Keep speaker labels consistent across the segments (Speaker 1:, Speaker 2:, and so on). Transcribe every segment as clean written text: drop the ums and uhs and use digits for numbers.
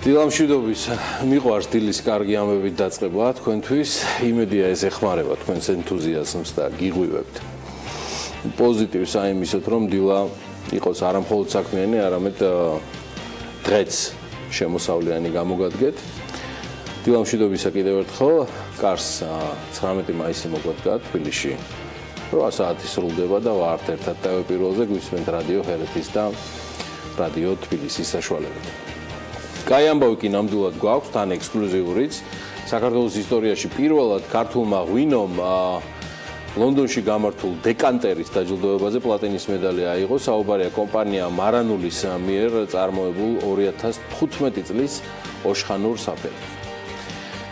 Speaker 1: დილა მშვიდობის მიყვარს დილის კარგი ამბებით დაწყება თქვენთვის. იმედია ეს ეხმარება თქვენს ენთუზიაზმს და გიღვივებთ. პოზიტივს აიმისოთ, რომ დილა იყოს არა მხოლოდ საქმიანი, არამედ დღეც შემოსავლიანი გამოგადგეთ. დილა მშვიდობისა კიდევ ერთხელ კარს 19 მაისი მოგვადგა თბილისში. 8 საათი სრულდება და ვართ ერთად ტევ პირველზე გვისმენთ რადიო ჰერეთის და რადიო თბილისის საშუალებით. კაი ამბავი კი ნამდვილად გვაქვს, თან ექსკლუზიურიც. საქართველოს ისტორიაში პირველად ქართულმა ღვინომ ლონდონში გამართულ დეკანტერის დაჯილდოებაზე პლატინის მედალი აიღო. საუბარია კომპანია მარანულის მიერ წარმოებულ 2015 წლის ოშხანურ საფერს.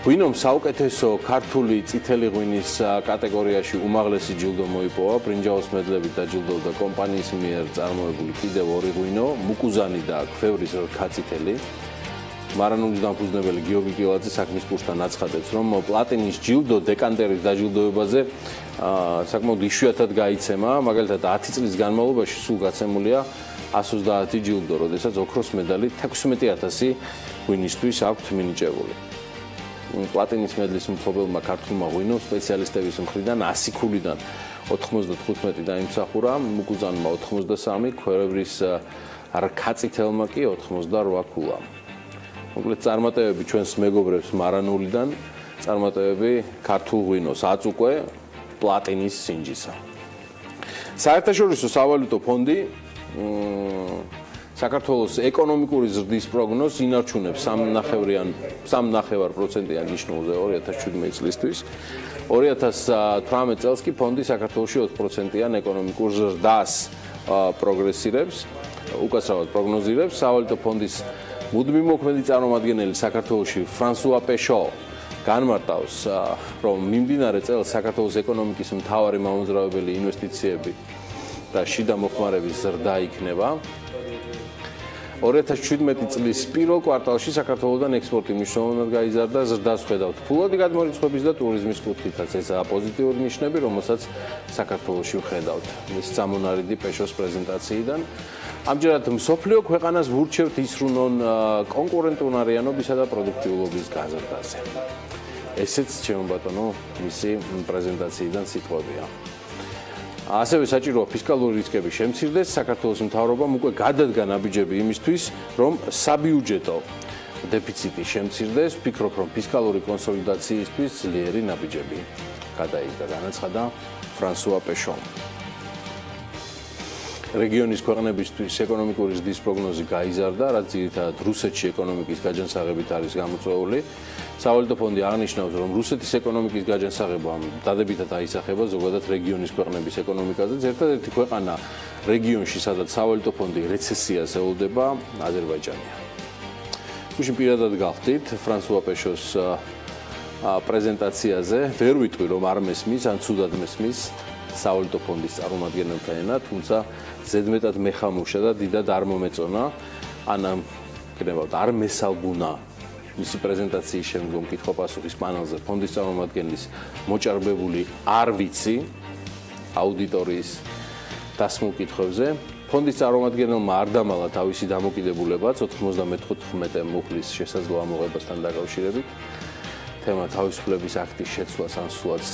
Speaker 1: ღვინომ საუკეთესო ქართული წითელი ღვინის კატეგორიაში უმაღლესი ჯილდო მოიპოვა. ბრინჯაოს მედლებით დაჯილდოვდა კომპანიის მიერ წარმოებული კიდევ 2 ღვინო, მუკუზანი და ქვევრის რქაწითელი. მარანულის დამფუძნებელი გიორგი კილაძე საქმის კურსთან აცხადებს, რომ პლატინის ჯილდო დეკანტერის დაჯილდოებაზე საკმაოდ იშვიათად გაიცემა, მაგალითად 10 წლის განმავლობაში სულ გაცემულია 130 ჯილდო, როდესაც ოქროს მედალი 16000 ღვინისთვის აქვთ მინიჭებული. პლატინის მედლის მფლობელმა ქართულმა ღვინომ სპეციალისტების მხრიდან 100 ქულიდან 95 დაიმსახურა, მუკუზანმა 83, ქვევრის რქაწითელმა კი 88 ქულა. მოკლედ წარმატებები ჩვენს მეგობრებს მარანულიდან, წარმატებები ქართულ ღვინოს აწუკვე პლატინის სინჯისა. საერთაშორისო სავალუტო ფონდი საქართველოს ეკონომიკური ზრდის პროგნოზს ინარჩუნებს 3.9%-იან ნიშნულზე 2017 წლისთვის. 2018 წელს კი ფონდი საქართველოში 20%-იან ეკონომიკურ ზრდას პროგრესირებს, უკაცრავად პროგნოზირებს. სავალუტო ფონდის მუდმივ მოქმედი წარმომადგენელი საქართველოში ფრანსუა პეშო განმარტავს, რომ მიმდინარე წელს საქართველოს ეკონომიკის მთავარი მამოძრავებელი ინვესტიციები და შიდა მოხმარების ზრდა იქნება. 2017 წლის პირველ კვარტალში საქართველოსთან ექსპორტი მნიშვნელოვნად გაიზარდა, ზრდას ხედავთ ფულადი გადმორიცხვების და ტურიზმის კუთხითაც. ესაა პოზიტიური ნიშნები, რომელსაც საქართველოში ვხედავთ. მის წამონარიდი პეშოს პრეზენტაციიდან. ამჯერად მსოფლიო ქვეყანას ვურჩევთ ისრუნონ კონკურენტუნარიანობისა და პროდუქტიულობის გაზრდაზე. ესეც ჩემო ბატონო მისი პრეზენტაციიდან სიტყვებია. ასევე საჭიროა ფისკალური რისკები შემცირდეს. საქართველოს მთავრობამ უკვე გადადგა ნაბიჯები იმისთვის, რომ საბიუჯეტო დეფიციტი შემცირდეს. ვფიქრობ, რომ ფისკალური კონსოლიდაციისთვის ძლიერი ნაბიჯები გადაიღდა, განაცხადა ფრანსუა პეშო. რეგიონის ქვეყნებისთვის ეკონომიკური ზრდის პროგნოზი გაიზარდა, რაც ძირითადად რუსეთში ეკონომიკის გაჯანსაღებით არის გამოწვეული. სავალუტო ფონდი აღნიშნავს, რომ რუსეთის ეკონომიკის გაჯანსაღება დადებითად აისახება ზოგადად რეგიონის ქვეყნების ეკონომიკაზე. ერთადერთი ქვეყანა რეგიონში, სადაც სავალუტო ფონდი რეცესიას ელოდება, აზერბაიჯანია. გუშინ პირადად გავხდით ფრანსუა პეშოს პრეზენტაციაზე, ვერ ვიტყვი, რომ არ მესმის, ან ცუდად მესმის სავალუტო ფონდის წარმომადგენელთა ენა, თუმცა ზედმეტად მეხამუშა და დიდად არ მომეწონა, ან გნებავთ, არ მესალგუნა მისი პრეზენტაციის შემდგომ კითხვა-პასუხის პანელზე ფონდის წარმომადგენლის მოჭარბებული არ ვიცი აუდიტორიის დასმულ კითხვებზე. ფონდის წარმომადგენელმა არ დამალა თავისი დამოკიდებულებაც 95 მუხლის შესაძლო ამოღებასთან დაკავშირებით. თემა თავისუფლების აქტის შეცვლას ან სულაც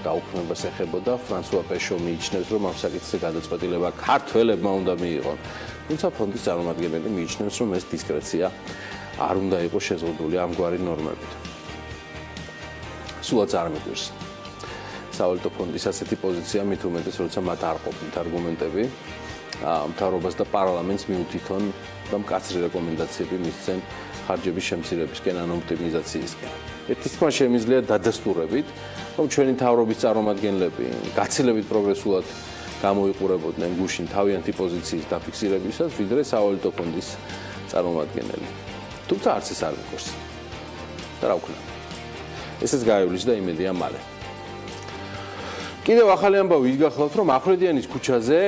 Speaker 1: გაუქმებას ეხებოდა. ფრანსუა პეშო მიიჩნევს, რომ ამ საკითხზე გადაწყვეტილება ქართველებმა უნდა მიიღონ. თუმცა ფონდის წარმომადგენელი მიიჩნევს, რომ ეს დისკრეცია არ უნდა იყოს შეზღუდული ამგვარი ნორმებით. სულაც არ მიგვირს. სავალუტო ფონდის ასეთი პოზიცია მით უმეტეს, როცა მათ არ ყოფნით არგუმენტები მთავრობას და პარლამენტს მიუთითონ და მკაცრი რეკომენდაციები მისცენ ხარჯების შემცირებისკენ ან ოპტიმიზაციისკენ. ერთი თქმა შემიძლია დადასტურებით, რომ ჩვენი მთავრობის წარმომადგენლები გაცილებით პროგრესულად გამოიყურებოდნენ გუშინ თავიანთი პოზიციის დაფიქსირებისას, ვიდრე სავალუტო ფონდის წარმომადგენელი. თუმცა არც ეს არ მიყურს. და რა ვქნა. ესეც გაივლის და იმედია მალე. კიდევ ახალი ამბავი ის გახლავთ, რომ ახრედიანის ქუჩაზე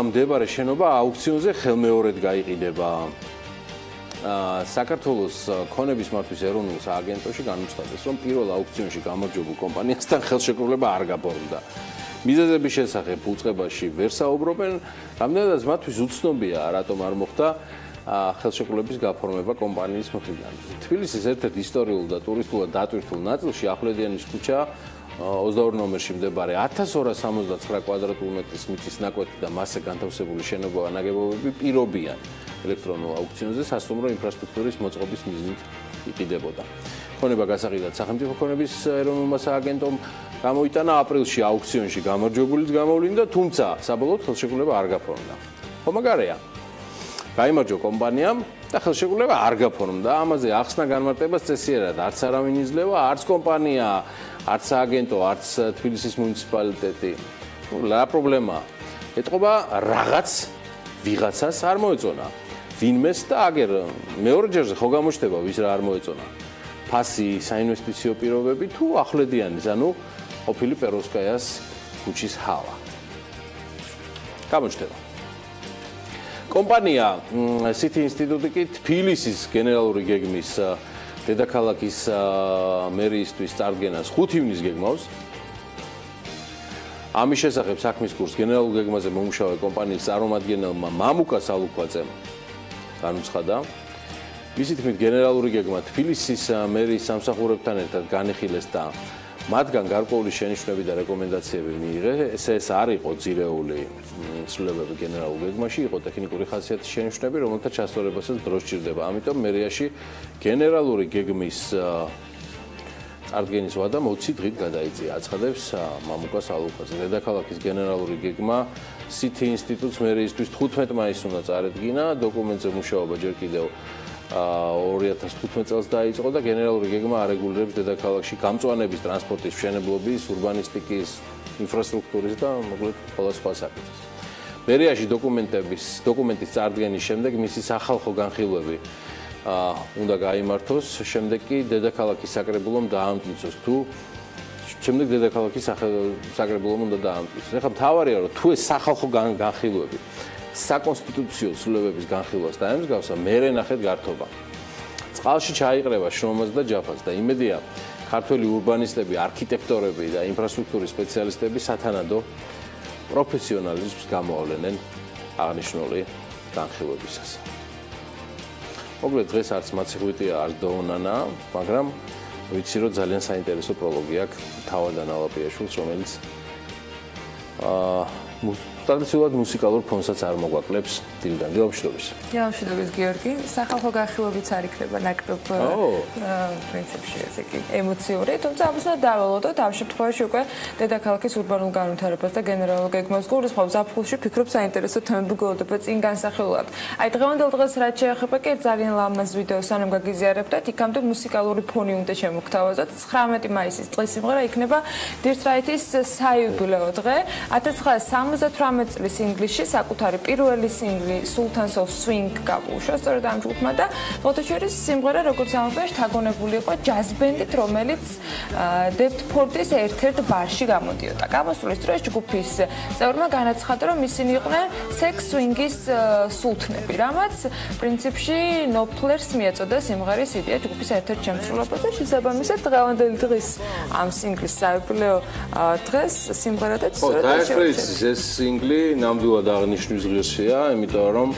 Speaker 1: მდებარე შენობა აუქციონზე ხელმეორედ გაიყიდება. საქართველოს ქონების მართვის ეროვნულ სააგენტოში განუცხადეს, რომ პირველ აუქციონში გამარჯვებულ კომპანიასთან ხელშეკრულება არ გაბორგდა. მიზეზების შესახებ უწყებაში ვერ საუბრობენ, რამდენადაც მათთვის უცნობია, რატომ არ მოხდა ხელშეკრულების გაფორმება კომპანიის მხრიდან. თბილისის ერთ-ერთ ისტორიულ და ტურისტულად დატვირთულ ნაწილში ახლედიანის ქუჩა 22 ნომერში მდებარე 1269 კვადრატულ მეტრის მიწის ნაკვეთი და მასზე განთავსებული შენობა ნაგებობები პირობიან ელექტრონულ აუქციონზე სასტუმრო ინფრასტრუქტურის მოწყობის მიზნით იყიდებოდა. ქონება გასაყიდად სახელმწიფო ქონების ეროვნულმა სააგენტომ გამოიტანა აპრილში აუქციონში გამარჯვებულიც გამოვლინდა, თუმცა საბოლოოდ ხელშეკრულება არ გაფორმდა. ხო მაგარია. გაიმარჯვა კომპანიამ და ხელშეკრულება არ გაფორმდა. ამაზე ახსნა განმარტებას წესიერად არც არავინ იძლევა, არც კომპანია, არც სააგენტო, არც თბილისის მუნიციპალიტეტი. რა პრობლემაა? ეტყობა რაღაც ვიღაცას არ მოეწონა. ვინმეს და აგერ მეორე ჯერზე ხო გამოჩნდება ვის რა არ მოეწონა. ფასი, საინვესტიციო პირობები თუ ახლედიანის, ანუ ყოფილი პეროვსკაიას ქუჩის ჰავა. გამოჩნდება. კომპანია City ინსტიტუტი კი თბილისის გენერალური გეგმის დედაქალაქის მერიისთვის წარდგენას 5 ივნის გეგმავს. ამის შესახებ საქმის კურსს გენერალურ გეგმაზე მომუშავე კომპანიის წარმომადგენელმა მამუკა სალუქვაძემ განუცხადა. მისი თქმით გენერალური გეგმა თბილისის მერის სამსახურებთან ერთად განიხილეს და მათგან გარკვეული შენიშვნები და რეკომენდაციები მიიღეს. ეს არ იყო ძირეული ცვლილებები გენერალურ გეგმაში, იყო ტექნიკური ხასიათის შენიშვნები, რომელთა ჩასწორებასაც დრო სჭირდება. ამიტომ მერიაში გენერალური გეგმის წარდგენის ვადა 20 დღით გადაიწია. აცხადებს მამუკა სალუქვაძე. დედაქალაქის გენერალური გეგმა City ინსტიტუტს მერიისთვის 15 მაისს უნდა წარედგინა. დოკუმენტზე მუშაობა ჯერ კიდევ 2015 წელს დაიწყო და გენერალური გეგმა არეგულირებს დედაქალაქში გამწვანების, ტრანსპორტის, მშენებლობის, ურბანისტიკის, ინფრასტრუქტურის და მოკლედ ყველა სხვა საკითხის. მერიაში დოკუმენტის წარდგენის შემდეგ მისი სახალხო განხილვები უნდა გაიმართოს, შემდეგ კი დედაქალაქის საკრებულომ დაამტკიცოს თუ შემდეგ დედაქალაქის საკრებულომ უნდა დაამტკიცოს. ეხლა მთავარია რომ თუ ეს სახალხო განხილვები საკონსტიტუციო ცვლილებების განხილვას დაემსგავსა, მერე ნახეთ გართობა. წყალში ჩაიყრება შრომას და ჯაფას და იმედია ქართველი ურბანისტები, არქიტექტორები და ინფრასტრუქტურის სპეციალისტები სათანადო პროფესიონალიზმს გამოავლენენ აღნიშნული განხილვებისას. მოკლედ დღეს არც მაცხვიტია, არც დოუნანა, მაგრამ ვიცი რომ ძალიან საინტერესო პროლოგი აქვს თავად ანალაპიაშვილს, რომელიც ტრადიციულად მუსიკალურ ფონსაც არ მოგვაკლებს დილიდან. დილამშვიდობის.
Speaker 2: დილამშვიდობის გიორგი. სახალხო განხილვებიც არ იქნება ნაკლებ პრინციპში ესე კი ემოციური, თუმცა ამასთან დავალოდოთ ამ შემთხვევაში უკვე დედაქალაქის ურბანულ განვითარებას და გენერალურ გეგმას გულისხმობს ზაფხულში ფიქრობ საინტერესო თემები გულდება წინ განსახილულად. აი დღევანდელ დღეს რაც შეეხება კი ძალიან ლამაზ ვიდეოს სანამ გაგიზიარებდეთ, იქამდე მუსიკალური ფონი უნდა შემოგთავაზოთ. 19 მაისის დღის სიმღერა იქნება დირსრაითის საიუბილეო დღე. 1978 წლის ინგლისში საკუთარი პირველი სინგლი Sultans of Swing გაუშვა სწორედ ამ ჯგუფმა და ფოტოშერის სიმღერა როგორც ამბობენ შთაგონებული იყო ჯაზ ბენდით, რომელიც დეპტფორდის ერთ-ერთ ბარში გამოდიოდა. გამოსვლის დროს ჯგუფის წევრმა განაცხადა, რომ ისინი იყვნენ sex swing-ის სულთნები, რამაც პრინციპში ნოფლერს მიეწოდა სიმღერის იდეა ჯგუფის ერთ-ერთ შემსრულებლად და შესაბამისად დღევანდელი დღის ამ სინგლის საიუბილეო დღეს სიმღერა და
Speaker 1: ეს სინგლი ნამდვილად აღნიშნვის ღირსია, იმიტომ რომ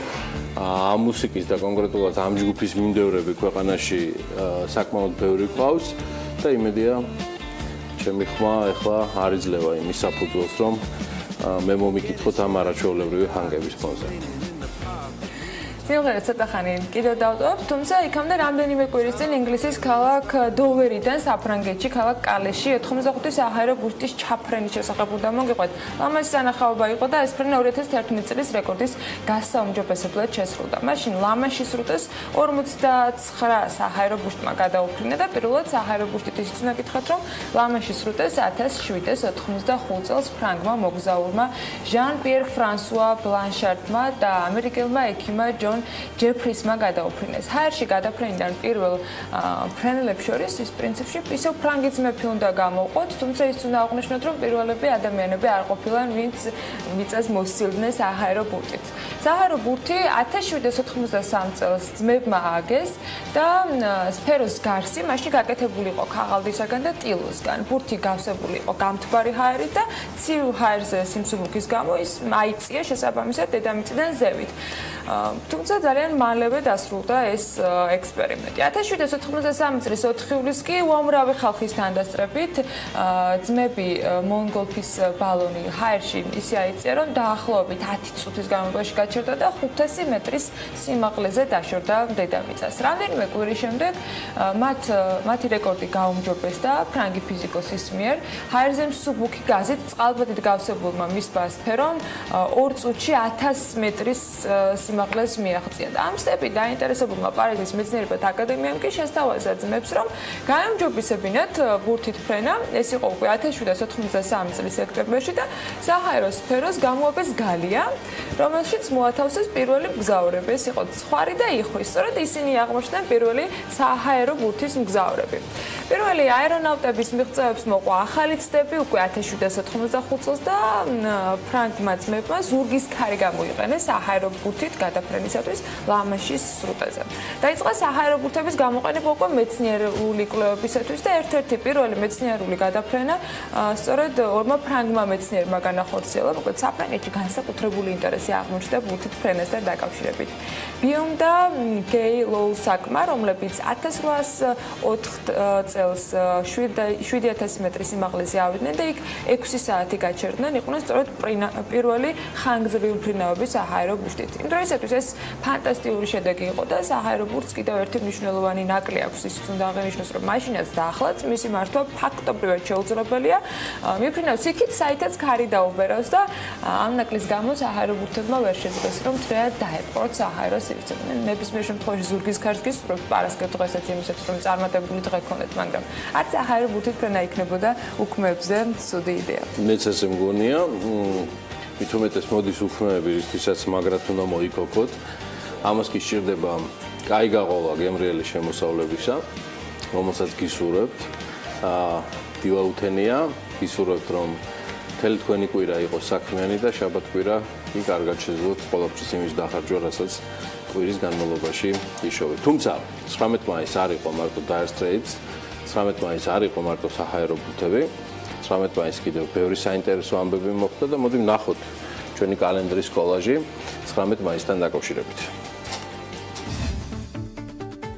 Speaker 1: ამ მუსიკის და კონკრეტულად ამ ჯგუფის მიმდევრები ქვეყანაში საკმაოდ ბევრი ყავს და იმედია ჩემი ხმა ეხლა არ იძლევა იმის საფუძველს, რომ მე მომიკითხოთ ამ არაჩვეულებრივი ჰანგების ფონზე.
Speaker 2: სიმღერა ცოტა ხანი კიდევ დავტოვებ, თუმცა იქამდე რამდენიმე კვირის წინ ინგლისის ქალაქ დოვერიდან საფრანგეთში, ქალაქ კალეში 95 საჰაერო ბურთის ჩაფრენის შესახებ უნდა მოგიყვეთ. ლამაზი სანახაობა იყო და ეს ფრენა 2011 წლის რეკორდის გასაუმჯობესებლად შესრულდა. მაშინ ლამაში სრუტეს 49 საჰაერო ბურთმა გადაუფრინა და პირველად საჰაერო ბურთით ისიც უნდა გითხრათ, რომ ლამაში სრუტეს 1785 წელს ფრანგმა მოგზაურმა ჟან პიერ ფრანსუა ბლანშარტმა და ამერიკელმა ექიმმა ჯეფრისმა გადაუფრინეს. ჰაერში გადაფრენიდან პირველ ფრენელებს შორის ის პრინციპში ისევ ფრანგის მეფე უნდა გამოვყოთ, თუმცა ის უნდა აღნიშნოთ, რომ პირველები ადამიანები არ ყოფილან, ვინც მიწას მოსცილდნენ საჰაერო ბურთით. საჰაერო ბურთი 1783 წელს ძმებმა ააგეს და სფეროს გარსი მაშინ გაკეთებული იყო ქაღალდისაგან და ტილოსგან. ბურთი გავსებული იყო გამთბარი ჰაერით და ცივ ჰაერზე სიმსუბუქის გამო ის აიწია შესაბამისად დედამიწიდან ზევით. თუმცა ძალიან მალევე დასრულდა ეს ექსპერიმენტი. 1793 წლის 4 ივლისს კი უამრავი ხალხის თანდასწრებით ძმები მონგოლფის ბალონი ჰაერში ისე აიწია, რომ დაახლოებით 10 წუთის განმავლობაში გაჩერდა და 500 მეტრის სიმაღლეზე დაშორდა დედამიწას. რამდენიმე კვირის შემდეგ მათი რეკორდი გაუმჯობესდა ფრანგი ფიზიკოსის მიერ. ჰაერზე მსუბუქი გაზით წყალბადით გავსებულმა მისმა სფერომ 2 წუთში 1000 მეტრის სიმაღლეს მიაღწია. და ამ სტეპით დაინტერესებულმა პარიზის მეცნიერებათა აკადემიამ კი შესთავაზა ძმებს, რომ გაემჯობესებინათ ბურთით ფრენა. ეს იყო უკვე 1793 წლის სექტემბერში და საჰაერო სფეროს გამოაბეს გალია, რომელშიც მოათავსეს პირველი მგზავრები. ეს იყო ცხვარი და იხვი. სწორედ ისინი აღმოჩნდნენ პირველი საჰაერო ბურთის მგზავრები. პირველი აერონავტების მიღწევებს მოყვა ახალი ცდები უკვე 1795 წელს და ფრანგმა ძმებმა ზურგის ქარი გამოიყენეს საჰაერო ბურთით გადაფრენისათვის ლა-მანშის სრუტეზე. დაიწყო საჰაერო ბურთების გამოყენება უკვე მეცნიერული კვლევებისათვის და ერთ-ერთი პირველი მეცნიერული გადაფრენა სწორედ ორმა ფრანგმა მეცნიერმა განახორციელა, მოკლედ საფრანგეთში განსაკუთრებული ინტერესი აღმოჩნდა ბურთით ფრენასთან დაკავშირებით. ბიომ და გეი ლოუსაკმა, რომლებიც 1804 წელს 7000 მეტრის სიმაღლეზე ავიდნენ და იქ 6 საათი გაჩერდნენ, იყვნენ სწორედ პირველი ხანგრძლივი მფრინავების საჰაერო ბურთით. იმ დროისათვის ეს ფანტასტიკური შედეგი იყო და საჰაერო ბურთს კიდევ ერთი მნიშვნელოვანი ნაკლი აქვს. ისიც უნდა აღინიშნოს, რომ მაშინაც და ახლაც მისი მართვა ფაქტობრივად შეუძლებელია. მიფრინავს იქით, საითაც ქარი დაუბერავს და ამ ნაკლის გამო საჰაერო ბურთებმა ვერ შეძლეს, რომ თრეად დაეპყროთ საჰაერო სივრცე. ნებისმიერ შემთხვევაში ზურგის ქარს გისურვებთ პარასკევ დღესაც იმისათვის, რომ წარმატებული დღე გქონდეთ, მაგრამ არც საჰაერო ბურთით ფრენა იქნებოდა უქმეებზე ცუდი იდეა.
Speaker 1: მეც ესე მგონია, მithumetes მოდის უქმეები, რისთვისაც მაგრად უნდა მოიქოქოთ. ამას კი სჭირდება კაი გაყოლა გემრიელი შემოსავლებისა, რომელსაც გისურვებთ. დილა უთენია, გისურვებთ, რომ მთელი თქვენი კვირა იყოს საქმიანი და შაბათ-კვირა კი კარგად შეძლოთ ყველაფრის იმის დახარჯვა, რასაც კვირის განმავლობაში იშოვეთ. თუმცა 19 მაისს არ იყო მარტო Dire Straits, 19 მაისს არ იყო მარტო საჰაერო ბურთები, 19 მაისს კიდევ ბევრი საინტერესო ამბები მოხდა და მოდი ვნახოთ ჩვენი კალენდრის კოლაჟი 19 მაისთან დაკავშირებით.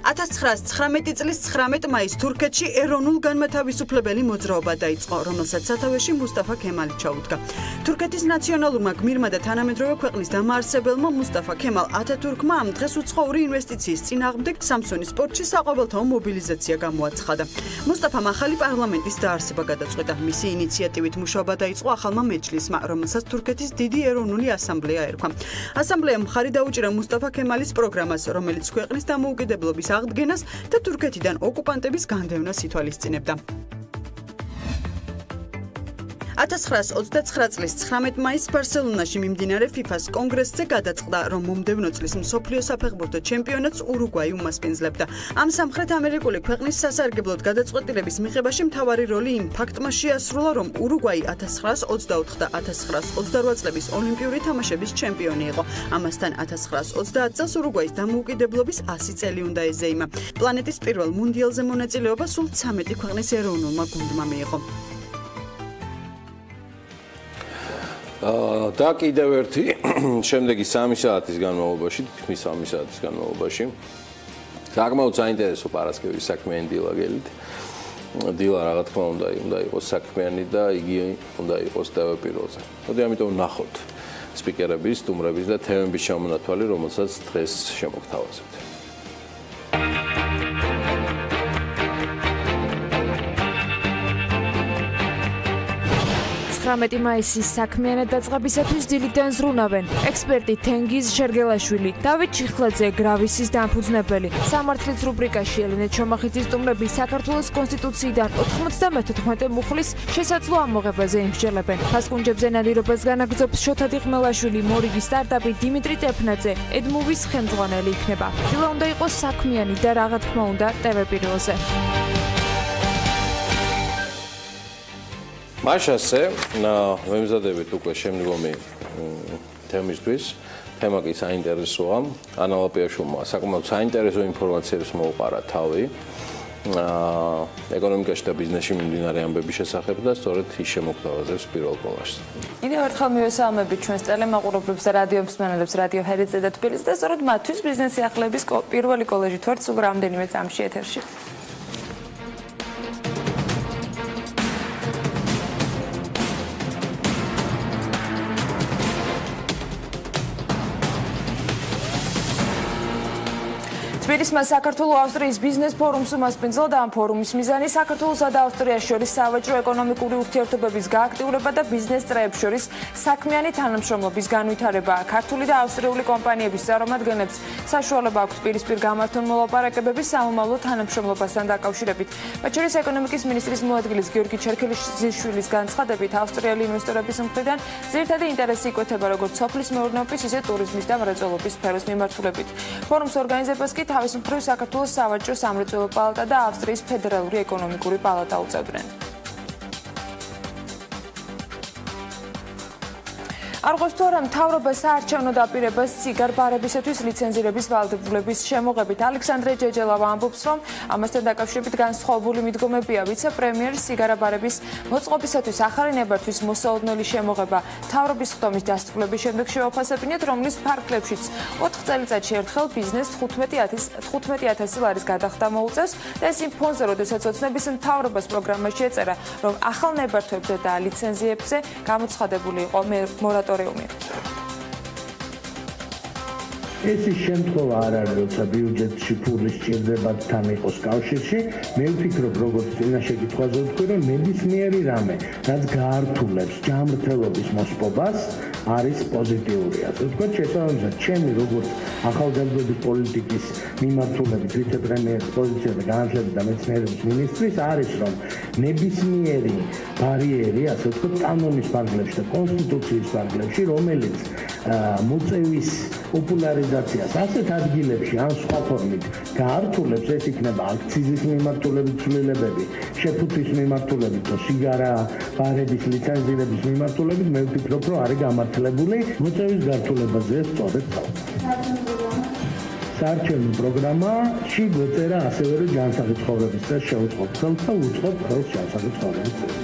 Speaker 3: 1919 წლის 19 მაისს თურქეთში ეროვნულ განმათავისუფლებელი მოძრაობა დაიწყო, რომელსაც სათავეში მუსტაფა ქემალი ჩაუდგა. თურქეთის ნაციონალურმა გმირმა და თანამედროვე ქვეყნის დამაარსებელმა მუსტაფა ქემალ ათათურქმა ამ დღეს უცხოური ინვესტიციის წინააღმდეგ სამსუნის სპორტში საყოველთაო მობილიზაცია გამოაცხადა. მუსტაფამ ახალი პარლამენტის დაარსება გადაწყვეტა. მისი ინიციატივით მუშაობა დაიწყო ახალმა მეჯლისმა, რომელსაც თურქეთის დიდი ეროვნული ასამბლეა ერქვა. ასამბლეამ მხარი დაუჭირა მუსტაფა ქემალის პროგრამას, რომელიც ქვეყნის დამოუკიდებლობის აღდგენას და თურქეთიდან ოკუპანტების განდევნას ითვალისწინებდა. 1929 წლის 19 მაისს ბარსელონაში მიმდინარე FIFA-ს კონგრესზე გადაწყდა, რომ მომდევნო წლის მსოფლიო საფეხბურთო ჩემპიონატს ურუგვაი უმასპინძლებდა. ამ სამხრეთ ამერიკული ქვეყნის სასარგებლოდ გადაწყვეტილების მიღებაში მთავარი როლი იმ ფაქტმა შეასრულა, რომ ურუგვაი 1924 და 1928 წლების ოლიმპიური თამაშების ჩემპიონი იყო. ამასთან 1930 წელს ურუგვაის დამოუკიდებლობის 100 წელი უნდა ეზეიმა. პლანეტის პირველ მუნდიალზე მონაწილეობა სულ 13 ქვეყნის ეროვნულმა გუნდმა მიიღო.
Speaker 1: და კიდევ ერთი შემდეგი 3 საათის განმავლობაში, თითქმის 3 საათის განმავლობაში საკმაოდ საინტერესო პარასკევის საქმიანი დილა გელით. დილა რა თქმა უნდა იყოს საქმიანი და იგი უნდა იყოს TV პირველზე. მოდი ამიტომ ვნახოთ სპიკერების, სტუმრების და თემების შემონათვალი, რომელსაც დღეს შემოგთავაზებთ.
Speaker 2: 19 მაისის საქმიანად დაწყებისათვის დილიდან ზრუნავენ ექსპერტი თენგიზ შერგელაშვილი, დავით ჩიხლაძე, გრავისის დამფუძნებელი. სამართლის რუბრიკაში ელენე ჩომახიძის სტუმრები საქართველოს კონსტიტუციიდან 91 მუხლის შესაძლო ამოღებაზე იმსჯელებენ. ფასკუნჯებზე ნადირობას განაგრძობს შოთადი ხმელაშვილი, მორიგი სტარტაპი დიმიტრი ტეფნაძე, ედმუვის ხელმძღვანელი იქნება. დილა უნდა იყოს საქმიანი და რა თქმა უნდა TV პირველზე.
Speaker 1: მაშასე ვემზადებით უკვე შემდგომი თემისთვის. თემა კი საინტერესოა. ანა ლაპიაშვილმა საკმაოდ საინტერესო ინფორმაციებს მოუყარა თავი. ეკონომიკაში და ბიზნესში მიმდინარე ამბების შესახებ და სწორედ ის შემოგთავაზებს პირველ კომაშს.
Speaker 2: კიდევ ერთხელ მივესალმებით ჩვენს ტელემაყურებლებს და რადიო მსმენელებს რადიო ჰერიცზე და თბილისში და სწორედ მათთვის ბიზნეს სიახლეების პირველი კოლეჯით ვართ სულ რამდენიმე წამში ეთერში. თბილისმა საქართველო-ავსტრიის ბიზნეს ფორუმს უმასპინძლა და ამ ფორუმის მიზანი საქართველოსა და ავსტრიას შორის სავაჭრო ეკონომიკური ურთიერთობების გააქტიურება და ბიზნეს წრეებს შორის საქმიანი თანამშრომლობის განვითარებაა. ქართული და ავსტრიული კომპანიების წარმომადგენლებს საშუალება აქვთ პირისპირ გამართონ მოლაპარაკებების სამომავლო თანამშრომლობასთან დაკავშირებით. მათ შორის ეკონომიკის მინისტრის მოადგილის გიორგი ჩერქელიშვილის განცხადებით, ავსტრიელი ინვესტორების მხრიდან ძირითადი ინტერესი იკვეთება როგორც სოფლის მეურნეობის, ისე ტურიზმის და მრეწველობის სფეროს მიმართულებით. ფორუმს ორგანიზებას კი თავის მხრივ საქართველოს სავაჭრო სამრეწველო პალატა და ავსტრიის ფედერალური ეკონომიკური პალატა უწევდნენ. არ ყოფს თუ არა მთავრობა საარჩევნო დაპირებას ციგარ ბარებისათვის ლიცენზირების ვალდებულების შემოღებით. ალექსანდრე ჯეჯელავა ამბობს, რომ ამასთან დაკავშირებით განსხვავებული მიდგომებია. ვიცე-პრემიერს ციგარა ბარების მოწყობისათვის ახალი ნებართვის მოსაოდნელი შემოღება მთავრობის ხდომის დასრულების შემდეგ შევაფასებინეთ, რომლის ფარგლებშიც 4 წელიწადში ერთხელ ბიზნესს 15,000 ლარის გადახდა მოუწევს და ეს იმ ფონზე, როდესაც ოცნების მთავრობას პროგრამაში ეწერა, რომ ახალ ნებართვებზე და ლიცენზიებზე გამოცხადებული იყო მორატორიუმი.
Speaker 4: ეს ის შემთხვევა არ არის, როცა ბიუჯეტში ფული სჭირდება თან იყოს კავშირში. მე ვფიქრობ, როგორც წინა შეკითხვაზე ვთქვი, რომ ნებისმიერი რამე, რაც გაართულებს ჯანმრთელობის მოსპობას, არის პოზიტიური. ასე ვთქვათ, შესაბამისად, ჩემი როგორც ახალგაზრდობის პოლიტიკის მიმართულებით ვიცე-პრემიერის პოზიცია და განათლების და მეცნიერების მინისტრის არის, რომ ნებისმიერი ბარიერი, ასე ვთქვათ, კანონის ფარგლებში და კონსტიტუციის ფარგლებში, რომელიც მოწევის პოპულარიზაციას ასეთ ადგილებში ან სხვა ფორმით გაართულებს, ეს იქნება აქციზის მიმართულებით ცვლილებები, შეფუთვის მიმართულებით, თუ სიგარა ბარების ლიცენზირების მიმართულებით, მე ვფიქრობ, რომ არის გამართლებული მოწევის გართულებაზე სწორედ საარჩევნო პროგრამაში გვეწერა ასევე, რომ ჯანსაღი ცხოვრების წესს შევუწყობთ ხელს და უწყობთ ხელს ჯანსაღი ცხოვრების წესს.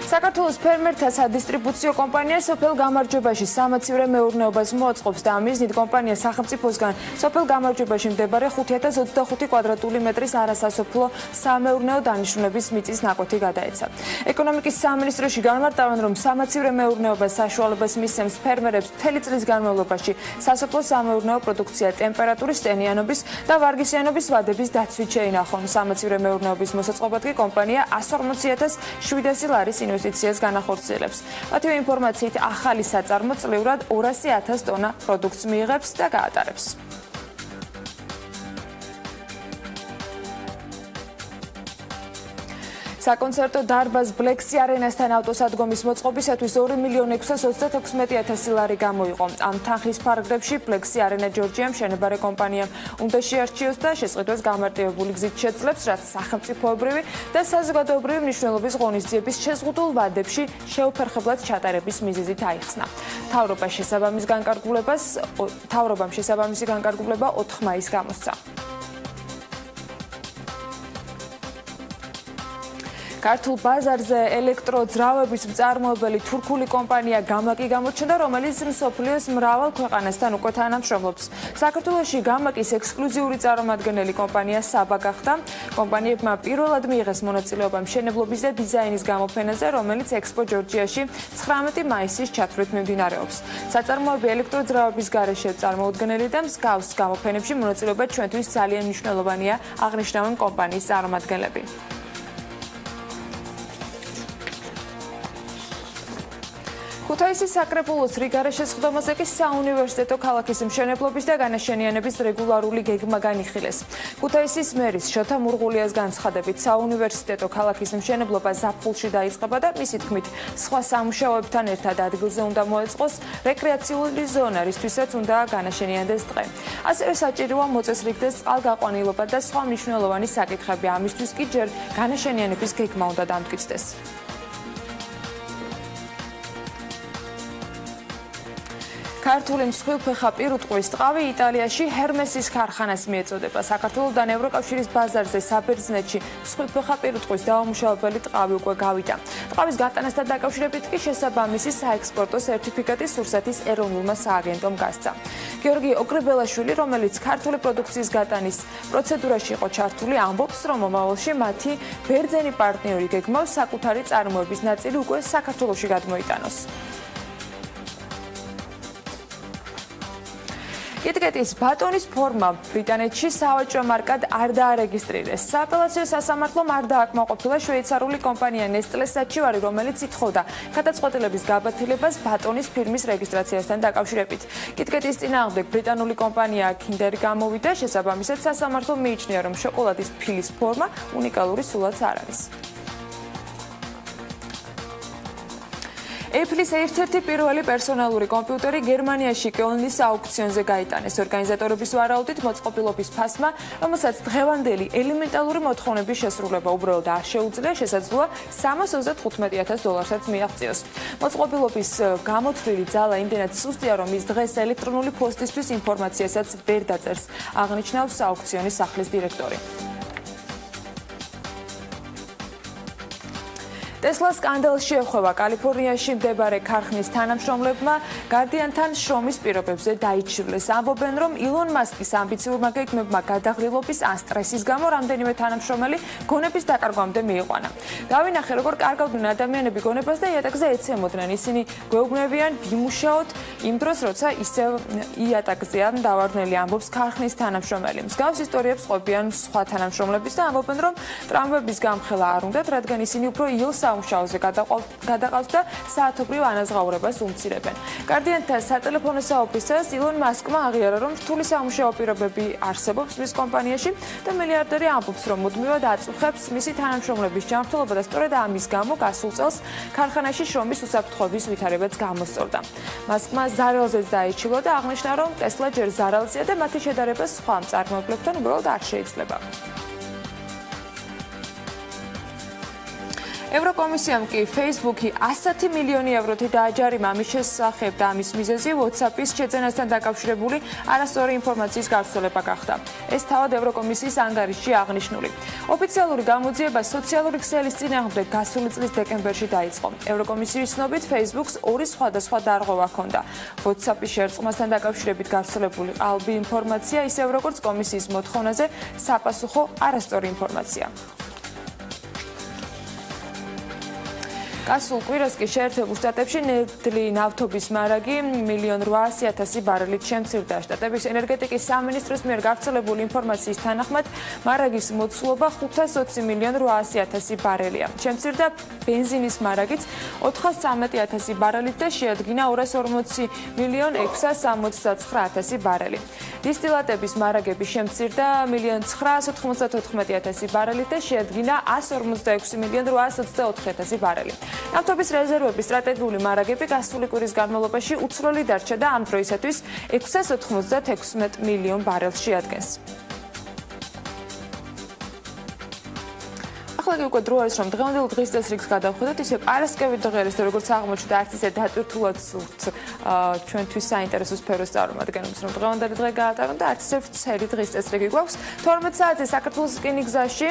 Speaker 2: საქართველოს ფერმერთა სადისტრიბუციო კომპანია სოფელ გამარჯვებაში სამაცივრე მეურნეობას მოაწყობს და ამ მიზნით კომპანია სახელმწიფოსგან სოფელ გამარჯვებაში მდებარე 5025 კვადრატული მეტრის არასასოფლო სამეურნეო დანიშნულების მიწის ნაკვეთი გადაეცა. ეკონომიკის სამინისტროში განმარტავენ, რომ სამაცივრე მეურნეობას საშუალებას მისცემს ფერმერებს მთელი წლის განმავლობაში სასოფლო სამეურნეო პროდუქცია ტემპერატურის, ტენიანობის და ვარგისიანობის ვადების დაცვით შეინახონ. სამაცივრე მეურნეობის მოსაწყობად კი კომპანია 140,700 ლარის ინვესტიციას განახორციელებს. მათივე ინფორმაციით ახალი საწარმო წლიურად 200,000 ტონა პროდუქტს მიიღებს და გაატარებს. საკონცერტო დარბაზ ბლექსი არენასთან ავტოსადგომის მოწყობისათვის 2,636,000 ლარი გამოიყო. ამ თანხის ფარგლებში ბლექსი არენა ჯორჯიამ შენებარე კომპანიამ უნდა შეარჩიოს და შესყიდვას გამარტივებული გზით შეძლებს, რაც სახელმწიფოებრივი და საზოგადოებრივი მნიშვნელობის ღონისძიების შეზღუდულ ვადებში შეუფერხებლად ჩატარების მიზეზით აიხსნა. მთავრობამ შესაბამისი განკარგულება 4 მაისს გამოსცა. ქართულ ბაზარზე ელექტროძრავების მწარმოებელი თურქული კომპანია გამაკი გამოჩნდა, რომელიც მსოფლიოს მრავალ ქვეყანასთან უკვე თანამშრომლობს. საქართველოში გამაკის ექსკლუზიური წარმომადგენელი კომპანია საბა გახდა. კომპანიებმა პირველად მიიღეს მონაწილეობა მშენებლობის და დიზაინის გამოფენაზე, რომელიც ექსპო ჯორჯიაში 19 მაისის ჩათვლით მიმდინარეობს. საწარმოები ელექტროძრავების გარეშე წარმოუდგენელი და მსგავს გამოფენებში მონაწილეობა ჩვენთვის ძალიან მნიშვნელოვანია, აღნიშნავენ კომპანიის წარმომადგენლები. ქუთაისის საკრებულოს რიგარეშე სხდომაზე კი საუნივერსიტეტო ქალაქის მშენებლობის და განაშენიანების რეგულარული გეგმა განიხილეს. ქუთაისის მერის შოთა მურღულიას განცხადებით, საუნივერსიტეტო ქალაქის მშენებლობა ზაფხულში დაიწყება და მისი თქმით, სხვა სამუშაოებთან ერთად ადგილზე უნდა მოეწყოს რეკრეაციული ზონა, რისთვისაც უნდა განაშენიანდეს ტყე. ასევე საჭიროა მოწესრიგდეს წყალგაყვანილობა და სხვა მნიშვნელოვანი საკითხები. ამისთვის კი ჯერ განაშენიანების გეგმა უნდა დამტკიცდეს. ქართული მსხვილფეხა პირუტყვის ტყავი იტალიაში ჰერმესის ქარხანას მიეწოდება. საქართველოსთან ევროკავშირის ბაზარზე საბერძნეთში მსხვილფეხა პირუტყვის დაუმუშავებელი ტყავი უკვე გავიდა. ტყავის გატანასთან დაკავშირებით კი შესაბამისი საექსპორტო სერტიფიკატი სურსათის ეროვნულმა სააგენტომ გასცა. გიორგი ოკრებელაშვილი, რომელიც ქართული პროდუქციის გატანის პროცედურაში იყო ჩართული, ამბობს, რომ მომავალში მათი ბერძენი პარტნიორი გეგმავს საკუთარი წარმოების ნაწილი უკვე საქართველოში გადმოიტანოს. კიტკეტის ბატონის ფორმა ბრიტანეთში სავაჭრო მარკად არ დაარეგისტრირეს. სააპელაციო სასამართლომ არ დააკმაყოფილა შვეიცარიული კომპანია ნესტლეს საჩივარი, რომელიც ითხოვდა გადაწყვეტილების გაბათილებას ბატონის ფირმის რეგისტრაციასთან დაკავშირებით. კიტკეტის წინააღმდეგ ბრიტანული კომპანია კინდერი გამოვიდა, შესაბამისად სასამართლომ მიიჩნია, რომ შოკოლადის ფილის ფორმა უნიკალური სულაც არ არის. Apple's ერთ-ერთი პირველი პერსონალური კომპიუტერი გერმანიაში კელნის აუქციონზე გაიტანეს. ორგანიზატორების ვარაუდით მოწყობილობის ფასმა, რომელსაც დღევანდელი ელემენტალური მოთხოვნების შესრულება უბრალოდ არ შეუძლია, შესაძლოა $325,000-საც მიაღწიოს. მოწყობილობის გამოთვლილი ძალა იმდენად სუსტია, რომ ის დღეს ელექტრონული პოსტისთვის ინფორმაციასაც ვერ დაწერს, აღნიშნავს აუქციონის სახლის დირექტორი. Tesla სკანდალს შეხვევა კალიფორნიაში მდებარე ქარხნის თანამშრომლებმა გარდიანთან შრომის პირობებზე დაიჩივლეს. ამბობენ, რომ ილონ მასკის ამბიციურმა გეგმებმა გადაღრილობის ან სტრესის გამო რამდენიმე თანამშრომელი გონების დაკარგვამდე მიიყვანა. დავინახე, როგორ კარგავდნენ ადამიანები გონებას და იატაკზე ეცემოდნენ. ისინი გვეუბნებიან ვიმუშაოთ იმ დროს, როცა ისევ იატაკზეა დავარდნელი, ამბობს ქარხნის თანამშრომელი. მსგავს ისტორიებს ყვებიან სხვა თანამშრომლებიც და ამბობენ, რომ ტრამვების გამხელა არ უნდათ, რადგან ისინი უფრო ილს სამუშაოზე გადაყავთ და საათობრივ ანაზღაურებას უმცირებენ. გარდიანთა სატელეფონო საოფისას ილონ მასკმა აღიარა, რომ რთული სამუშაო პირობები არსებობს მის კომპანიაში და მილიარდერი ამბობს, რომ მუდმივად აწუხებს მისი თანამშრომლების ჯანმრთელობა და სწორედ ამის გამო გასულ წელს ქარხანაში შრომის უსაფრთხოების ვითარებაც გამოსწორდა. მასკმა ზარალზეც დაიჩილა და აღნიშნა, რომ Tesla ჯერ ზარალზეა და მათი შედარება სხვა მწარმოებლებთან უბრალოდ არ შეიძლება. ევროკომისიამ კი Facebook-ი 100 მილიონი ევროთი დააჯარიმა ამის შესახებ და ამის მიზეზი WhatsApp-ის შეძენასთან დაკავშირებული არასწორი ინფორმაციის გავრცელება გახდა. ეს თავად ევროკომისიის ანგარიშში აღნიშნული. ოფიციალური გამოძიება სოციალური ქსელის წინააღმდეგ გასული წლის დეკემბერში დაიწყო. ევროკომისიის ცნობით Facebook-ს ორი სხვადასხვა დარღვევა ჰქონდა. WhatsApp-ის შერწყმასთან დაკავშირებით გავრცელებული ყალბი ინფორმაცია, ისევ როგორც კომისიის მოთხოვნაზე საპასუხო არასწორი ინფორმაცია. გასულ კვირას კი შეერთებულ შტატებში ნედლი ნავთობის მარაგი 1,800,000 ბარელით შემცირდა. შტატების ენერგეტიკის სამინისტროს მიერ გავრცელებული ინფორმაციის თანახმად მარაგის მოცულობა 520,800,000 ბარელია. შემცირდა ბენზინის მარაგიც 413,000 ბარელით და შეადგინა 240,669,000 ბარელი. დისტილატების მარაგები შემცირდა 1,994,000 ბარელით და შეადგინა 146,824,000 ბარელი. ნავთობის რეზერვების სტრატეგიული მარაგები გასული კვირის განმავლობაში უცვლელი დარჩა და ამ დროისათვის 696 მილიონ ბარელს შეადგენს. ახლა უკვე დრო არის, რომ დღევანდელ დღის წესრიგს გადავხედოთ, ისე პარასკევით დღერის, როგორც აღმოჩნდა, არც ისე დატვირთულად სურთ ჩვენთვის საინტერესო სფეროს წარმომადგენლებს, რომ დღევანდელი დღე გაატარონ და არც ისე ვრცელი დღის წესრიგი გვაქვს. 12 საათზე საქართველოს რკინიგზაში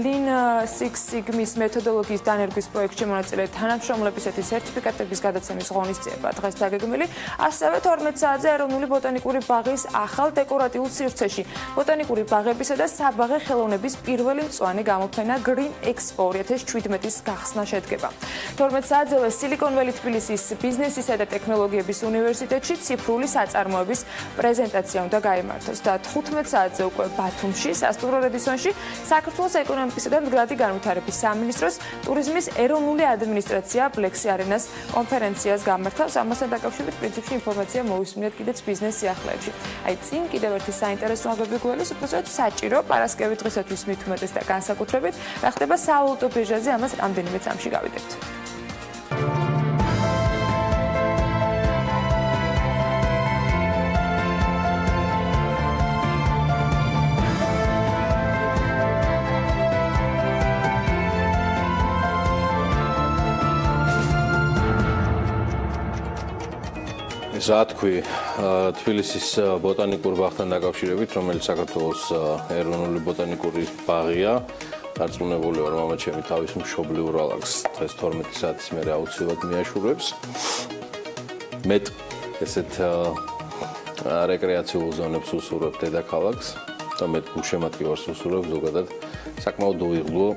Speaker 2: Lean Six Sigma-ის მეთოდოლოგიის დანერგვის პროექტში მონაწილე თანამშრომლებისათვის სერტიფიკატების გადაცემის ღონისძიება დღეს დაგეგმილი. ასევე 12 საათზე ეროვნული ბოტანიკური ბაღის ახალ დეკორატიულ სივრცეში ბოტანიკური ბაღებისა და საბაღე ხელოვნების პირველი მწვანე გამოფენა Green Expo 2017-ის გახსნა შედგება. 12 საათზევე სილიკონველი თბილისის ბიზნესისა და ტექნოლოგიების უნივერსიტეტში ციფრული საწარმოების პრეზენტაცია უნდა გაიმართოს და 15 საათზე უკვე ბათუმში, სასტუმრო რედისონში საქართველოს ეკონომიკისა და მდგრადი განვითარების სამინისტროს ტურიზმის ეროვნული ადმინისტრაცია ბლექსი არენას კონფერენციას გამართავს. ამასთან დაკავშირებით პრინციპში ინფორმაცია მოვისმინეთ კიდეც ბიზნეს სიახლეებში. აი წინ კიდევ ერთი საინტერესო ამბები გველის, უბრალოდ საჭირო პარასკევით დღისათვის მით უმეტეს და განსაკუთრებით რა ხდება სავალუტო ბირჟაზე, ამას რამდენიმე წამში გავიდებთ.
Speaker 1: რა თქვი, თბილისის ბოტანიკურ ბაღთან დაკავშირებით, რომელიც საქართველოს ეროვნული ბოტანიკური ბაღია, დარწმუნებული ვარ, მამაჩემი თავის მშობლიურ ალაგს დღეს 12 საათის მერე აუცილებლად მიაშურებს. მეტ ესეთ რეკრეაციულ ზონებს უსურვებ დედაქალაქს და მეტ გულშემატკივარს უსურვებ ზოგადად საკმაოდ უიღბლო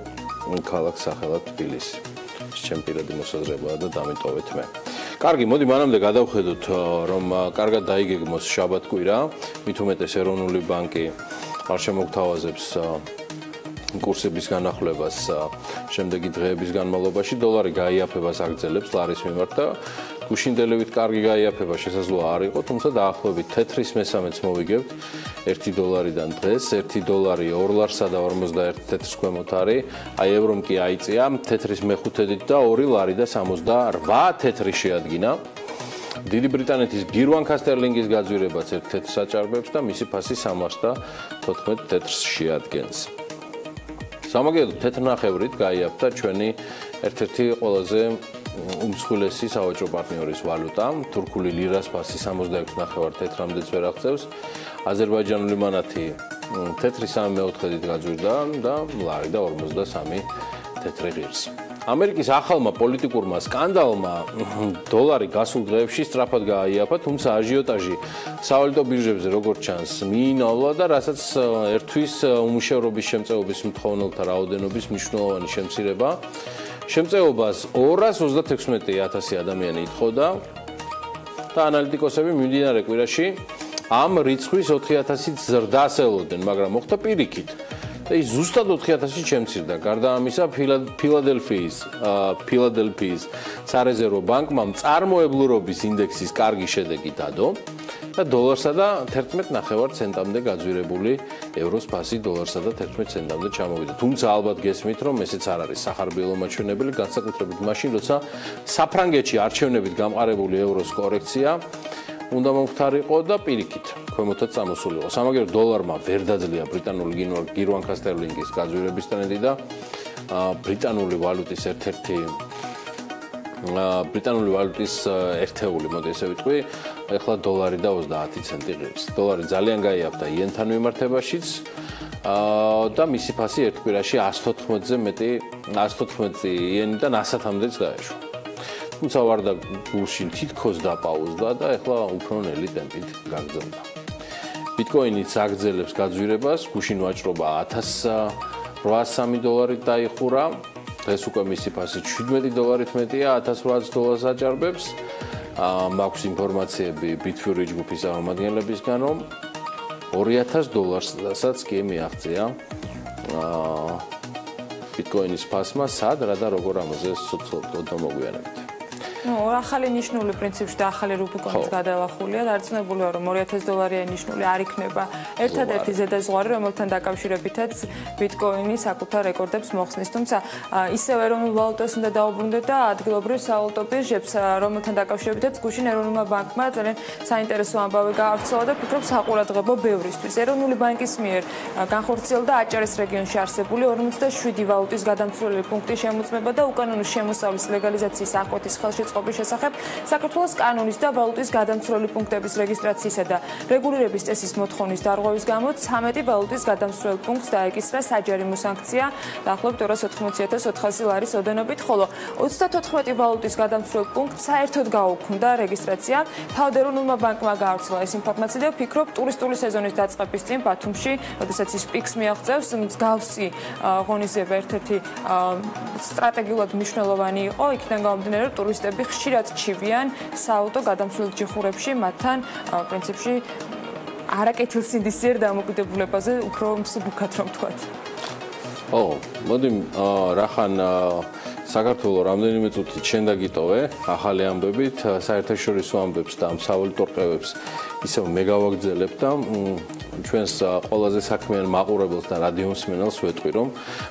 Speaker 1: ქალაქს სახელად თბილისი. ჩემი პირადი მოსაზრებაა და დამიტოვეთ მე. კარგი, მოდი მანამდე გადავხედოთ, რომ კარგად დაიგეგმოს შაბათ-კვირა, მით უმეტეს ეროვნული ბანკი არ შემოგთავაზებს კურსების განახლებას შემდეგი დღეების განმავლობაში. დოლარი გაიაფებას აგრძელებს ლარის მიმართ და გუშინდელივით კარგი გაიაფება შესაძლოა არ იყო, თუმცა დაახლოებით თეთრის მესამეც მოვიგებთ 1 დოლარიდან დღეს, 1 დოლარი 2 ლარსა და 51 თეთრს ქვემოთ არის, აი ევრომ კი აიწია თეთრის მეხუთედით და 2 ლარი და 68 თეთრი შეადგინა. დიდი ბრიტანეთის გირვანქა სტერლინგის გაძვირებაც 1 თეთრს აჭარბებს და მისი ფასი 314 თეთრს შეადგენს. სამაგიეროდ თეთრნახევრით გაიაფთა ჩვენი ერთ-ერთი ყველაზე უმსხვილესი სავაჭრო პარტნიორის ვალუტა, თურქული ლირას ფასი 66.9 თეთრამდეც ვერ აღწევს, აზერბაიჯანული მანათი თეთრი 3/4-ით გაძვირდა და ლარი და 53 თეთრი ღირს. ამერიკის ახალმა პოლიტიკურმა სკანდალმა დოლარი გასულ დღეებში სწრაფად გააიაფა, თუმცა აჟიოტაჟი სავალუტო ბირჟებზე როგორც ჩანს მიინავლა და რასაც ერთვის უმუშევრობის შემწეობის მთხოვნელთა რაოდენობის მნიშვნელოვანი შემცირება. შემწეობას 236,000 ადამიანი ითხოვდა და ანალიტიკოსები მიმდინარე კვირაში ამ რიცხვის 4,000-ით ზრდას ელოდნენ, მაგრამ მოხდა პირიქით. და ის ზუსტად 4,000-ით შემცირდა. გარდა ამისა, ფილადელფიის სარეზერვო ბანკმა მწარმოებლურობის ინდექსის კარგი შედეგი დადო და დოლარსა და 11.9 ცენტამდე გაძვირებული ევროს ფასი დოლარსა და 11 ცენტამდე ჩამოვიდა. თუმცა ალბათ გესმით, რომ ესეც არ არის სახარბიელო მაჩვენებელი, განსაკუთრებით მაშინ, როცა საფრანგეთში არჩევნებით გამყარებული ევროს კორექცია უნდა მომხდარიყო და პირიქით ქვემოთაც წამოსულიყო. სამაგიეროდ დოლარმა ვერ დაძლია ბრიტანული გირვანქა სტერლინგის გაძვირების ტრენდი და ბრიტანული ვალუტის ერთეული, მოდი ესე ვიტყვი, ეხლა დოლარი და 30 ცენტი ღირს. დოლარი ძალიან გაიაფთა იენთან მიმართებაშიც და მისი ფასი ერთ კვირაში 114-ზე მეტი 114 იენიდან 100-მდეც დაეშვა. თუმცა ვარდა გულში თითქოს დაპაუზდა და ეხლა უფრო ნელი ტემპით გაგრძელდა. ბიტკოინიც აგრძელებს გაძვირებას, გუშინ ვაჭრობა 1803 დოლარით დაიხურა. დღეს უკვე მისი ფასი 17 დოლარით მეტია, 1800 დოლარს აჭარბებს. მაქვს ინფორმაციები Pirveli ჯგუფის წარმომადგენლებისგან, რომ 2000 დოლარსაც კი მიაღწია ბიტკოინის ფასმა, სად რა და როგორ ამაზე ცოტ მოგვიანებით.
Speaker 2: ახალი ნიშნული პრინციპში და ახალი რუბიკონის გადალახულია. დარწმუნებული ვარ, რომ 2000 დოლარიანი ნიშნული არ იქნება ერთადერთი ზედაზღვარი, რომელთან დაკავშირებითაც ბიტკოინი საკუთარ რეკორდებს მოხსნის. თუმცა ისევ ეროვნულ ვალუტას უნდა დაუბრუნდეთ და ადგილობრივ სავალუტო ბირჟებს, რომელთან დაკავშირებითაც გუშინ ეროვნულმა ბანკმა ძალიან საინტერესო ამბავი გაავრცელა და ფიქრობ საყურადღებო ბევრისთვის. ეროვნული ბანკის მიერ განხორციელდა აჭარის რეგიონში არსებული 47 ვალუტის გადამცვლელი პუნქტის შემოწმება და უკანონო შემოსავლის ლეგალიზაციის აღკვეთის ხელშეწყობა შესახებ საქართველოს კანონის და ვალუტის გადამცვლელი პუნქტების რეგისტრაციისა და რეგულირების წესის მოთხოვნის დარღვევის გამო 13 ვალუტის გადამცვლელ პუნქტს დაეკისრა საჯარიმო სანქცია დაახლოებით 280,400 ლარის ოდენობით, ხოლო 34 ვალუტის გადამცვლელ პუნქტს საერთოდ გაუქმდა რეგისტრაცია. თავად ეროვნულმა ბანკმა გაავრცელა ეს ინფორმაცია და ვფიქრობ, ტურისტული სეზონის დაწყების წინ ბათუმში, როდესაც ის პიკს მიაღწევს, მსგავსი ღონისძიება ერთ-ერთი სტრატეგიულად მნიშვნელოვანი იყო. იქიდან გამომდინარე, რომ ტურისტები ხშირად ჩივიან საავტო გადამცვლელ ჯიხურებში, მათთან პრინციპში არაკეთილსინდისიერ დამოკიდებულებაზე უფრო მსუბუქად რომ ვთქვათ.
Speaker 1: მოდი რახან საქართველოს რამდენიმე წუთით შენ დაგიტოვე ახალი ამბებით, საერთაშორისო ამბებს და ამ სავალუტო რყევებს ისევ მე გავაგრძელებ და ჩვენს ყველაზე საქმიან მაყურებელს და რადიო მსმენელს ვეტყვი, რომ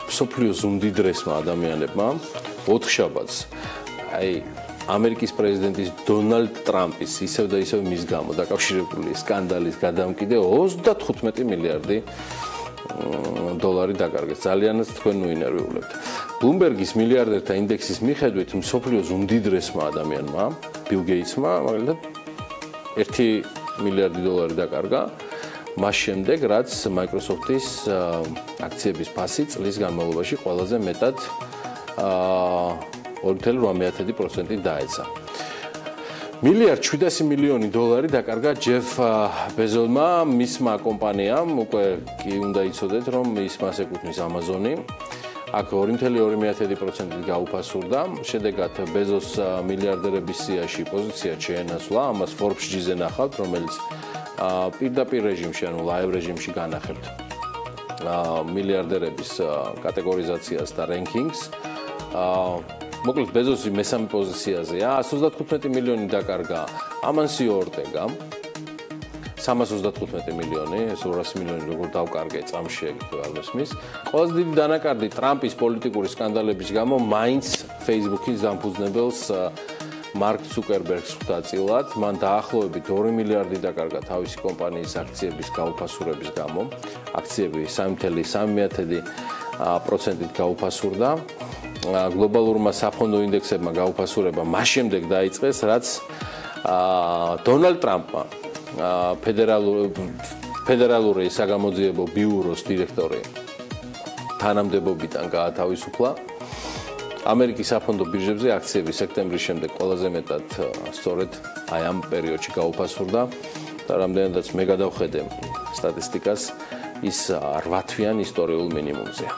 Speaker 1: მსოფლიოს უმდიდრესმა ადამიანებმა 4 შაბათს ამერიკის პრეზიდენტის დონალდ ტრამპის ისევ და ისევ მის გამო დაკავშირებული სკანდალის გადამკიდე 35 მილიარდი დოლარი დაკარგეს. ძალიანაც თქვენ უინერვიულებთ. ბლუმბერგის მილიარდერთა ინდექსის მიხედვით მსოფლიოს უმდიდრესმა ადამიანმა, ბილ გეიტსმა, მაგალითად 1 მილიარდი დოლარი დაკარგა მას შემდეგ, რაც Microsoft-ის აქციების ფასი წლის განმავლობაში ყველაზე მეტად 2.8% დაეცა. $1.7 მილიონი დაკარგა ჯეფ ბეზოსმა მისმა კომპანიამ, უკვე კი უნდა იცოდეთ, რომ ის მას ეკუთვნის Amazon-ი. აქ 2.2% გაუფასურდა. შედეგად ბეზოს მილიარდერების სიაში პოზიცია შეენაცვლა. ამას Forbes-ზე ნახავთ, რომელიც პირდაპირ რეჟიმში, ანუ ლაივ რეჟიმში განახებთ მილიარდერების კატეგორიზაციას და რენკინგს. მოკლედ ბეზოსი მესამე პოზიციაზეა, 135 მილიონი დაკარგა ამანსი ორტეგამ. 335 მილიონი, ეს 200 მილიონი როგორ დავკარგე წამში ეგრევე არ მესმის. ყველაზე დიდი დანაკარგი ტრამპის პოლიტიკური სკანდალების გამო მაინც Facebook-ის დამფუძნებელს მარკ ცუკერბერგს ხვდა წილად, მან დაახლოებით 2 მილიარდი დაკარგა თავისი კომპანიის აქციების გაუფასურების გამო. აქციები 3.3% გაუფასურდა. გლობალურმა საფონდო ინდექსებმა გაუფასურება მას შემდეგ დაიწყეს, რაც დონალდ ტრამპმა ფედერალური საგამოძიებო ბიუროს დირექტორი თანამდებობიდან გაათავისუფლა. ამერიკის საფონდო ბირჟებზე აქციები სექტემბრის შემდეგ ყველაზე მეტად სწორედ აი ამ პერიოდში გაუფასურდა და რამდენადაც მე გადავხედე სტატისტიკას, ის 8 თვიან ისტორიულ მინიმუმზეა.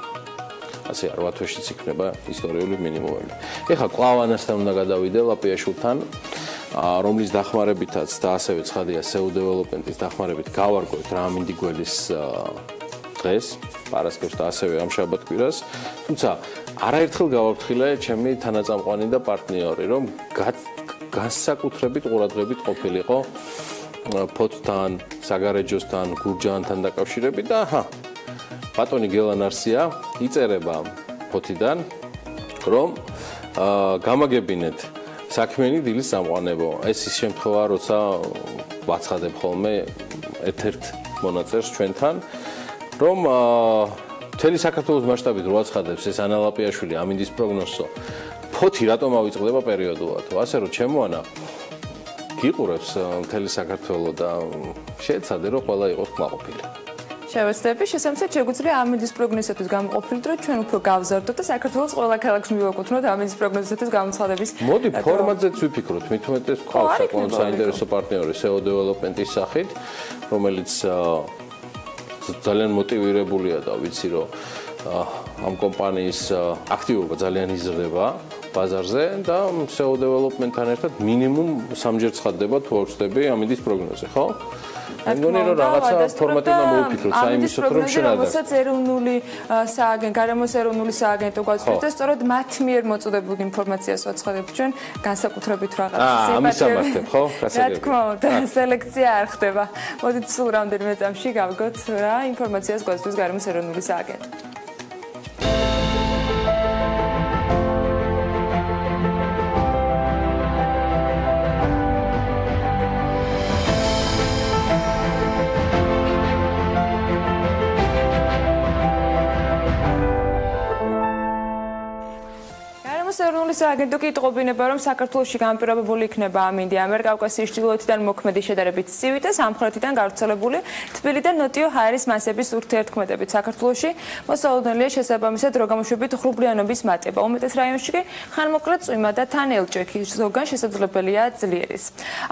Speaker 1: ასე 8 თვეშიც იქნება ისტორიული მინიმუმები. ეხლა კვლავ ანასთან უნდა გადავიდე ლაპიაშვილთან, რომლის დახმარებითაც და ასევე ცხადია SEO development-ის დახმარებით გავარკვევთ რა მინდი გველის დღეს, პარასკევს და ასევე ამ შაბათ-კვირას. თუმცა არაერთხელ გავაფრთხილე ჩემი თანაწამყვანი და პარტნიორი, რომ განსაკუთრებით ყურადღებით ყოფილიყო ფოთთან, საგარეჯოსთან, გურჯაანთან დაკავშირებით და ბატონი გელანარსია იწერება ფოთიდან, რომ გამაგებინეთ საქმიანი დილის სამყანებო. ეს ის შემთხვევა, როცა ვაცხადებ ხოლმე ერთ-ერთ მონაწერს ჩვენთან, რომ მთელი საქართველოს მასშტაბით ვაცხადებს ეს ანალაპიაშვილი ამინდის პროგნოზო. ფოთი რატომ ავიწყდება პერიოდულად? ასე რომ ჩემოანა გიყურებს მთელი საქართველო და შეეცადე რომ ყველა იყოს კმაყოფილი.
Speaker 2: შევეცდები, შესაბამისად შეგვიძლია ამინდის პროგნოზისათვის გამოყოფილდ, რომ ჩვენ უფრო გავზარდოთ და საქართველოს ყველა ქალაქს მივაკუთვნოთ ამინდის პროგნოზისათვის გამოცხადების.
Speaker 1: მოდი ფორმატზეც ვიფიქროთ, მით უმეტეს ყავს საკმაოდ საინტერესო პარტნიორი SEO development-ის სახით, რომელიც ძალიან მოტივირებულია და ვიცი რომ ამ კომპანიის აქტივობა ძალიან იზრდება ბაზარზე და SEO development-თან ერთად მინიმუმ 3-ჯერ ცხადდება თუ არ ვწდები ამინდის პროგნოზე, ხო? მე მგონი რომ რაღაცა ფორმატი უნდა მოვიფიქროთ საიმისოდ რომ შენადარს.
Speaker 2: რომელსაც ეროვნული გარემოს ეროვნული სააგენტო გვაწვდის და სწორედ მათ მიერ მოწოდებული ინფორმაციას ვაცხადებ ჩვენ განსაკუთრებით რაღაცას.
Speaker 1: ამის სამართლებ, ხო?
Speaker 2: რა თქმა უნდა, სელექცია არ ხდება. მოდით სულ რამდენიმე წამში გავგოთ რა ინფორმაციას გვაწვდის გარემოს ეროვნული სააგენტო. ეროვნული სააგენტო კი იტყობინება, რომ საქართველოში განპირობებული იქნება ამინდი ამიერკავკასიის ჩრდილოეთიდან მოქმედი შედარებით ცივი და სამხრეთიდან გავრცელებული თბილი და ნოტიო ჰაერის მასების ურთიერთქმედებით. საქართველოში მოსალოდნელია შესაბამისად დროგამოშვებით ღრუბლიანობის მატება. უმეტეს რაიონში კი ხანმოკლე წვიმა და თან ელჭექი, ზოგან შესაძლებელია ძლიერის.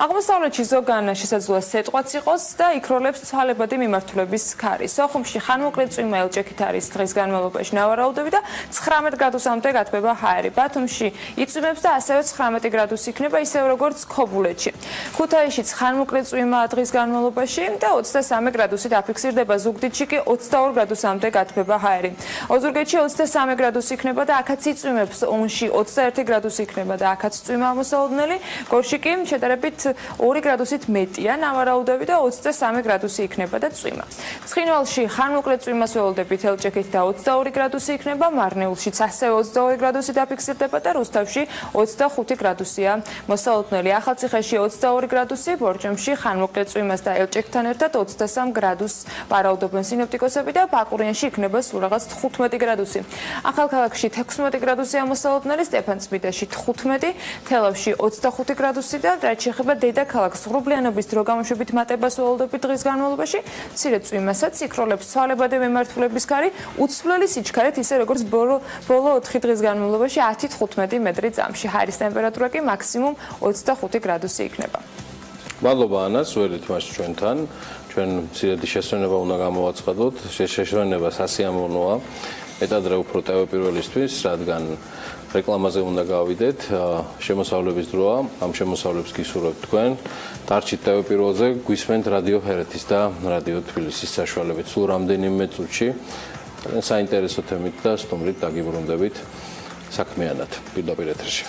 Speaker 2: აღმოსავლეთში ზოგან შესაძლოა სეტყვაც იყოს და იქროლებს ცვალებადი მიმართულების ქარი. სოხუმში ხანმოკლე წვიმა ელჭექით არის დღის განმავლობაში ნავარაუდები და 19 გრადუსამდე გათბება ჰაერი. ბათუმში იწვიმებს და ასევე 19 გრადუსი იქნება ისევ როგორც ქობულეთში. ქუთაისში ხანმოკლე წვიმაა დღის განმავლობაში და 23 გრადუსი დაფიქსირდება. ზუგდიდში კი 22 გრადუსამდე გათბება ჰაერი. ოზურგეთში 23 გრადუსი იქნება და აქაც იწვიმებს. ონში 21 გრადუსი იქნება და აქაც წვიმა მოსალოდნელი. გორში კი შედარებით 2 გრადუსით მეტია ნავარაუდები და 23 გრადუსი იქნება და წვიმა. ცხინვალში ხანმოკლე წვიმას ველოდებით ელჭექით და 22 გრადუსი იქნება. მარნეულშიც ასევე 22 გრადუსი დაფიქსირდება და რუსთავში 25 გრადუსია მოსალოდნელი, ახალციხეში 22 გრადუსი, ბორჯომში, ხანმოკლე წვიმას და ელჭექთან ერთად 23 გრადუსს ვარაუდობენ სინოპტიკოსები და ბაკურიანში იქნება სულ რაღაც 15 გრადუსი. ახალქალაქში 16 გრადუსია მოსალოდნელი, სტეფანწმიდაში 15, თელავში 25 გრადუსი და რაც შეეხება დედაქალაქს ღრუბლიანობის დრო გამოშვებით მატებას ველოდებით დღის განმავლობაში, მცირე წვიმასაც იქროლებს ცვალებადი მიმართულების ქარი, უცვლელი სიჩქარით ისე როგორც ბოლო 4 დღის განმავლობაში 10-15 მეტრი წამში. ჰაერის ტემპერატურა კი მაქსიმუმ 25 გრადუსი იქნება.
Speaker 1: მადლობა ანას, ვერით მას ჩვენთან. ჩვენ მცირედი შესვენება უნდა გამოვაცხადოთ. შესვენება სასიამოვნოა. მეტადრე უფრო ტევპირველისთვის, რადგან რეკლამაზე უნდა გავიდეთ. შემოსავლების დროა. ამ შემოსავლებს გისურვებთ თქვენ. დარჩით ტევპირველზე, გვისმენთ რადიო ჰერეთის და რადიო თბილისის საშუალებით. სულ რამდენიმე წუთში საინტერესო თემით და სტუმრით დაგიბრუნდებით საქმიანად. პირდაპირ ეთერში.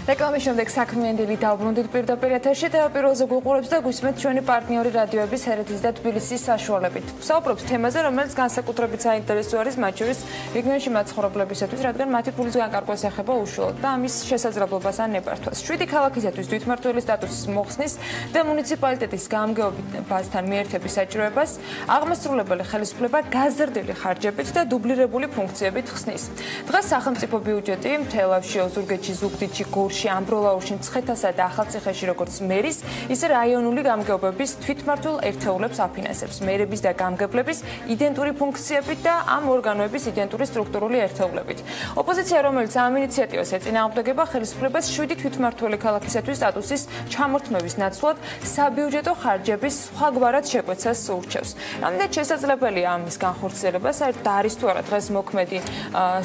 Speaker 2: რეკლამის შემდეგ საქმიანი დავბრუნდით პირდაპირ ეთერში და პირველზე გვიყურებს და გვისმენთ ჩვენი პარტნიორი რადიოების ჰერეთის და თბილისის საშუალებით. ვსაუბრობთ თემაზე, რომელიც განსაკუთრებით საინტერესო არის მათ შორის რეგიონში მაცხოვრებლებისათვის, რადგან მათი ფულის განკარგვას ეხება უშუალოდ და ამის შესაძლებლობას ან ნებართვას. 7 ქალაქისათვის თვითმმართველობის სტატუსის მოხსნის და მუნიციპალიტეტის გამგეობასთან მიერთების საჭიროებას აღმასრულებელი ხელისუფლება გაზრდილი ხარჯებით და დუბლირებული ფუნქციებით ხსნის. დღეს სახელმწიფო ბიუჯეტი თელავში, ოზურგეთში, ზუგდიდში, ამბროლაურში, მცხეთასა და ახალციხეში როგორც მერის, ისე რაიონული გამგეობების თვითმმართველ ერთეულებს აფინანსებს. მერების და გამგებლების იდენტური ფუნქციებით და ამ ორგანოების იდენტური სტრუქტურული ერთეულებით. ოპოზიცია, რომელიც ამ ინიციატივას ეწინააღმდეგება, ხელისუფლებას 7 თვითმმართველი ქალაქისათვის სტატუსის ჩამორთმევის ნაცვლად საბიუჯეტო ხარჯების სხვაგვარად შეკვეცას ურჩევს. რამდენად შესაძლებელია ამის განხორციელება, საერთოდ არის თუ არა დღეს მოქმედი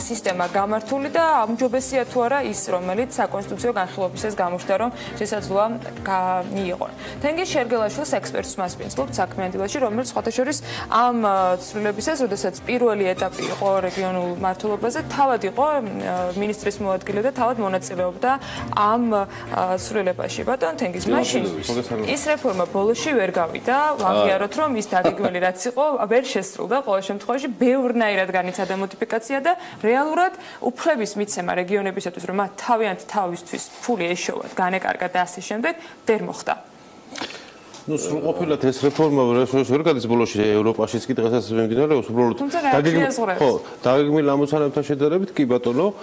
Speaker 2: სისტემა გამართული და ამჯობესია თუ არა ის, რომელიც საკონსტიტუციო განხილვებისას გამოჩნდა, რომ შესაძლოა მიიღონ. თენგიზ შერგელაშვილს ექსპერტს მასპინძლობთ საქმიანი დილაში, რომელიც სხვათა შორის ამ ცვლილებისას, როდესაც პირველი ეტაპი იყო რეგიონულ მმართველობაზე, თავად იყო მინისტრის მოადგილე და თავად მონაწილეობდა ამ ცვლილებაში. ბატონ თენგიზ, მაშინ ის რეფორმა ბოლოში ვერ გავიდა, ვაღიაროთ, რომ ის დაგეგმილი რაც იყო, ვერ შესრულდა. ყოველ შემთხვევაში ბევრნაირად განიცადა მოდიფიკაცია და რეალურად უფლების მიცემა რეგიონებისათვის, რომ მათ თავიანთ თავისთვის ფული ეშოვათ, განეკარგა და ასე შემდეგ, ვერ მოხდა.
Speaker 5: სრულყოფილად ეს რეფორმა ვერ გადის ბოლოში ევროპაშიც კი დღესაც მიმდინარეობს, უბრალოდ დაგეგმილ ამოცანებთან შედარებით კი ბატონო,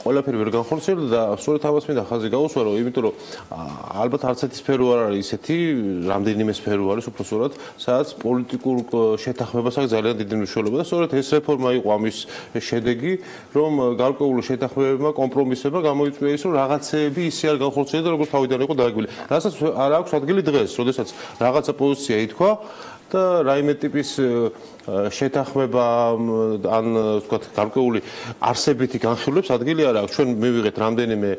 Speaker 5: ყველაფერი ვერ განხორციელდა და სწორედ ამას მინდა ხაზი გაუსვარო, იმიტომ რომ ალბათ არც ერთი სფერო არ არის ისეთი, რამდენიმე სფერო არის უფრო სწორად, სადაც პოლიტიკურ შეთანხმებას აქვს ძალიან დიდი მნიშვნელობა და სწორედ ეს რეფორმა იყო ამის შედეგი, რომ გარკვეული შეთანხმებებმა, კომპრომისებმა გამოიწვია ის, რომ რაღაცეები ისე არ განხორციელდა, როგორც თავიდან იყო დაგეგმილი. რასაც არ აქვს ადგილი დღეს, როდესაც რაღაცა პოზიცია ითქვა და რაიმე ტიპის შეთანხმება ან ვთქვათ გარკვეული არსებითი განხილვებს ადგილი არ აქვს. ჩვენ მივიღეთ რამდენიმე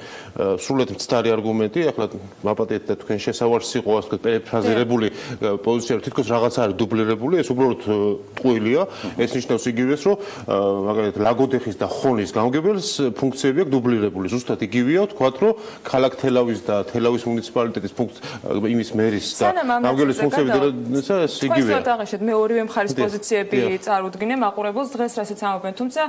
Speaker 5: სრულად მცდარი არგუმენტი, ახლა ვაპატიეთ და თქვენ შესავარს იყო ასე ვთქვათ პერიფრაზირებული პოზიცია, რომ თითქოს რაღაც არის დუბლირებული, ეს უბრალოდ ტყუილია. ეს ნიშნავს იგივეს, რომ მაგალითად ლაგოდეხის და ხონის გამგებელს ფუნქციები აქვს დუბლირებული. ზუსტად იგივეა, ვთქვათ, რომ ქალაქ თელავის და თელავის მუნიციპალიტეტის იმის მერის და გამგებლის ფუნქციები ეს იგივეა.
Speaker 2: მე ორივე მხარის პოზიციები წარუდგინე მაყურებელს დღეს რასაც ამბობენ, თუმცა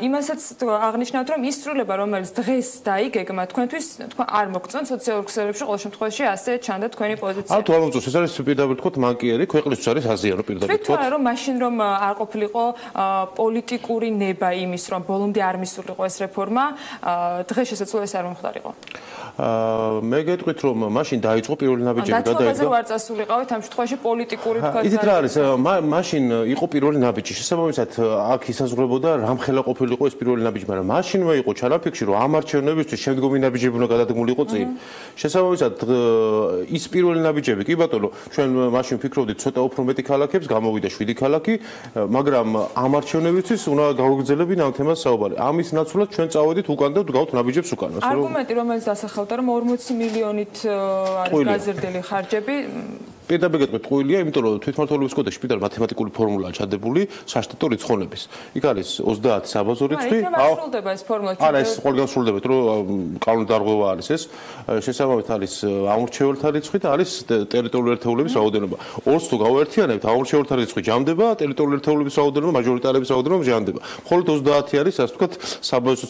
Speaker 2: იმასაც აღნიშნავთ, რომ ის სრულება, რომელიც დღეს დაიგეგმა თქვენთვის, თქვა არ მოგწონთ სოციალურ ქსელებში, ყოველ შემთხვევაში ასე ჩანდა თქვენი პოზიცია.
Speaker 5: თუ არ მომწონს, ეს არის პირდაპირ თქვათ მანკიერი, ქვეყნისთვის არის აზიანო პირდაპირ თქვათ.
Speaker 2: თვითონ რომ მაშინ რომ არ ყოფილიყო პოლიტიკური ნება იმის, რომ ბოლომდე არ მისულიყო ეს რეფორმა, დღეს შესაძლოა ეს არ მომხდარიყო.
Speaker 5: მე გეტყვით, რომ მაშინ დაიწყო პირველი ნაბიჯები გადაიდგა.
Speaker 2: დათვალაზე ვარ წასულიყავით ამ შემთხვევაში პოლიტიკური თქვა.
Speaker 5: იცით რა არის, მაშინ იყო პირველი ნაბიჯი. შესაბამისად, აქ ისაზღვრებოდა რამხელა ყოფილიყო ეს პირველი ნაბიჯი, მაგრამ მაშინვე იყო ჩანაფიქში, რომ ამ არჩევნებისთვის შემდგომი ნაბიჯები უნდა გადადგმულიყო წინ. შესაბამისად, ის პირველი ნაბიჯები, კი ბატონო, ჩვენ მაშინ ვფიქრობდით ცოტა უფრო მეტი ქალაქებს, გამოვიდა 7 ქალაქი, მაგრამ ამ არჩევნებისთვის უნდა გავაგრძელებინ ამ თემას საუბარი. ამის ნაცვლად ჩვენ წავედით უკან და გავთ ნაბიჯებს უკან.
Speaker 2: არგუმენტი, რომელიც დასახელდა, რომ 40 მილიონით არის გაზრდილი ხარჯები,
Speaker 5: პირდაპირ გეტყვით ტყუილია, იმიტომ რომ თვითმმართველობის კოდექსში პირდაპირ მათემატიკური ფორმულაა ჩადებული საშტატო რიცხოვნების. იქ არის 30 საბაზო რიცხვი.
Speaker 2: სრულდება ეს ფორმულა.
Speaker 5: არა, ეს ყველგან სრულდება, რომ კანონით დარღვევა არის ეს. შესაბამისად არის ამორჩეველთა რიცხვი და არის ტერიტორიული ერთეულების რაოდენობა. ორს თუ გავაერთიანებთ, ამორჩეველთა რიცხვი ჯამდება, ტერიტორიული ერთეულების რაოდენობა, მაჟორიტარების რაოდენობა ჯამდება. მხოლოდ 30 არის, ასე ვთქვათ, საბაზო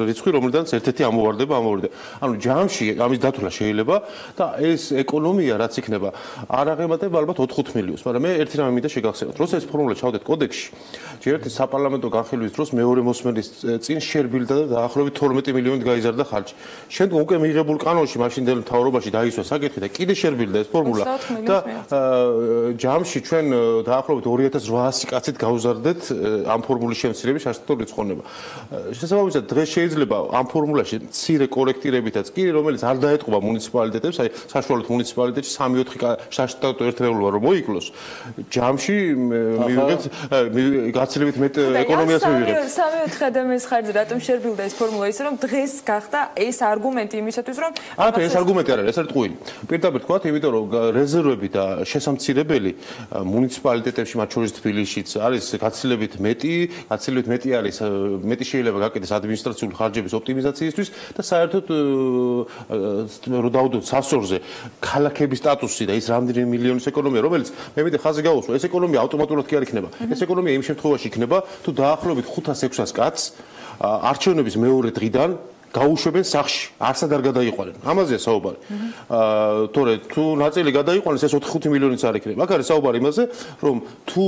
Speaker 5: რიცხვი, რომელთაც ერთ-ერთი ამოვარდება. ანუ ჯამში ამის დათვლა შეიძლება და ეს ეკონომია რაც იქნება არ აღემატება ალბათ 4-5 მილიონს, მაგრამ მე ერთი რამე მინდა შეგახსენოთ. როცა ეს ფორმულა ჩავდეთ კოდექსში, ჯერ ერთი საპარლამენტო განხილვის დროს მეორე მოსმენის წინ შერბილდა და დაახლოებით 12 მილიონით გაიზარდა ხარჯი. შემდგომ უკვე მიღებულ კანონში მაშინდელ მთავრობაში დაისვა საკითხი და კიდე შერბილდა ეს ფორმულა და ჯამში ჩვენ დაახლოებით 2800 კაცით გავზარდეთ ამ ფორმულის შემცირების საშტატო რიცხოვნება. შესაბამისად დღეს შეიძლება ამ ფორმულაში მცირე კორექტირებითაც კი რომელიც არ დაეტყობა მუნიციპალიტეტებს, აი საშუალოდ მუნიციპალიტეტში 3-4 საშტატო ერთეულობა რომ მოიკლოს, ჯამში მივიღეთ გაცილებით მეტ ეკონომიას მივიღეთ.
Speaker 2: 3-4 ადამიანის ხარჯზე რატომ შერბილდა ეს ფორმულა ისე რომ დღეს გახდა ეს არგუმენტი იმისათვის რომ
Speaker 5: ეს არგუმენტი არ არის, ეს არის ტყუილი. პირდაპირ თქვათ, იმიტომ რომ რეზერვები და შესამცირებელი მუნიციპალიტეტებში, მათ შორის თბილისშიც არის გაცილებით მეტი არის, მეტი შეიძლება გაკეთდეს ადმინისტრაციული ხარჯების ოპტიმიზაციისთვის და საერთოდ რო დავდოთ სასწორზე ქალაქების სტატუსი და ის რამდენი მილიონის ეკონომია, რომელიც მე მინდა ხაზი გავუსვა, ეს ეკონომია ავტომატურად კი არ იქნება. ეს ეკონომია იმ შემთხვევაში იქნება, თუ დაახლოებით 500-600 კაცს არჩევნების მეორე დღიდან გაუშვებენ სახში, არსად არ გადაიყვანენ. ამაზეა საუბარი. თორე თუ ნაწილი გადაიყვანეს, ეს 4-5 მილიონიც არ იქნება. აქ არის საუბარი იმაზე, რომ თუ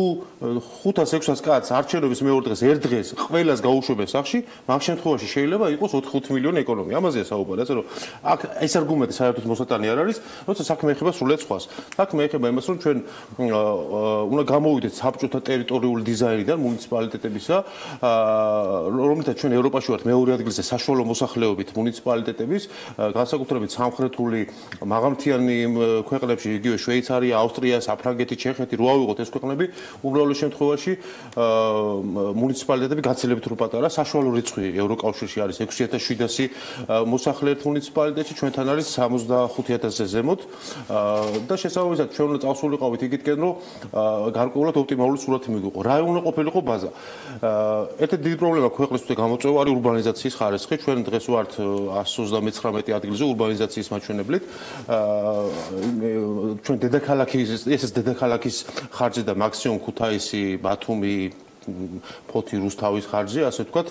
Speaker 5: 500-600 კაცს არჩევნების მეორე დღეს ერთ დღეს ყველას გაუშვებენ სახში, მაგ შემთხვევაში შეიძლება იყოს 4-5 მილიონი ეკონომია. ამაზეა საუბარი, ასე რომ აქ ეს არგუმენტი საერთოდ მოსატანი არ არის, როცა საქმე ეხება სრულიად სხვას. საქმე ეხება იმას, რომ ჩვენ უნდა გამოვიდეთ საბჭოთა ტერიტორიული დიზაინიდან მუნიციპალიტეტებისა, რომელთაც ჩვენ ევროპაში ვართ მეორე ადგილზე საშუალო მოსახლეობით მუნიციპალიტეტების, განსაკუთრებით სამხრეთული მაღალმთიანი ქვეყნებში, იგივე შვეიცარია, ავსტრია, საფრანგეთი, ჩეხეთი, რო ავიღოთ ეს ქვეყნები, უბრალოდ შემთხვევაში მუნიციპალიტეტები გაცილებით უფრო პატარა, საშუალო რიცხვი ევროკავშირში არის 6700 მოსახლე ერთ მუნიციპალიტეტში, ჩვენთან არის 75000-ზე ზემოთ და შესაბამისად ჩვენ უნდა წავსულიყავით იგითკენ, რომ გარკვეულად ოპტიმალური სურათი მივიღო. რა უნდა ყოფილიყო ბაზა? ერთ-ერთი დიდი პრობლემა ქვეყნისთვის გამოწვევა არის ურბანიზაციის ხარისხი. ჩვენ დღეს ვართ 139 ადგილზე ურბანიზაციის მაჩვენებლით. ჩვენ ეს დედაქალაქის ხარჯი და მაქსიმუმ ქუთაისი, ბათუმი, ფოთი, რუსთავის ხარჯი, ასე ვთქვათ,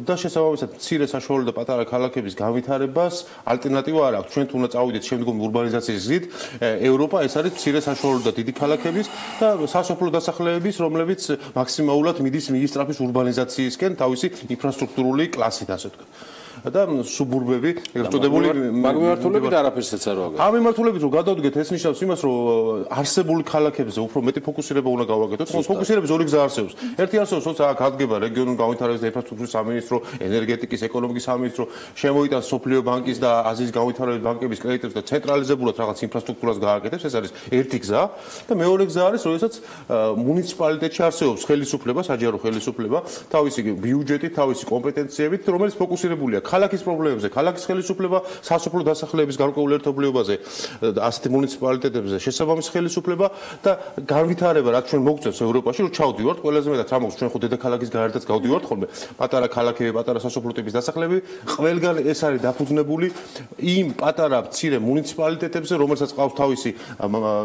Speaker 5: და შესაბამისად მცირე საშუალო და პატარა ქალაქების განვითარებას ალტერნატივა არ აქვს. ჩვენ თუ უნდა წავიდეთ შემდგომი ურბანიზაციის გზით, ევროპა ეს არის მცირე საშუალო და დიდი ქალაქების და სასოფლო დასახლებების, რომლებიც მაქსიმალურად მიდის მისწრაფის ურბანიზაციისკენ თავისი ინფრასტრუქტურული კლასით, ასე ვთქვათ. და სუბურბები, ეგრეთ წოდებული
Speaker 1: მიმართულებით არაფერსეც არ ვაგებ.
Speaker 5: ამ მიმართულებით რომ გადავდგეთ, ეს ნიშნავს იმას, რომ არსებული ქალაქებზე უფრო მეტი ფოკუსირება უნდა გავაკეთოთ. ფოკუსირების ორი გზა არსებობს. ერთი არსებობს, როცა აქ ადგება რეგიონული განვითარების და ინფრასტრუქტურის სამინისტრო, ენერგეტიკის, ეკონომიკის სამინისტრო, შემოიტანს სოფლიო ბანკის და აზიის განვითარების ბანკების კრედიტებს და ცენტრალიზებულად რაღაც ინფრასტრუქტურას გააკეთებს. ეს არის ერთი გზა და მეორე გზა არის, როდესაც მუნიციპალიტეტში არსებობს ხელისუფლება, საჯარო ხელისუფლება, თავისი ბიუჯეტით, თავისი კომპეტენციებით, რომელიც ფოკუსირებულია ქალაქის პრობლემებზე, ქალაქის ხელისუფლება, სასოფლო დასახლების გარკვეულ ერთობლიობაზე, ასეთი მუნიციპალიტეტებზე შესაბამის ხელისუფლება და განვითარება, რაც ჩვენ მოგწევს ევროპაში, რომ ჩავდივართ, ყველაზე მეტად რა მოგწევს, ჩვენ ხო დედაქალაქის გარედაც გავდივართ ხოლმე, პატარა ქალაქები, პატარა სასოფლო ტიპის დასახლები, ყველგან ეს არის დაფუძნებული იმ პატარა მცირე მუნიციპალიტეტებზე, რომელსაც ყავს თავისი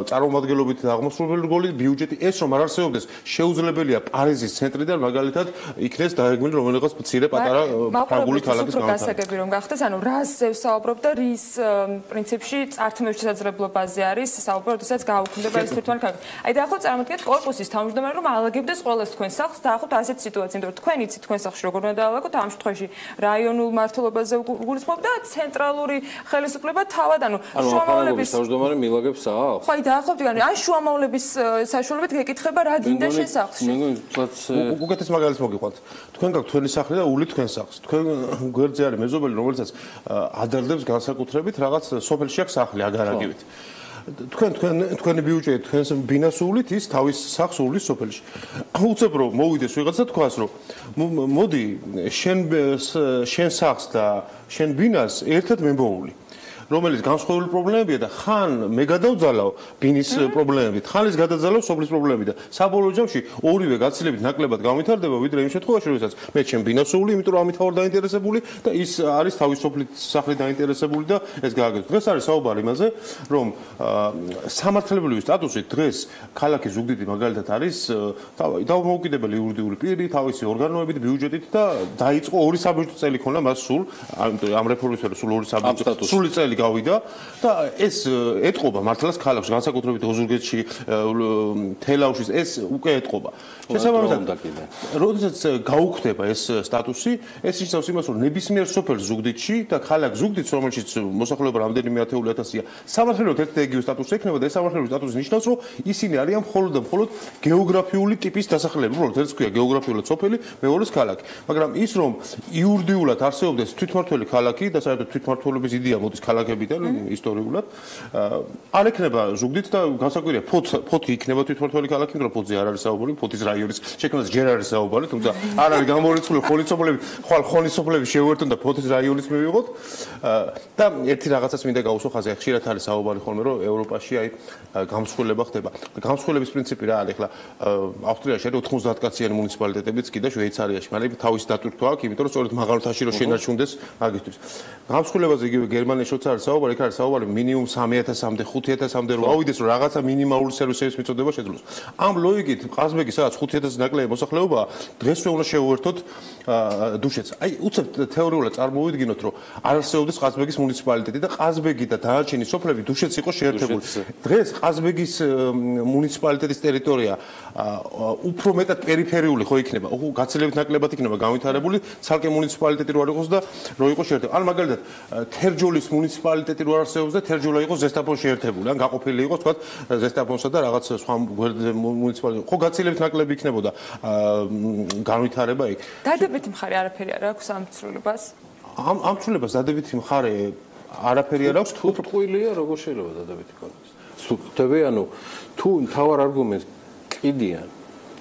Speaker 5: წარმომადგენლობით და აღმასრულებელი ბიუჯეტი, ეს რომ არ არსებობდეს, შეუძლებელია პარიზის ცენტრიდან მაგალითად იქნეს დაეგმილი რომელიღაც მცირე პატარა ფრანგული ქალაქის
Speaker 2: გასაგები რომ გახდეს, ანუ რაზე ვსაუბრობ და რის პრინციპში წართმევ შესაძლებლობაზე არის საუბრო, როდესაც გაუქმდება ეს თვითონ ქალაქი. აი დაახლოებით წარმოგიდგენთ კორპუსის თავმჯდომარე რომ აალაგებდეს ყოველს თქვენ სახლს, დაახლოებით ასეთი სიტუაცია, იმიტომ რომ თქვენ იცით თქვენ სახლში როგორ უნდა დაალაგოთ, ამ შემთხვევაში რაიონულ მართლობაზე გულისხმობ და ცენტრალური ხელისუფლება თავად, ანუ
Speaker 1: შუამავლების თავმჯდომარე მილაგებს სახლს.
Speaker 2: ხო, აი დაახლოებით, ან შუამავლების საშუალებით გეკითხება რა გინდა შენ სახლში.
Speaker 5: უკეთეს მაგალითს მოგიყვანთ. თქვენ გაქვთ თქვენი სახლი და ული თქვენ სახლს. თქვენ გვერდზე არის მეზობელი, რომელსაც ადარდებს განსაკუთრებით რაღაც სოფელში აქვს სახლი აგარაგივით. თქვენი ბიუჯეტი თქვენს ბინას უვლით, ის თავის სახლს უვლის სოფელში. უცებ რომ მოვიდეს ვიღაცა თქვას რომ მოდი შენ სახლს და შენ ბინას ერთად მემოული. რომელიც განსხვავებული პრობლემებია და ხან მე გადავძალავ ბინის პრობლემებით, ხან ის გადაძალავ სოფლის პრობლემებით და საბოლოო ჯამში ორივე გაცილებით ნაკლებად გამვითარდება, ვიდრე იმ შემთხვევაში, როდესაც მე ჩემ ბინასული, იმიტომ რომ ამით ვარ დაინტერესებული და ის არის თავის სოფლის სახლით დაინტერესებული და ეს გააკეთოს. დღეს არის საუბარი იმაზე, რომ სამართლებრივი სტატუსით დღეს ქალაქის ზუგდიდი მაგალითად არის დაუმოუკიდებელი იურიდიული პირი, თავისი ორგანოებით, ბიუჯეტით და დაიწყო 2 საბჭოთა წელი ქონდა მას სულ, ამ რეფორმის პერიოდში სულ 2 საბჭოთა სული წელი გავიდა და ეს ეტყობა მართლაც ქალაქს, განსაკუთრებით ოზურგეთში, თელავში ეს უკვე ეტყობა. შესაბამისად, როდესაც გაუქმდება ეს სტატუსი, ეს ნიშნავს იმას, რომ ნებისმიერ სოფელს ზუგდიდში და ქალაქ ზუგდიდს, რომელშიც მოსახლეობა რამდენიმე ათეული ათასია, სამართლებრივად ერთ და იგივე სტატუსი ექნება და ეს სამართლებრივი სტატუსი ნიშნავს, რომ ისინი არიან მხოლოდ და მხოლოდ გეოგრაფიული ტიპის დასახლება. უბრალოდ ერთს ქვია გეოგრაფიულად სოფელი, მეორეს ქალაქი. მაგრამ ის რომ იურიდიულად არსებობდეს თვითმმართველი ქალაქი და საერთოდ თვითმმართველობის იდეა მოდის ქალაქებიდან ისტორიულად, არ ექნება ზუგდიდს და განსაკუთრებით ფოთი იქნება თვითმმართველი ქალაქი, მაგრამ ფოთზე არ არის საუბარი, ფოთის რაიონის შექმნას ჯერ არის საუბარი, თუმცა არ არის გამორიცხული ხოლმისოფლები, ხვალ ხოლმისოფლები შევერთონ და ფოთის რაიონის მივიღოთ და ერთი რაღაცას მინდა გაუსვა ხაზი, ხშირად არის საუბარი ხოლმე, რომ ევროპაში აი გამსხვილება ხდება. გამსხვილების პრინციპი რა არის? ახლა ავსტრიაში არის 90 კაციანი მუნიციპალიტეტებიც კი და შვეიცარიაში, მაგრამ თავის დატვირთვა აქვს, იმიტომ რომ სწორედ მაღალ თაში რო შენარჩუნდეს მაგისთვის. გამსხვილებაზე იგივე გერმანიაში არის საუბარი, იქ არის საუბარი მინიმუმ 3000-მდე, 5000-მდე რო ავიდეს, რომ რაღაცა მინიმალური სერვისების მიწოდება შეძლოს. ამ ლოგიკით ყაზბეგის სადაც 5000 ნაკლები მოსახლეობაა, დღესვე უნდა შევუერთოთ დუშეთს. აი, უცებ თეორიულად წარმოვიდგინოთ, რომ არ არსებობდეს ყაზბეგის მუნიციპალიტეტი და ყაზბეგი და დანარჩენი სოფლები დუშეთს იყო შეერთებული. დღეს ყაზბეგის მუნიციპალიტეტის ტერიტორია უფრო მეტად პერიფერიული ხო იქნება, გაცილებით ნაკლებად იქნება განვითარებული, ცალკე მუნიციპალიტეტი რო არ იყოს და რო იყოს შეერთებული. ან მაგალითად თერჯოლის მუნიციპალიტეტი რო არსებობს და თერჯოლა იყოს ზესტაფონში შეერთებული, ან გაყოფილი იყოს თქვა ზესტაფონსა და რაღაც სხვა მუნიციპალიტეტი. ხო გაცილებით ნაკლები იქნებოდა განვითარება იქ.
Speaker 2: დადებითი მხარე არაფერი არ აქვს ამ ცვლილებას?
Speaker 5: ამ ცვლილებას დადებითი მხარე არაფერი არ აქვს,
Speaker 1: თუ ტყუილია, როგორ შეიძლება დადებითი ქონდეს? ხდები, ანუ თუ თავარ არგუმენტს კიდიან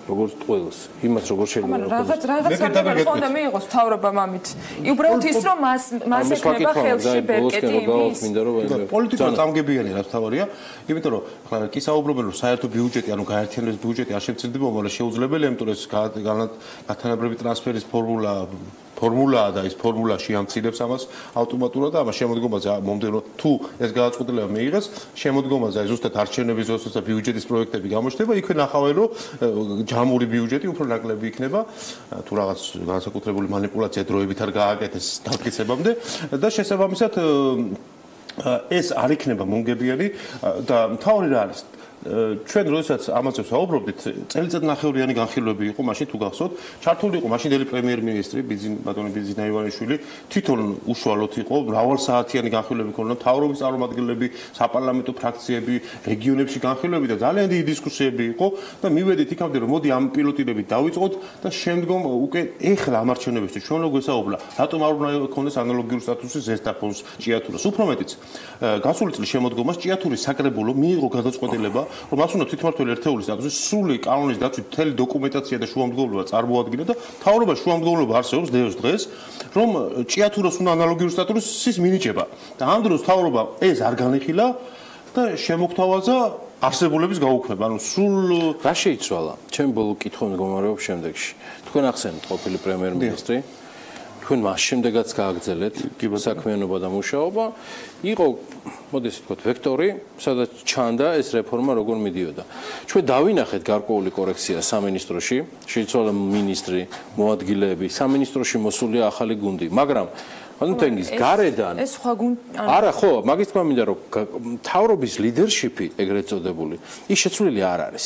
Speaker 1: როგორც ტყუილს, იმას როგორ შეიძლება
Speaker 2: რაღაც არ უნდა მიიღოს მთავრობამ ამით. უბრალოდ ის რომ მას ექნება ხელში ბერკეტი იმის.
Speaker 5: პოლიტიკურად წამგებიანი რაც თავარია, იმიტომ რომ ახლა კი საუბრობენ რომ საერთო ბიუჯეტი, ანუ გაერთიანების ბიუჯეტი არ შემცირდება, მაგრამ შეუძლებელია, იმიტომ რომ ეს გათანაბრები ტრანსფერის ფორმულაა და ის ფორმულაში ამცირებს ამას ავტომატურად და ამას შემოდგომაზე მომდევნო თუ ეს გადაწყვეტილება მიიღეს, შემოდგომაზე აი ზუსტად არჩევნების დროს და ბიუჯეტის პროექტები გამოჩნდება, იქვე ნახავენ რომ ჯამური ბიუჯეტი უფრო ნაკლები იქნება, თუ რაღაც განსაკუთრებული манипуляცია დროებით არ გააკეთეს დამტკიცებამდე და შესაბამისად ეს არ იქნება მომგებიანი და მთავარი რა არის? ჩვენ როდესაც ამაზე ვსაუბრობდით, წელიწადნახევრიანი განხილვები იყო, მაშინ თუ გახსოვთ, ჩართული იყო მაშინდელი პრემიერ-მინისტრი ბატონი ბიზნაივანიშვილი, თვითონ უშუალოდ იყო, მრავალსაათიანი განხილვები ქონდა, მთავრობის წარმომადგენლები, საპარლამენტო ფრაქციები, რეგიონებში განხილვები და ძალიან დიდი დისკუსიები იყო და მივედით იქამდე, რომ მოდი ამ პილოტირებით დავიწყოთ და შემდგომ უკვე ეხლა ამ არჩევნებისთვის ჩვენ რო გვესაუბლა, რატომ არ უნდა ქონდეს ანალოგიური სტატუსი ზესტაფონს, ჭიათურას. უფრო მეტიც, გასული წლის შემოდგომას ჭიათურის საკრებულო მიიღო გადაწყვეტილება რომ მას უნდა თვითმმართველი ერთეულის სტატუსი, სრული კანონის დაცვით მთელი დოკუმენტაცია და შუამდგომლობა წარმოადგინა და მთავრობაში შუამდგომლობა არსებობს დღეს, რომ ჭიათურას უნდა ანალოგიური სტატუსის მინიჭება. და ამ დროს მთავრობა ეს არ განიხილა და შემოგთავაზა არსებულების გაუქმება. ანუ სულ
Speaker 1: რა შეიცვალა? ჩემ ბოლო კითხვა მდგომარეობს შემდეგში. თქვენ ახსენეთ ყოფილი პრემიერ-მინისტრი, თქვენ მას შემდეგაც გააგრძელეთ საქმიანობა და მუშაობა, იყო მოდი ასე ვთქვათ ვექტორი, სადაც ჩანდა ეს რეფორმა როგორ მიდიოდა. ჩვენ დავინახეთ გარკვეული კორექცია სამინისტროში, შეიცვალა მინისტრი, მოადგილეები, სამინისტროში მოსულია ახალი გუნდი, მაგრამ ანუ გარედან
Speaker 2: ეს სხვა გუნდი
Speaker 1: არა ხო, მაგის თქმა მინდა რომ მთავრობის ლიდერშიპი ეგრეთ წოდებული, ის შეცვლილი არ არის.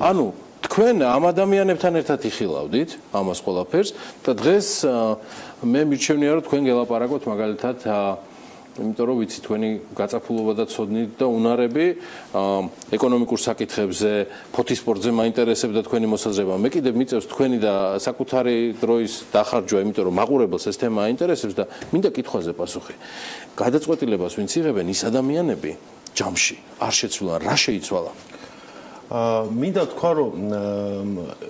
Speaker 1: ანუ თქვენ ამ ადამიანებთან ერთად იხილავდით ამას ყველაფერს და დღეს მე მირჩევნია რომ თქვენ გელაპარაკოთ მაგალითად იმიტომ რომ ვიცი თქვენი გაწაფულობა და ცოდნით და უნარები ეკონომიკურ საკითხებზე, ფოთის სპორტზე მაინტერესებდა თქვენი მოსაზრება. მე კიდევ მიწევს თქვენი და საკუთარი დროის დახარჯვა, იმიტომ რომ მაყურებელს ეს თემა აინტერესებს და მინდა კითხვაზე პასუხი. გადაწყვეტილებას ვინც იღებენ ის ადამიანები ჯამში არ შეცვლიან, რა შეიცვალა?
Speaker 5: მინდა თქვა რომ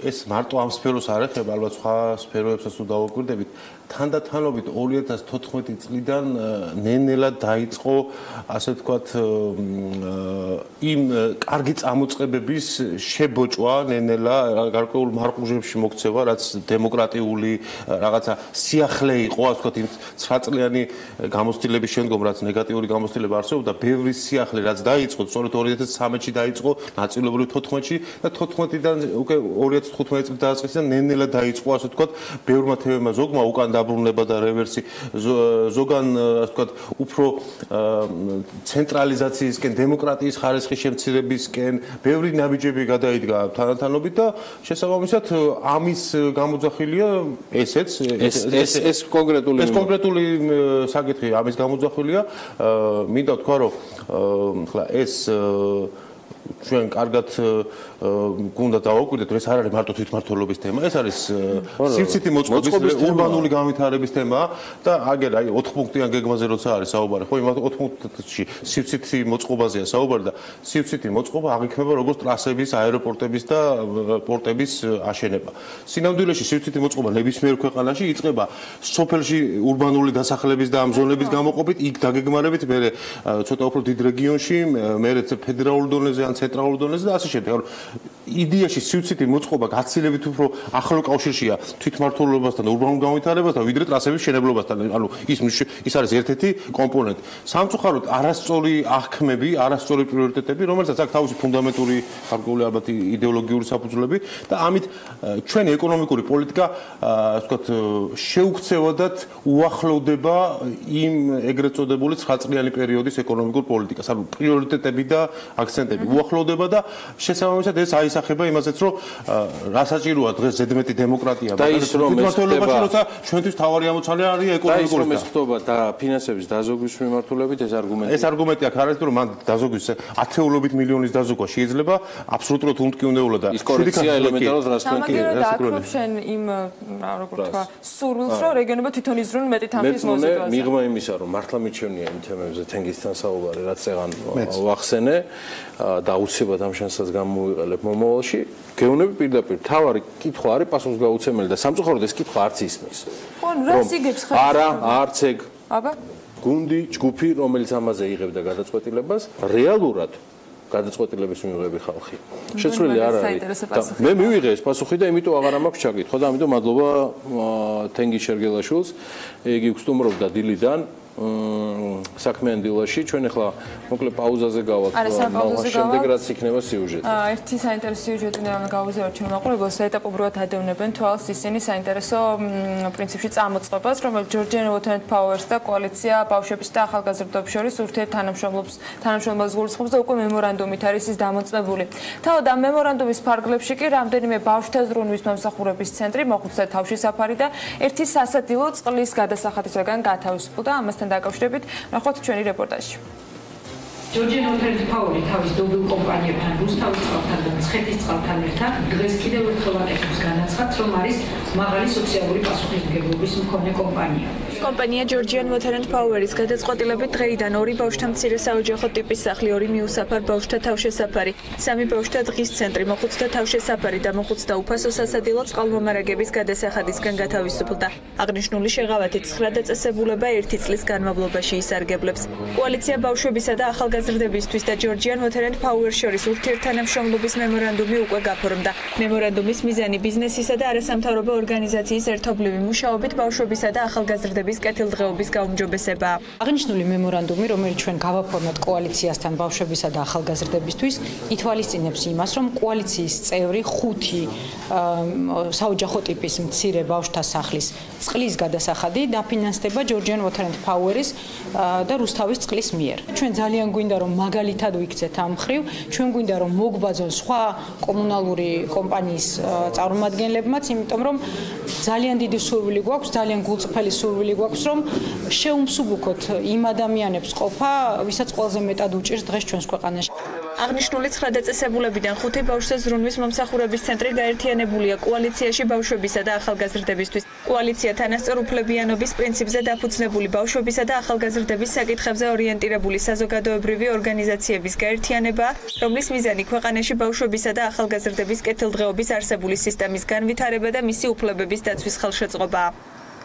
Speaker 5: ეს მარტო ამ სფეროს არ ეხება, ალბათ სხვა სფეროებსაც თუ დავუკვირდებით, თანდათანობით 2014 წლიდან ნენელად დაიწყო, ასე ვთქვათ, იმ კარგი წამოწყებების შებოჭვა ნენელა გარკვეულ მარყუჟებში მოქცევა, რაც დემოკრატიული რაღაცა სიახლე იყო, ასე ვთქვათ, იმ 9 წლიანი გამოცდილების შემდგომ, რაც ნეგატიური გამოცდილება არსებობდა, ბევრი სიახლე რაც დაიწყო, სწორედ 2013-ში დაიწყო, ნაწილობრივ 14-ში და 14-დან უკვე 2015 წლის დასაწყისიდან ნენელა დაიწყო, ასე ვთქვათ, ბევრმა თემებმა ზოგმა უკან დაბრუნება და რევერსი, ზოგან, ასე ვთქვათ, უფრო ცენტრალიზაციისკენ, დემოკრატიის ხარისხის შემცირებისკენ, ბევრი ნაბიჯები გადაიდგა თანდათანობით და შესაბამისად ამის გამოძახილია ესეც
Speaker 1: ეს კონკრეტული
Speaker 5: საკითხი ამის გამოძახილია. მინდა ვთქვა, რომ ხლა ეს ჩვენ კარგად გუნდა დავაკვირდეთ, რომ ეს არ არის მარტო თვითმმართველობის თემა, ეს არის სივცითი მოწყობის ურბანული განვითარების თემა და აგერ აი 4 პუნქტიან გეგმაზე როცა არის საუბარი, ხო, იმ 4 პუნქტში სივცითი მოწყობაზეა საუბარი და სივცითი მოწყობა აღიქმება როგორც ტრასების, აეროპორტების და პორტების აშენება. სინამდვილეში სივცითი მოწყობა ნებისმიერ ქვეყანაში იწყება სოფელში ურბანული დასახლების და ამზონების გამოყოფით, იქ დაგეგმარებით, მერე ცოტა უფრო დიდ რეგიონში, მერე ფედერალურ დონეზე ან ცენტრალურ დონეზე და ასე შემდეგ. იდეაში სივცითი მოწყობა გაცილებით უფრო ახლო კავშირშია თვითმმართველობასთან და ურბანულ განვითარებასთან, ვიდრე ტრასების მშენებლობასთან. ანუ ის არის ერთ-ერთი კომპონენტი. სამწუხაროდ არასწორი აღქმები, არასწორი პრიორიტეტები, რომელსაც აქვს თავისი ფუნდამენტური გარკვეული ალბათ იდეოლოგიური საფუძვლები და ამით ჩვენი ეკონომიკური პოლიტიკა, ასე ვთქვათ, შეუქცევადად უახლოვდება იმ ეგრეთ წოდებული 9 წლიანი პერიოდის ეკონომიკურ პოლიტიკას. ანუ პრიორიტეტები და აქცენტები უახლოვდება და შესაბამისად ეს აისახება იმასაც, რომ რა საჭიროა დღეს ზედმეტი დემოკრატია
Speaker 1: და ის რომ
Speaker 5: თვითმმართველობაში, როცა ჩვენთვის თავარი ამოცანა არის ეკონომიკური
Speaker 1: და ის ხდება და ფინანსების დაზოგვის მიმართულებით ეს არგუმენტი.
Speaker 5: ეს არგუმენტი აქ არის, რომ მან დაზოგვის ათეულობით მილიონის დაზოგვა შეიძლება აბსოლუტურად უმტკივნეულა და
Speaker 1: ის კორექცია ელემენტარულად რას თქვენ კი
Speaker 2: დააკროფ შენ იმ როგორ თქვა სურვილს, რომ რეგიონებად თვითონ იზრუნ მეტი თანხის მოზიდვაზე.
Speaker 1: მიღმა იმისა, რომ მართლა მიჩვენია იმ თემებზე თენგისთან საუბარი, რაც წეგან ვახსენე და უცებად ამ შანსს გამოვიყალებ მომავალში. გეუბნები პირდაპირ, თავარი კითხვა არის პასუხისგაუცემელი და სამწუხაროდ ეს კითხვა არც ისმის.
Speaker 2: ხო, რას იგებს ხარ?
Speaker 1: არა, არც ეგ.
Speaker 2: აბა
Speaker 1: გუნდი, ჯგუფი, რომელიც ამაზე იღებდა გადაწყვეტილებას, რეალურად გადაწყვეტილების მიღები ხალხი. შეცვლილი არ არის. მე მივიღე ეს პასუხი და იმიტომ აღარ მაქვს ჩაკითხვა და ამიტომ მადლობა თენგის შერგელაშვილს. იგი ვსტუმრობდა დილიდან საქმიანი დილაში. ჩვენ ახლა მოკლე პაუზაზე გავაკეთე. შემდეგ რაც იქნება სიუჟეტი.
Speaker 2: ერთი საინტერესო სიუჟეტი უნდა გავუზიაროთ ჩვენ მაყურებელს, ეტაპობრივად ადევნებენ თვალს ისინი საინტერესო პრინციპში წამოწყებას, რომელიც ჯორჯიან ვოთენეთ პაუერს და კოალიცია ბავშვების და ახალგაზრდობის შორის ურთიერთთანამშრომლობას გულისხმობს და უკვე მემორანდუმით არის ის დამოწმებული. თავად ამ მემორანდუმის ფარგლებში კი რამდენიმე ბავშვთა ზრუნვის მომსახურების ცენტრი, მოხუცთა თავშესაფარი და ერთი სასადილო წყლის გადასახადისგან გათავისუფლდა. ამასთან დაკავშირებით ნახოთ ჩვენი რეპორტაჟი.
Speaker 6: ჯორჯიან ვოთენეთ პაუერი თავის დობილ კომპანიებთან, რუსთავის წყალთან და მცხეთის წყალთან ერთად დღეს კიდევ ერთხელ აკეთებს განაცხადს, რომ არის მაღალი სოციალური პასუხისმგებლობის მქონე კომპანია.
Speaker 7: კომპანია ჯორჯიან ვოთენეთ პაუერის გადაწყვეტილებით დღეიდან 2 ბავშვთა მცირე საოჯახო ტიპის სახლი, 2 მიუსაფარ ბავშვთა თავშესაფარი, 3 ბავშვთა დღის ცენტრი, მოხუცთა თავშესაფარი და მოხუცთა უფასო სასადილო წყალმომარაგების გადასახადისგან გათავისუფლდა. აღნიშნული შეღავათით 9 დაწესებულება 1 წლის განმავლობაში ისარგებლებს. კოალიცია ბავშვებისა და ახალგაზრდებისთვის და ჯორჯიან ვოთენეთ პაუერს შორის ურთიერთთანამშრომლობის მემორანდუმი უკვე გაფორმდა. მემორანდუმის მიზანი ბიზნესისა და არასამთავრობო ორგანიზაციის ერთობლივი მუშაობით ბავშვებისა და ახალგაზრდების კეთილდღეობის გაუმჯობესებაა.
Speaker 8: აღნიშნული მემორანდუმი, რომელიც ჩვენ გავაფორმოთ კოალიციასთან ბავშვებისა და ახალგაზრდებისთვის, ითვალისწინებს იმას, რომ კოალიციის წევრი 5 საოჯახო ტიპის მცირე ბავშვთა სახლის წყლის გადასახადი დაფინანსდება ჯორჯიან ვოთენეთ პაუერის და რუსთავის წყლის მიერ. ჩვენ ძალიან გვინდა რომ მაგალითად ვიქცეთ ამ ხრივ, ჩვენ გვინდა რომ მოგბაძონ სხვა კომუნალური კომპანიის წარმომადგენლებმაც, იმიტომ რომ ძალიან დიდი სურვილი გვაქვს, ძალიან გულწრფელი სურვილი გვაქვს, რომ შეუმსუბუქოთ იმ ადამიანებს ყოფა, ვისაც ყველაზე მეტად უჭირს დღეს ჩვენს ქვეყანაში.
Speaker 7: აღნიშნული 9 დაწესებულებიდან 5 ბავშვთა ზრუნვის მომსახურების ცენტრი გაერთიანებულია კოალიციაში ბავშვებისა და ახალგაზრდებისთვის. კოალიცია თანასწორ უფლებიანობის პრინციპზე დაფუძნებული ბავშვებისა და ახალგაზრდების საკითხებზე ორიენტირებული საზოგადოებრივი ორგანიზაციების გაერთიანებაა, რომლის მიზანი ქვეყანაში ბავშვებისა და ახალგაზრდების კეთილდღეობის არსებული სისტემის განვითარება და მისი უფლებების დაცვის ხელშეწყობაა.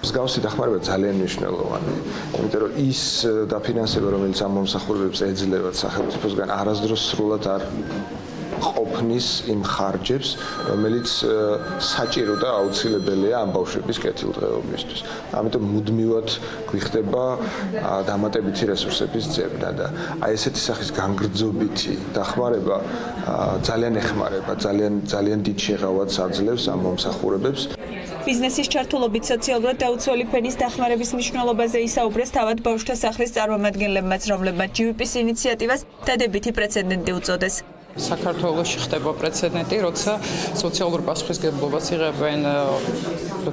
Speaker 9: მსგავსი დახმარება ძალიან მნიშვნელოვანია, იმიტომ რომ ის დაფინანსება, რომელიც ამ მომსახურებებს ეძლევათ სახელმწიფოსგან, არასდროს სრულად არ ყოფნის იმ ხარჯებს, რომელიც საჭირო და აუცილებელია ამ ბავშვების კეთილდღეობისთვის. ამიტომ მუდმივად გვიხდება დამატებითი რესურსების ძებნა და აი ესეთი სახის განგრძობითი დახმარება ძალიან ეხმარება, ძალიან დიდ შეღავათს აძლევს ამ მომსახურებებს.
Speaker 7: ბიზნესის ჩართულობით სოციალურად დაუცველი ფენის დახმარების მნიშვნელობაზე ისაუბრეს თავად ბავშვთა სახლის წარმომადგენლებმაც, რომლებმაც GVP-ის ინიციატივას დადებითი პრეცედენტი უწოდეს.
Speaker 10: საქართველოში ხდება პრეცედენტი, როცა სოციალურ პასუხისმგებლობას იღებენ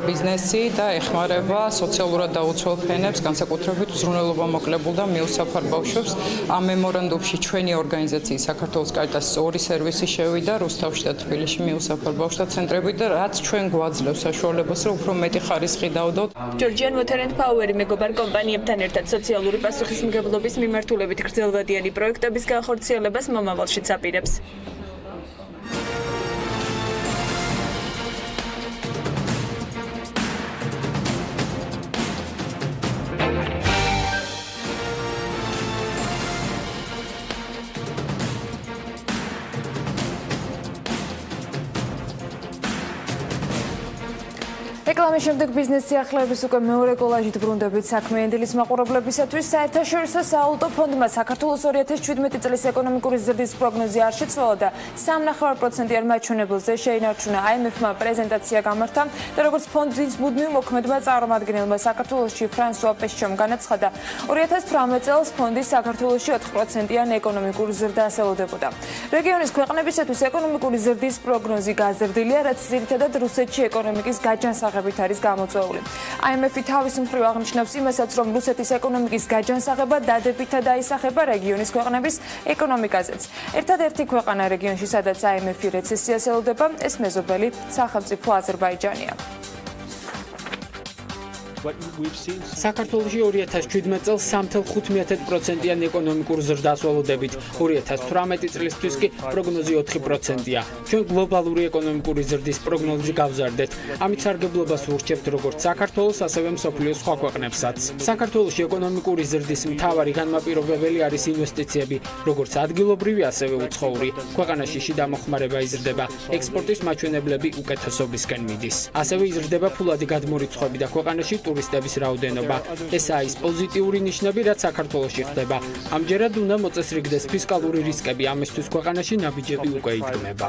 Speaker 10: ბიზნესი და ეხმარება სოციალურად დაუცველ ფენებს, განსაკუთრებით უზრუნველობა მოკლებულ და მიუსაფარ ბავშვებს. ამ მემორანდუმში ჩვენი ორგანიზაციის საქართველოს კარიტასის ორი სერვისი შევიდა, რუსთავში და თბილისში მიუსაფარ ბავშვთა ცენტრები და რაც ჩვენ გვაძლევს საშუალებას, რომ უფრო მეტი ხარისხი დავდოთ.
Speaker 7: ჯორჯიან ვოთერ-ენდ პაუერი მეგობარ კომპანიებთან ერთად სოციალური პასუხისმგებლობის მიმართულებით გრძელვადიანი პროექტების განხორციელებას მომავალშიც აპირებს.
Speaker 2: რეკლამის შემდეგ ბიზნეს სიახლეების უკვე მეორე კოლაჟით ბრუნდებით საქმიანი დილის მაყურებლებისათვის. საერთაშორისო სავალუტო ფონდმა საქართველოს 2017 წლის ეკონომიკური ზრდის პროგნოზი არ შეცვალა და 3.9%-იან მაჩვენებელზე შეინარჩუნა. IMF-მა პრეზენტაცია გამართა და როგორც ფონდის მუდმივ მოქმედმა წარმომადგენელმა საქართველოში ფრანსუა პეშჩომ განაცხადა, 2018 წელს ფონდის საქართველოში 4%-იან ეკონომიკური ზრდა ასალოდებოდა. რეგიონის ქვეყნებისათვის ეკონომიკური ზრდის პროგნოზი გაზრდილია, რაც ძირითადად რუსეთში ეკონომიკის გაჯანსაღებით არის გამოწვეული. IMF-ი თავის მხრივ აღნიშნავს იმასაც, რომ რუსეთის ეკონომიკის გაჯანსაღება დადებითად აისახება რეგიონის ქვეყნების ეკონომიკაზეც. ერთადერთი ქვეყანა რეგიონში, სადაც IMF-ი რეცესიას ელოდება, ეს მეზობელი სახელმწიფო აზერბაიჯანია.
Speaker 11: საქართველოში 2017 წელს 3.5%-იან ეკონომიკურ ზრდას ველოდებით. 2018 წლისთვის კი პროგნოზი 4%-ია. ჩვენ გლობალური ეკონომიკური ზრდის პროგნოზი გავზარდეთ. ამით სარგებლობას ვურჩევთ როგორც საქართველოს, ასევე მსოფლიოს სხვა ქვეყნებსაც. საქართველოში ეკონომიკური ზრდის მთავარი განმაპირობებელი არის ინვესტიციები, როგორც ადგილობრივი, ასევე უცხოური. ქვეყანაში შიდა მოხმარება იზრდება, ექსპორტის მაჩვენებლები უკეთესობისკენ მიდის. ასევე იზრდება ფულადი გადმორიცხვები და ქვეყანაში ტურისტების რაოდენობა. ესაა ის პოზიტიური ნიშნები, რაც საქართველოში ხდება. ამჯერად უნდა მოწესრიგდეს ფისკალური რისკები, ამისთვის ქვეყანაში ნაბიჯები უკვე იდგმება.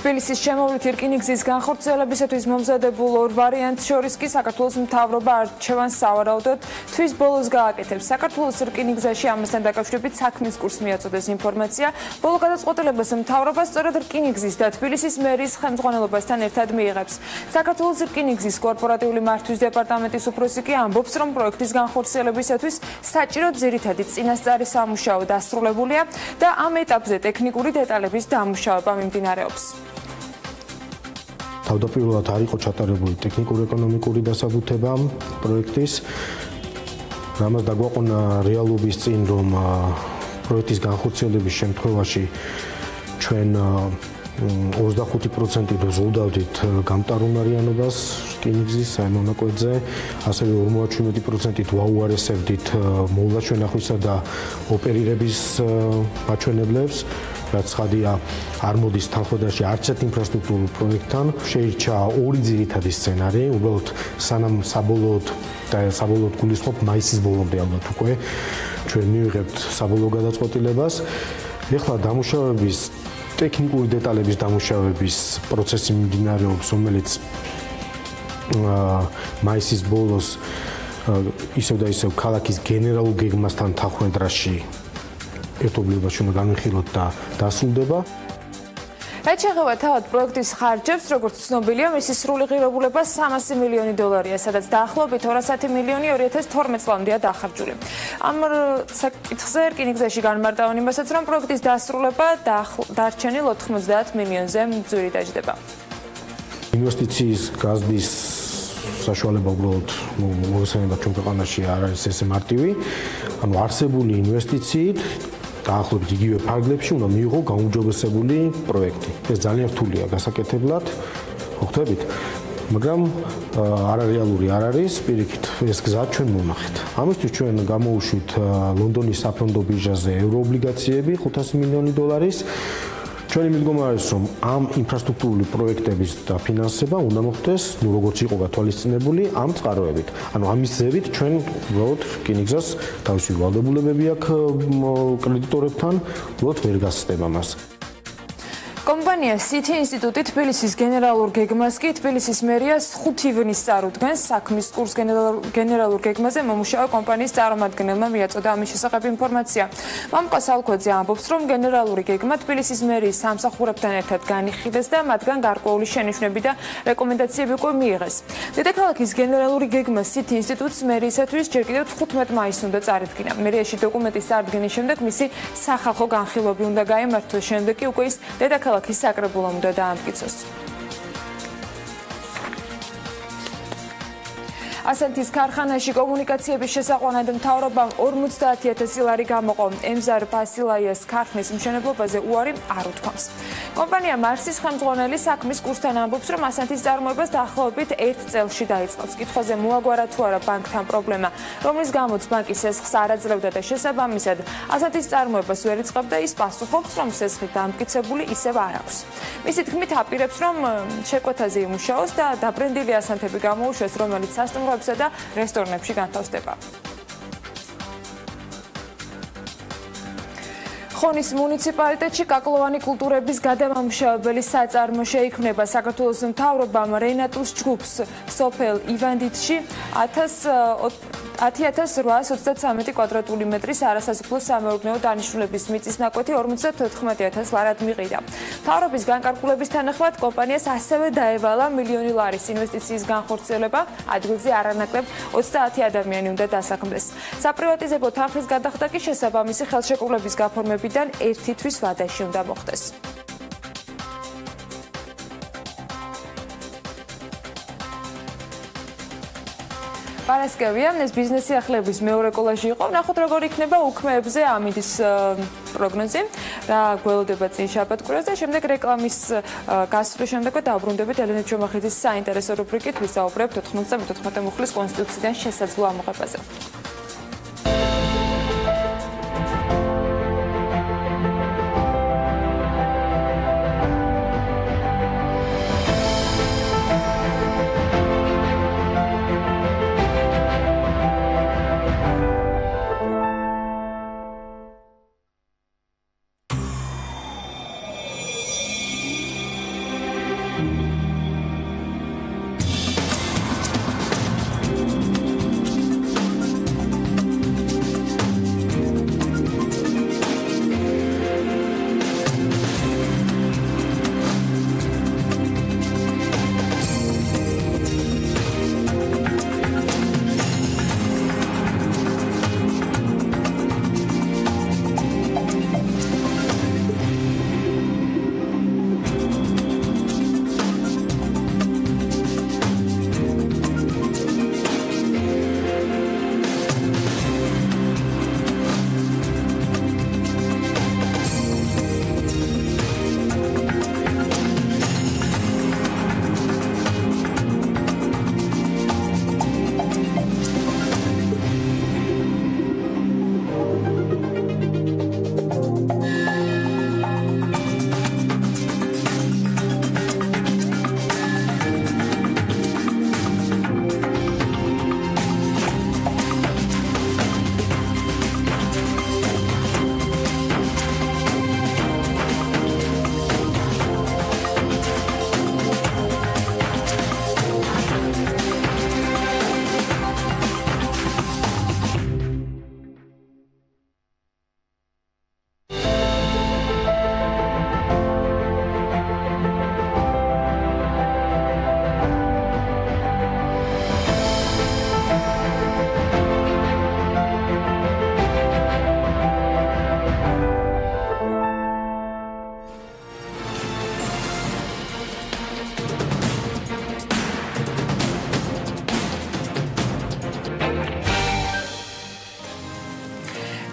Speaker 2: თბილისის შემოვლითი რკინიგზის განხორციელებისათვის მომზადებულ ორ ვარიანტს შორის კი საქართველოს მთავრობა არჩევანს სავარაუდოდ თვის ბოლოს გააკეთებს. საქართველოს რკინიგზაში ამასთან დაკავშირებით საქმის კურსს მიაწოდეს ინფორმაცია. ბოლო გადაწყვეტილებას მთავრობა სწორედ რკინიგზის და თბილისის მერის ხელმძღვანელობასთან ერთად მიიღებს. საქართველოს რკინიგზის კორპორატიული მართვის დეპარტამენტის უფროსი კი ამბობს, რომ პროექტის განხორციელებისათვის საჭირო ძირითადი წინასწარი სამუშაო დასრულებულია და ამ ეტაპზე ტექნიკური დეტალების დამუშავება მიმდინარეობს.
Speaker 12: თავდაპირველად არ იყო ჩატარებული ტექნიკურ-ეკონომიკური დასაბუთება პროექტის. რამაც დაგვაყონა რეალობის წინ, რომ პროექტის განხორციელების შემთხვევაში ჩვენ 25% ვზრუნავდით გამტარუნარიანობას რკინიგზის საიმონაკოედზე, ასევე 57% ვაუარესებდით მოლაშენახვისა და ოპერირების მაჩვენებლებს. რაც ხადია არ მოდის თანხმობაში არც ერთ ინფრასტრუქტურულ პროექტთან. შეირჩა ორი ძირითადი სცენარი, უბრალოდ სანამ საბოლოოდ გულისხმობ მაისის ბოლომდე ალბათ უკვე ჩვენ მივიღებთ საბოლოო გადაწყვეტილებას. ეხლა დამუშავების ტექნიკური დეტალების დამუშავების პროცესი მიმდინარეობს, რომელიც მაისის ბოლოს ისევ და ისევ ქალაქის გენერალურ გეგმასთან თანხმდრაში ერთობლივებას უნდა განვიხილოთ და დასრულდება.
Speaker 2: რაც შეეხება თავად პროექტის ხარჯებს, როგორც ცნობილია, მისი სრული ღირებულება 300 მილიონი დოლარია, სადაც დაახლოებით 210 მილიონი 2012 წლამდეა დახარჯული. ამ საკითხზე რკინიგზაში განმარტავენ იმასაც, რომ პროექტის დასრულება დარჩენილ 90 მილიონზე მძვირი დაждდება.
Speaker 12: ინვესტიციის გაზრდის საშუალება უბრალოდ მოგესალმება ჩვენ ქვეყანაში არ არის ესე მარტივი. ანუ არსებული ინვესტიციით დაახლოებით იგივე ფარგლებში უნდა მიიღო გაუმჯობესებული პროექტი. ეს ძალიან რთულია გასაკეთებლად. ხვდებით? მაგრამ არარეალური არ არის, პირიქით ეს გზა ჩვენ მოვნახეთ. ამისთვის ჩვენ გამოუშვით ლონდონის საფონდო ბირჟაზე ევროობლიგაციები 500 მილიონი დოლარის. ჩვენი მიდგომა არის, რომ ამ ინფრასტრუქტურული პროექტების დაფინანსება უნდა მოხდეს, როგორც იყო გათვალისწინებული, ამ წყაროებით. ანუ ამის ზევით ჩვენ უბრალოდ რკინიგზას თავისი ვალდებულებები აქვს კრედიტორებთან, უბრალოდ ვერ გასცდება მას.
Speaker 2: კომპანია City ინსტიტუტი თბილისის გენერალურ გეგმას კი თბილისის მერიას 5 ივნის წარუდგენს საქმის კურს გენერალურ გეგმაზე მომუშავე კომპანიის წარმომადგენელმა მიაწოდა ამის შესახებ ინფორმაცია. მამუკა სალქოძე ამბობს, რომ გენერალური გეგმა თბილისის მერიის სამსახურებთან ერთად განიხილეს და მათგან გარკვეული შენიშვნები და რეკომენდაციები უკვე მიიღეს. დედაქალაქის გენერალური გეგმა City ინსტიტუტს მერიისათვის ჯერ კიდევ 15 მაისს უნდა წარადგინა. მერიაში დოკუმენტის წარდგენის შემდეგ მისი სახალხო განხილვები უნდა გაიმართოს, შემდეგ კი უკვე ის დედაქალაქის საკრებულომ უნდა დაამტკიცოს. ასანთის ქარხანაში კომუნიკაციების შესაყვანად მთავრობამ 50,000 ლარი გამოყო. ემზარ ფასილაიას ქარხნის მშენებლობაზე უარი არ უთქვამს. კომპანია მარსის ხელმძღვანელი საქმის კურსთან ამბობს, რომ ასანთის წარმოებას დაახლოებით 1 წელში დაიწყებს. კითხვაზე მოაგვარა თუ არა ბანკთან პრობლემა, რომლის გამოც ბანკი სესხს არ აძლევდა და შესაბამისად ასანთის წარმოებას ვერ იწყებდა, ის პასუხობს, რომ სესხი დამტკიცებული ისევ არ აქვს. მისი თქმით აპირებს, რომ შეკვეთაზე იმუშაოს და დაბრენდილი ასანთები გამოუშვეს, რომელიც სასტუმროებსა და რესტორნებში განთავსდება. ხონის მუნიციპალიტეტში კაკლოვანი კულტურების გადამამუშავებელი საწარმო შეიქმნება. საქართველოს მთავრობამ რენატუს ჯგუფს სოფელ ივანდიტში 10,833 კვადრატული მეტრის არასასოფლო სამეურნეო დანიშნულების მიწის ნაკვეთი 54,000 ლარად მიყიდა. მთავრობის განკარგულების თანახმად კომპანიას ასევე დაევალა მილიონი ლარის ინვესტიციის განხორციელება, ადგილზე არანაკლებ 30 ადამიანი უნდა დასაქმდეს. საპრივატიზებო თანხის გადახდა კი შესაბამისი ხელშეკრულების გაფორმებიდან 1 თვის ვადაში უნდა მოხდეს. პარასკევია, ეს ბიზნესი ახლების მეორე კოლაჟი იყო. ნახოთ როგორ იქნება უქმეებზე ამინდის პროგნოზი, რა გველოდება წინ შაბათ-კვირას და შემდეგ რეკლამის გასვლის შემდეგვე დავბრუნდებით ელენე ჩომახიძის საინტერესო რუბრიკით, ვისაუბრებთ 94 მუხლის კონსტიტუციიდან შესაძლო ამოღებაზე.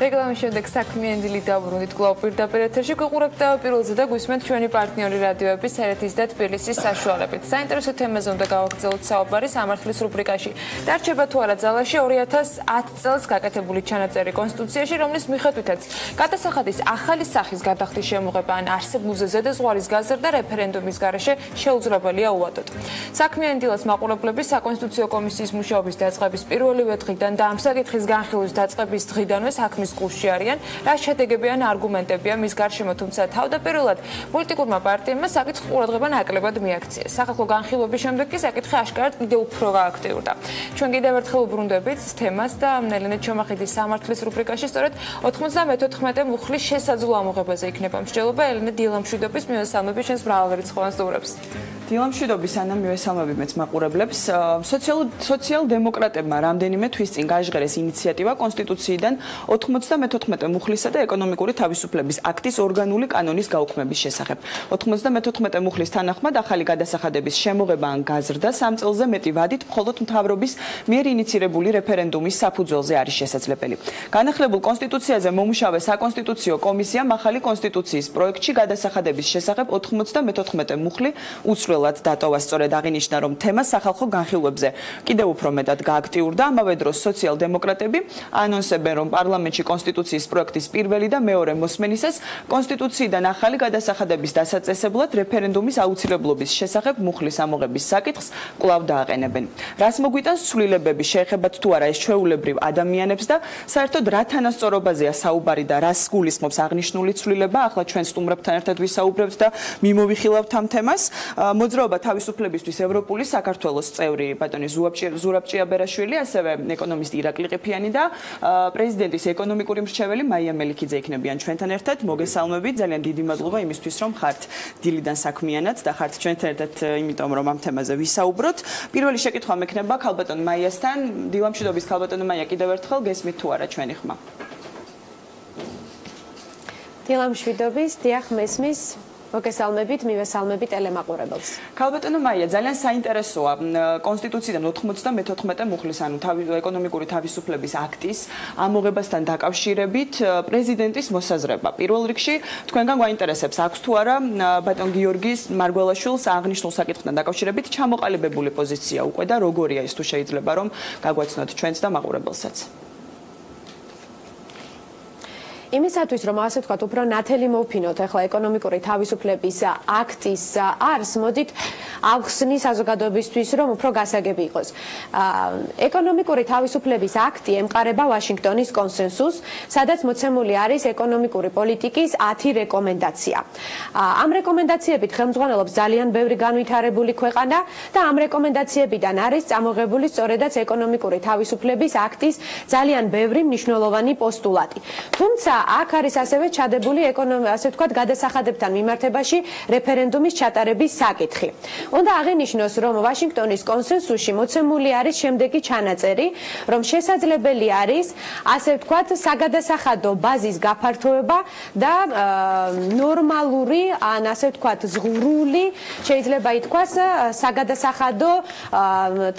Speaker 2: რეკლამის შემდეგ საქმიანი დილით დაბრუნდით კვლავ პირდაპირ ეთერში გიყურებთ პირველზე და გვისმენთ ჩვენი პარტნიორი რადიოების ერეთის და თბილისის საშუალებით. საინტერესო თემაზე უნდა გავაგრძელოთ საუბარი სამართლის რუბრიკაში. დარჩება თუ არა ძალაში 2010 წელს გაკეთებული ჩანაწერი კონსტიტუციაში, რომლის მიხედვითაც გადასახადის ახალი სახის გადახდის შემოღება ან არსებულზე ზედაზღვარის გაზრდა რეფერენდუმის გარეშე შეუძლებელია უვადოთ. საქმიანი დილას მაყურებლების საკონსტიტუციო კომისიის მუშაობის დაწყების პირველივე დღიდან და ამ საკითხის განხილვის დაწყების დღიდანვე საქმის გულში არიან, რა შედეგები ან არგუმენტებია მის გარშემო, თუმცა თავდაპირველად პოლიტიკურმა პარტიებმა საკითხს ყურადღება ნაკლებად მიაქციეს. სახალხო განხილვების შემდეგ კი საკითხი აშკარად კიდევ უფრო გააქტიურდა. ჩვენ კიდევ ერთხელ ვუბრუნდებით თემას და ნელენე ჩომახიძის სამართლის რუბრიკაში სწორედ 94 მუხლის შესაძლო ამოღებაზე იქნება მსჯელობა. ელენე დილა მშვიდობის მივესალმები ჩვენს მრავალრიცხოვან სტუმრებს.
Speaker 3: დილა მშვიდობის ანა მივესალმები მეც მაყურებლებს. სოციალ-დემოკრატებმა რამდენიმე თვის წინ გაჟღერეს ინიციატივა კონსტიტუციიდან 94 მუხლისა და ეკონომიკური თავისუფლების აქტის ორგანული კანონის გაუქმების შესახებ. 94 მუხლის თანახმად ახალი გადასახადების შემოღება ან გაზრდა 3 წელზე მეტი ვადით მხოლოდ მთავრობის მიერ ინიცირებული რეფერენდუმის საფუძველზე არის შესაძლებელი. განახლებულ კონსტიტუციაზე მომუშავე საკონსტიტუციო კომისიამ ახალი კონსტიტუციის პროექტში გადასახადების შესახებ 94 მუხლი უცვლელად დატოვა. სწორედ აღინიშნა, რომ თემა სახალხო განხილვებზე კიდევ უფრო მეტად გააქტიურდა. ამავე დროს სოციალ-დემოკრატები ანონსებენ, რომ პარლამენტში კონსტიტუციის პროექტის პირველი და მეორე მოსმენისას კონსტიტუციიდან ახალი გადასახადების დასაწესებლად რეფერენდუმის აუცილებლობის შესახებ მუხლის ამოღების საკითხს კვლავ დააყენებენ. რას მოგვიტანს ცვლილებები, შეეხებათ თუ არა ეს ჩვეულებრივ ადამიანებს და საერთოდ რა თანასწორობაზეა საუბარი და რას გულისხმობს აღნიშნული ცვლილება? ახლა ჩვენ სტუმრებთან ერთად ვისაუბრებთ და მიმოვიხილავთ ამ თემას. მოძრაობა თავისუფლებისთვის ევროპული საქართველოს წევრი ბატონი ზურაბ ჭიაბერაშვილი, ასევე ეკონომისტი ირაკლი ყიფიანი და პრეზიდენტის ეკონომიკური მრჩეველი მაია მელიქიძე იქნებიან ჩვენთან ერთად. მოგესალმებით, ძალიან დიდი მადლობა იმისთვის, რომ ხართ დილიდან საქმიანად და ხართ ჩვენთან ერთად, იმიტომ რომ ამ თემაზე ვისაუბროთ. პირველი შეკითხვა მექნება ქალბატონ მაიასთან. დილა მშვიდობის ქალბატონო მაია, კიდევ ერთხელ გესმით თუ არა ჩვენი ხმა?
Speaker 13: დილა მშვიდობის, დიახ, მესმის. მოგესალმებით, მივესალმებით ტელემაყურებელს.
Speaker 3: ქალბატონო მაია, ძალიან საინტერესოა კონსტიტუციიდან 94 მუხლის, ანუ ეკონომიკური თავისუფლების აქტის ამოღებასთან დაკავშირებით პრეზიდენტის მოსაზრება. პირველ რიგში თქვენგან გვაინტერესებს, აქვს თუ არა ბატონ გიორგის მარგველაშვილს აღნიშნულ საკითხთან დაკავშირებით ჩამოყალიბებული პოზიცია უკვე და როგორია ის, თუ შეიძლება რომ გაგვაცნოთ ჩვენც და მაყურებელსაც.
Speaker 13: იმისათვის რომ ასე ვთქვათ, უფრო ნათელი მოვფინოთ ახლა ეკონომიკური თავისუფლების აქტის არს, მოდით ავხსნის საზოგადოებისთვის, რომ უფრო გასაგები იყოს. ეკონომიკური თავისუფლების აქტი ემყარება ვაშინგტონის კონსენსუსს, სადაც მოცემული არის ეკონომიკური პოლიტიკის 10 რეკომენდაცია. ამ რეკომენდაციებით ხელმძღვანელობს ძალიან ბევრი განვითარებული ქვეყანა და ამ რეკომენდაციებიდან არის წამოღებული სწორედაც ეკონომიკური თავისუფლების აქტის ძალიან ბევრი მნიშვნელოვანი პოსტულატი. თუმცა აქ არის ასევე ჩადებული ასე ვთქვათ გადასახადებთან მიმართებაში რეფერენდუმის ჩატარების საკითხი. უნდა აღინიშნოს, რომ ვაშინგტონის კონსენსუსში მოცემული არის შემდეგი ჩანაწერი, რომ შესაძლებელი არის ასე ვთქვათ საგადასახადო ბაზის გაფართოება და ნორმალური ან ასე ვთქვათ ზღვრული შეიძლება ითქვას საგადასახადო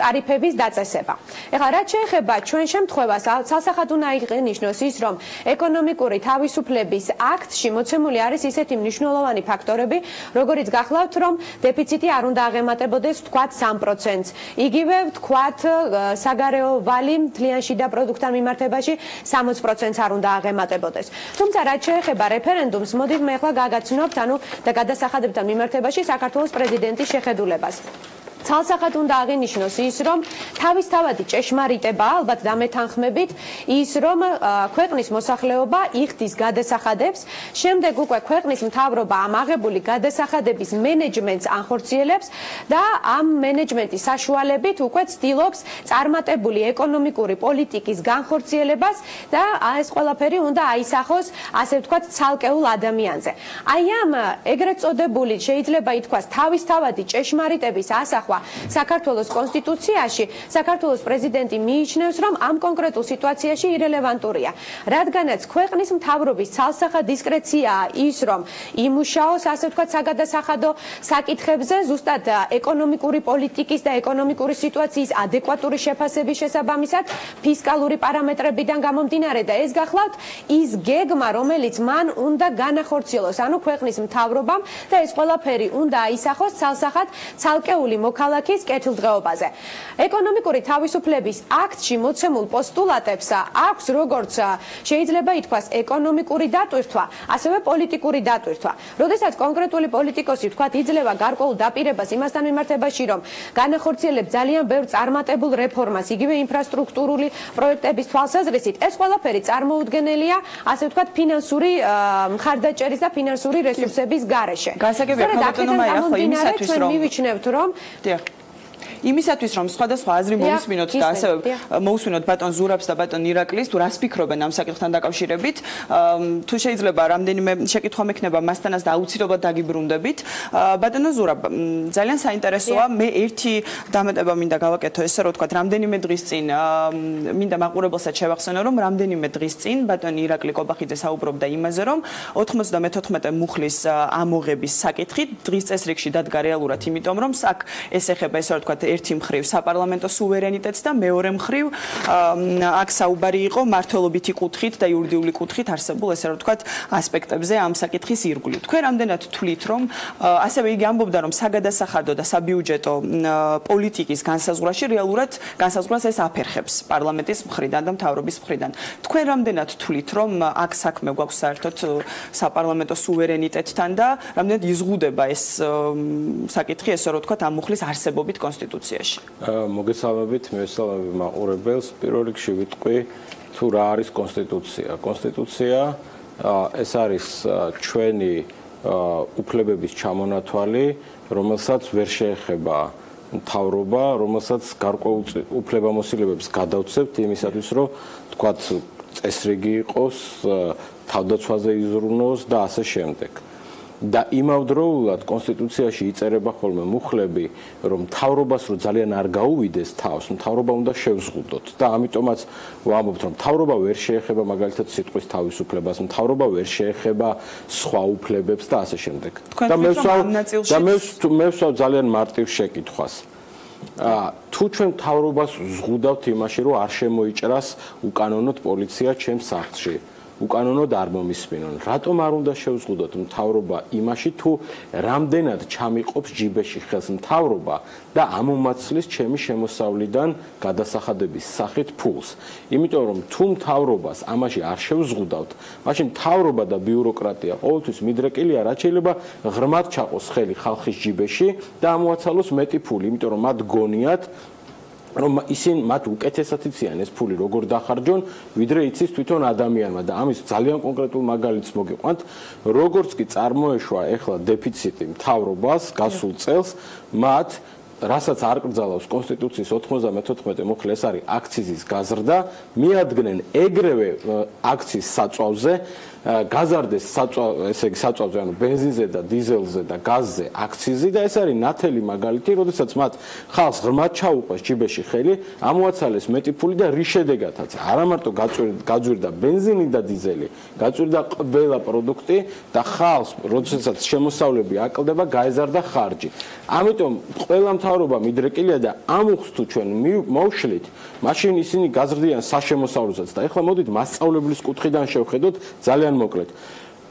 Speaker 13: ტარიფების დაწესება. ეხლა რაც შეეხება ჩვენ შემთხვევას, ცალსახად უნდა აღინიშნოს ის, რომ ეკონომიკური თავისუფლების აქტში მოცემული არის ისეთი მნიშვნელოვანი ფაქტორები, როგორიც გახლავთ, რომ დეფიციტი არ უნდა აღემატებოდეს ვთქვათ 3%-ს. იგივე ვთქვათ საგარეო ვალი მთლიან შიდა პროდუქტთან მიმართებაში 60%-ს არ უნდა აღემატებოდეს. თუმცა რაც შეეხება რეფერენდუმს, მოდით მე ახლა გაგაცნობთ, ანუ და გადასახადებთან მიმართებაში საქართველოს პრეზიდენტის შეხედულებას. ცალსახად უნდა აღინიშნოს ის, რომ თავისთავადი ჭეშმარიტება, ალბათ დამეთანხმებით, ის რომ ქვეყნის მოსახლეობა იხდის გადასახადებს, შემდეგ უკვე ქვეყნის მთავრობა ამ აღებული გადასახადების მენეჯმენტს ანხორციელებს და ამ მენეჯმენტის საშუალებით უკვე ცდილობს წარმატებული ეკონომიკური პოლიტიკის განხორციელებას და ეს ყველაფერი უნდა აისახოს, ასე ვთქვათ, ცალკეულ ადამიანზე. აი ამ ეგრეთ წოდებული შეიძლება ითქვას თავისთავადი ჭეშმარიტების ასახვა დატვირთვა საქართველოს კონსტიტუციაში, საქართველოს პრეზიდენტი მიიჩნევს, რომ ამ კონკრეტულ სიტუაციაში ირელევანტურია. რადგანაც ქვეყნის მთავრობის ცალსახად დისკრეციაა ის, რომ იმუშაოს, ასე ვთქვათ, საგადასახადო საკითხებზე, ზუსტად ეკონომიკური პოლიტიკის და ეკონომიკური სიტუაციის ადეკვატური შეფასების შესაბამისად, ფისკალური პარამეტრებიდან გამომდინარე და ეს გახლავთ ის გეგმა, რომელიც მან უნდა განახორციელოს, ანუ ქვეყნის მთავრობამ და ეს ყველაფერი უნდა აისახოს ცალსახად ცალკეული მოქალაქის კეთილდღეობაზე. ეკონომიკური თავისუფლების აქტში მოცემულ პოსტულატებს აქვს როგორც შეიძლება ითქვას ეკონომიკური დატვირთვა, ასევე პოლიტიკური დატვირთვა. როდესაც კონკრეტული პოლიტიკოსი ვთქვათ იძლევა გარკვეულ დაპირებას იმასთან მიმართებაში, რომ განახორციელებს ძალიან ბევრ წარმატებულ რეფორმას, იგივე ინფრასტრუქტურული პროექტების თვალსაზრისით, ეს ყველაფერი წარმოუდგენელია, ასე ვთქვათ, ფინანსური მხარდაჭერის და ფინანსური რესურსების გარეშე.
Speaker 3: გასაგებია, ხალხო, ახლა იმისათვის რომ
Speaker 13: მივიჩნევთ, რომ
Speaker 3: იმისათვის რომ სხვადასხვა აზრი მოვისმინოთ და ასევე მოვისმინოთ ბატონ ზურაბს და ბატონ ირაკლის, თუ რას ფიქრობენ ამ საკითხთან დაკავშირებით, თუ შეიძლება რამდენიმე შეკითხვა მექნება მასთანაც და აუცილებლად დაგიბრუნდებით. ბატონო ზურაბ, ძალიან საინტერესოა, მე ერთი დამატება მინდა გავაკეთო, ესე რომ ვთქვათ, რამდენიმე დღის წინ მინდა მაყურებელსაც შევახსენო, რომ რამდენიმე დღის წინ ბატონ ირაკლი კობახიძე საუბრობდა იმაზე, რომ 94 მუხლის ამოღების საკითხი დღის წესრიგში დადგა რეალურად, იმიტომ რომ აქ ეს ეხება ესე რომ ვთქვათ ერთი მხრივ საპარლამენტო სუვერენიტეტს და მეორე მხრივ აქ საუბარი იყო მართლობითი კუთხით და იურიდიული კუთხით არსებულ ესე რომ ვთქვათ ასპექტებზე ამ საკითხის ირგვლივ. თქვენ რამდენად თვლით, რომ ასევე იგი ამბობდა, რომ საგადასახადო და საბიუჯეტო პოლიტიკის განსაზღვრაში რეალურად განსაზღვრას ეს აფერხებს პარლამენტის მხრიდან და მთავრობის მხრიდან. თქვენ რამდენად თვლით, რომ აქ საქმე გვაქვს საერთოდ საპარლამენტო სუვერენიტეტთან და რამდენად იზღუდება ეს საკითხი ესე რომ ვთქვათ ამ მუხლის არსებობით კონსტიტუციაში.
Speaker 1: მოგესალმებით, მესალმები მაყურებელს. პირველ რიგში ვიტყვი, თუ რა არის კონსტიტუცია. კონსტიტუცია ეს არის ჩვენი უფლებების ჩამონათვალი, რომელსაც ვერ შეეხება მთავრობა, რომელსაც გარკვეულ უფლებამოსილებებს გადავცემთ იმისათვის, რომ თქვათ წესრიგი იყოს, თავდაცვაზე იზრუნოს და ასე შემდეგ. და იმავდროულად კონსტიტუციაში იწერება ხოლმე მუხლები, რომ მთავრობას რო ძალიან არ გაუვიდეს თავს, მთავრობა უნდა შევზღუდოთ და ამიტომაც ვამბობთ, რომ მთავრობა ვერ შეეხება მაგალითად სიტყვის თავისუფლებას, მთავრობა ვერ შეეხება სხვა უფლებებს და ასე შემდეგ. და მე ვსვავ ძალიან მარტივ შეკითხვას. თუ ჩვენ მთავრობას ვზღუდავთ იმაში, რომ არ შემოიჭრას უკანონოდ პოლიცია ჩემს სახლში, უკანონოდ არ მომისმინონ. რატომ არ უნდა შევზღუდოთ მთავრობა იმაში, თუ რამდენად ჩამიყოფს ჯიბეში ხელს მთავრობა და ამომაცლის ჩემი შემოსავლიდან გადასახადების სახით ფულს. იმიტომ რომ თუ მთავრობას ამაში არ შევზღუდავთ, მაშინ მთავრობა და ბიუროკრატია ყოველთვის მიდრეკილია, რაც შეიძლება ღრმად ჩაყოს ხელი ხალხის ჯიბეში და ამოაცალოს მეტი ფული, იმიტომ რომ მათ გონიათ რომ ისინი მათ უკეთესად იციან ეს ფული როგორ დახარჯონ, ვიდრე იცის თვითონ ადამიანმა და ამის ძალიან კონკრეტულ მაგალითს მოგიყვანთ, როგორც კი წარმოეშვა ეხლა დეფიციტი მთავრობას გასულ წელს, მათ რასაც არ კრძალავს კონსტიტუციის 94 მუხლი, ეს არის აქციზის გაზრდა, მიადგნენ ეგრევე აქციის საწვავზე, გაზარდეს ესე იგი საწვავზე, ანუ ბენზინზე და დიზელზე და გაზზე აქციზი და ეს არის ნათელი მაგალითი, როდესაც მათ ხალხს ღრმად ჩაუყვეს ჯიბეში ხელი, ამოაცალეს მეტი ფული და რის შედეგადაც არა მარტო გაძვირდა ბენზინი და დიზელი, გაძვირდა ყველა პროდუქტი და ხალხს, როდესაც შემოსავლები აკლდება, გაეზარდა ხარჯი. ამიტომ ყველა მთავრობა მიდრეკილია და ამუხს თუ ჩვენ მოვშლით, მაშინ ისინი გაზრდიან საშემოსავლოსაც და ეხლა მოდით მასწავლებლის კუთხიდან შევხედოთ ძალიან მოკლედ.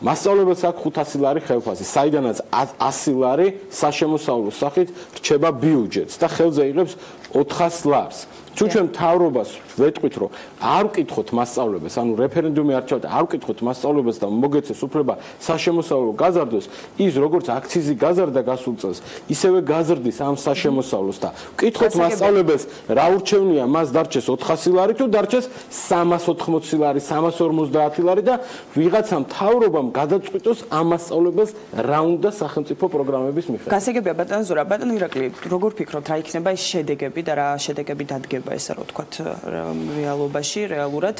Speaker 1: მასწავლებელს აქვს 500 ლარი ხელფასი, საიდანაც 100 ლარი საშემოსავლოს სახით რჩება ბიუჯეტს და ხელზე იღებს 400 ლარს. თუ ჩვენ მთავრობას ვეტყვით, რომ არ ვკითხოთ მასწავლებელს, ანუ რეფერენდუმი არჩევთ, არ ვკითხოთ მასწავლებელს და მოგეცეს უფლება საშემოსავლო გაზარდოს, ის როგორც აქციზი გაზარდა გასულ წელს, ისევე გაზრდის ამ საშემოსავლოს და ვკითხოთ მასწავლებელს, რა ურჩევნია მას დარჩეს 400 ლარი თუ დარჩეს 380 ლარი, 350 ლარი და ვიღაცა მთავრობამ გადაწყვიტოს ამ მასწავლებელს რა უნდა სახელმწიფო პროგრამების მიხედვით.
Speaker 3: გასაგებია ბატონ ზურაბ, ბატონ ირაკლი, როგორ ფიქრობთ, რა იქნება ის შედეგები და რა შედეგები დადგება? ესე რომ ვთქვათ რეალობაში, რეალურად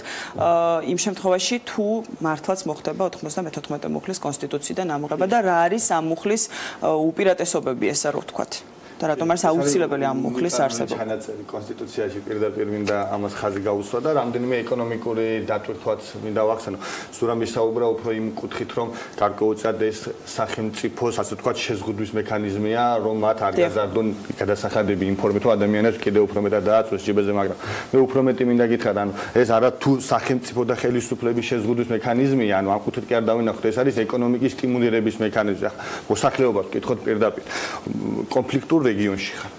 Speaker 3: იმ შემთხვევაში თუ მართლაც მოხდება 94 მუხლის კონსტიტუციიდან ამოღება და რა არის ამ მუხლის უპირატესობები, ესე რომ ვთქვათ. და რატომ არის აუცილებელი ამ მუხლის არსებობა.
Speaker 14: ჩანაწერი კონსტიტუციაში პირდაპირ მინდა ამას ხაზი გაუსვა და რამდენიმე ეკონომიკური დატვირთვაც მინდა ვახსენო. სურამის საუბრა უფრო იმ კუთხით, რომ გარკვეულწილად ეს სახელმწიფოს, ასე ვთქვათ, შეზღუდვის მექანიზმია, რომ მათ არ გაზარდონ გადასახადები ინფორმით, რომ ადამიანებს კიდევ უფრო მეტად დააწვეს ჯიბეზე, მაგრამ მე უფრო მეტი მინდა გითხრათ, ანუ ეს არა თუ სახელმწიფო და ხელისუფლების შეზღუდვის მექანიზმია, ანუ ამ კუთხით კი არ დავინახოთ, ეს არის ეკონომიკის სტიმულირების მექანიზმი. ახლა მოსახლეობას ვკითხოთ პირდაპირ. კონფლიქტურ რეგიონში ხარ.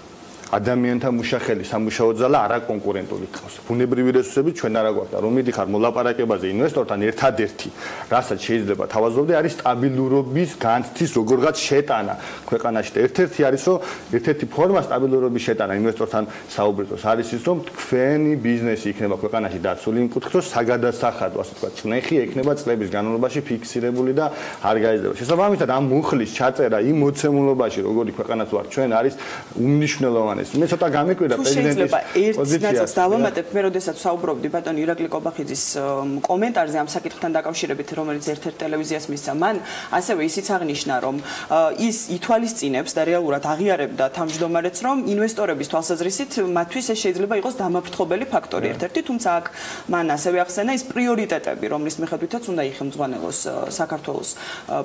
Speaker 14: ადამიანთა მუშახელი სამუშაო ძალა არაკონკურენტული გყავს. ბუნებრივი რესურსები ჩვენ არა გვაქვს და რომ მიდიხარ მოლაპარაკებაზე ინვესტორთან ერთადერთი, რასაც შეიძლება თავაზობდე, არის სტაბილურობის განცდის როგორღაც შეტანა ქვეყანაში. ერთ-ერთი არის, რომ ერთ-ერთი ფორმა სტაბილურობის შეტანა ინვესტორთან საუბრისას არის ის, რომ თქვენი ბიზნესი იქნება ქვეყანაში დაცული იმ კუთხით, რომ საგადასახადო, ასე ვთქვათ, წნეხი ექნება წლების განმავლობაში ფიქსირებული და არ გაიზრდება. შესაბამისად, ამ მუხლის ჩაწერა იმ მოცემულობაში, როგორი ქვეყანაც ვარ ჩვენ, არის უმნიშვნელოვანესი. მე ცოტა გამიკვირდა პრეზიდენტის პოზიცია.
Speaker 3: ერთ დავამატებ, მე როდესაც საუბრობდი ბატონი ირაკლი კობახიძის კომენტარზე ამ საკითხთან დაკავშირებით, რომელიც ერთ-ერთ ტელევიზიას მისცა, მან ასევე ისიც აღნიშნა, რომ ის ითვალისწინებს და რეალურად აღიარებდა თავმჯდომარეს, რომ ინვესტორების თვალსაზრისით მათთვის ეს შეიძლება იყოს დამაფრთხობელი ფაქტორი ერთ-ერთი, თუმცა აქ მან ასევე ახსენა ის პრიორიტეტები, რომლის მიხედვითაც უნდა იხელმძღვანელოს საქართველოს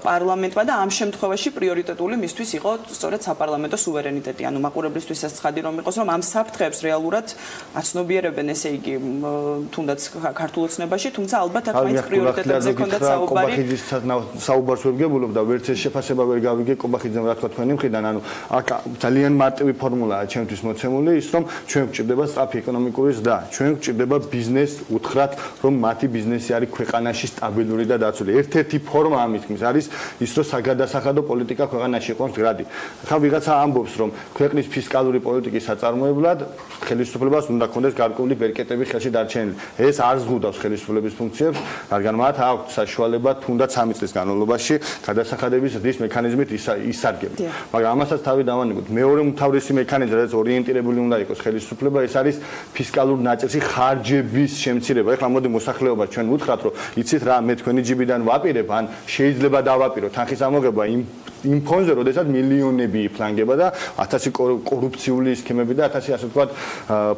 Speaker 3: პარლამენტმა და ამ შემთხვევაში პრიორიტეტული მისთვის იყო სწორედ საპარლამენტო სუვერენიტეტი, ანუ მაყურებლისთვის ხადი რომ იყოს, რომ ამ საფრთხებს რეალურად აცნობიერებენ, ესე იგი, თუნდაც ქართულ ოცნებაში, თუმცა ალბათ აქ მაინც პრიორიტეტებზე ქონდათ საუბარი.
Speaker 14: კობახიძის საუბარს ვერ გებულობ და ვერც ეს შეფასება ვერ გავიგე კობახიძემ, რა თქვა თქვენი მხრიდან, ანუ აქ ძალიან მარტივი ფორმულაა ჩემთვის მოცემული, ის რომ ჩვენ გვჭირდება სწრაფი ეკონომიკური ზრდა, ჩვენ გვჭირდება ბიზნესს უთხრათ, რომ მათი ბიზნესი არის ქვეყანაში სტაბილური და დაცული. ერთ-ერთი ფორმა ამის არის ის, რომ საგადასახადო პოლიტიკა ქვეყანაში იყოს მდგრადი. ხა ვიღაცა ამბობს, რომ ქვეყნის ფისკალური პოლიტიკის საწარმოებლად ხელისუფლებას უნდა ქონდეს გარკვეული ბერკეტები ხელში დარჩენილი. ეს არ ზღუდავს ხელისუფლების ფუნქციებს, რადგან მათ აქვს საშუალება თუნდაც 3 წლის განმავლობაში გადასახადების ზრდის მექანიზმით ისარგებლონ. მაგრამ ამასაც თავი დავანებოთ. მეორე უმთავრესი მექანიზმი, რაც ორიენტირებული უნდა იყოს ხელისუფლება, ეს არის ფისკალურ ნაწილში ხარჯების შემცირება. ეხლა მოდი მოსახლეობას ჩვენ უთხრათ, რომ იცით რა, მე თქვენი ჯიბიდან ვაპირებ, ან შეიძლება დავაპირო თანხის ამოღება იმ ფონზე, როდესაც მილიონები იფლანგება და 1000 კორუფციული სქემები და 1000 ასე ვთქვათ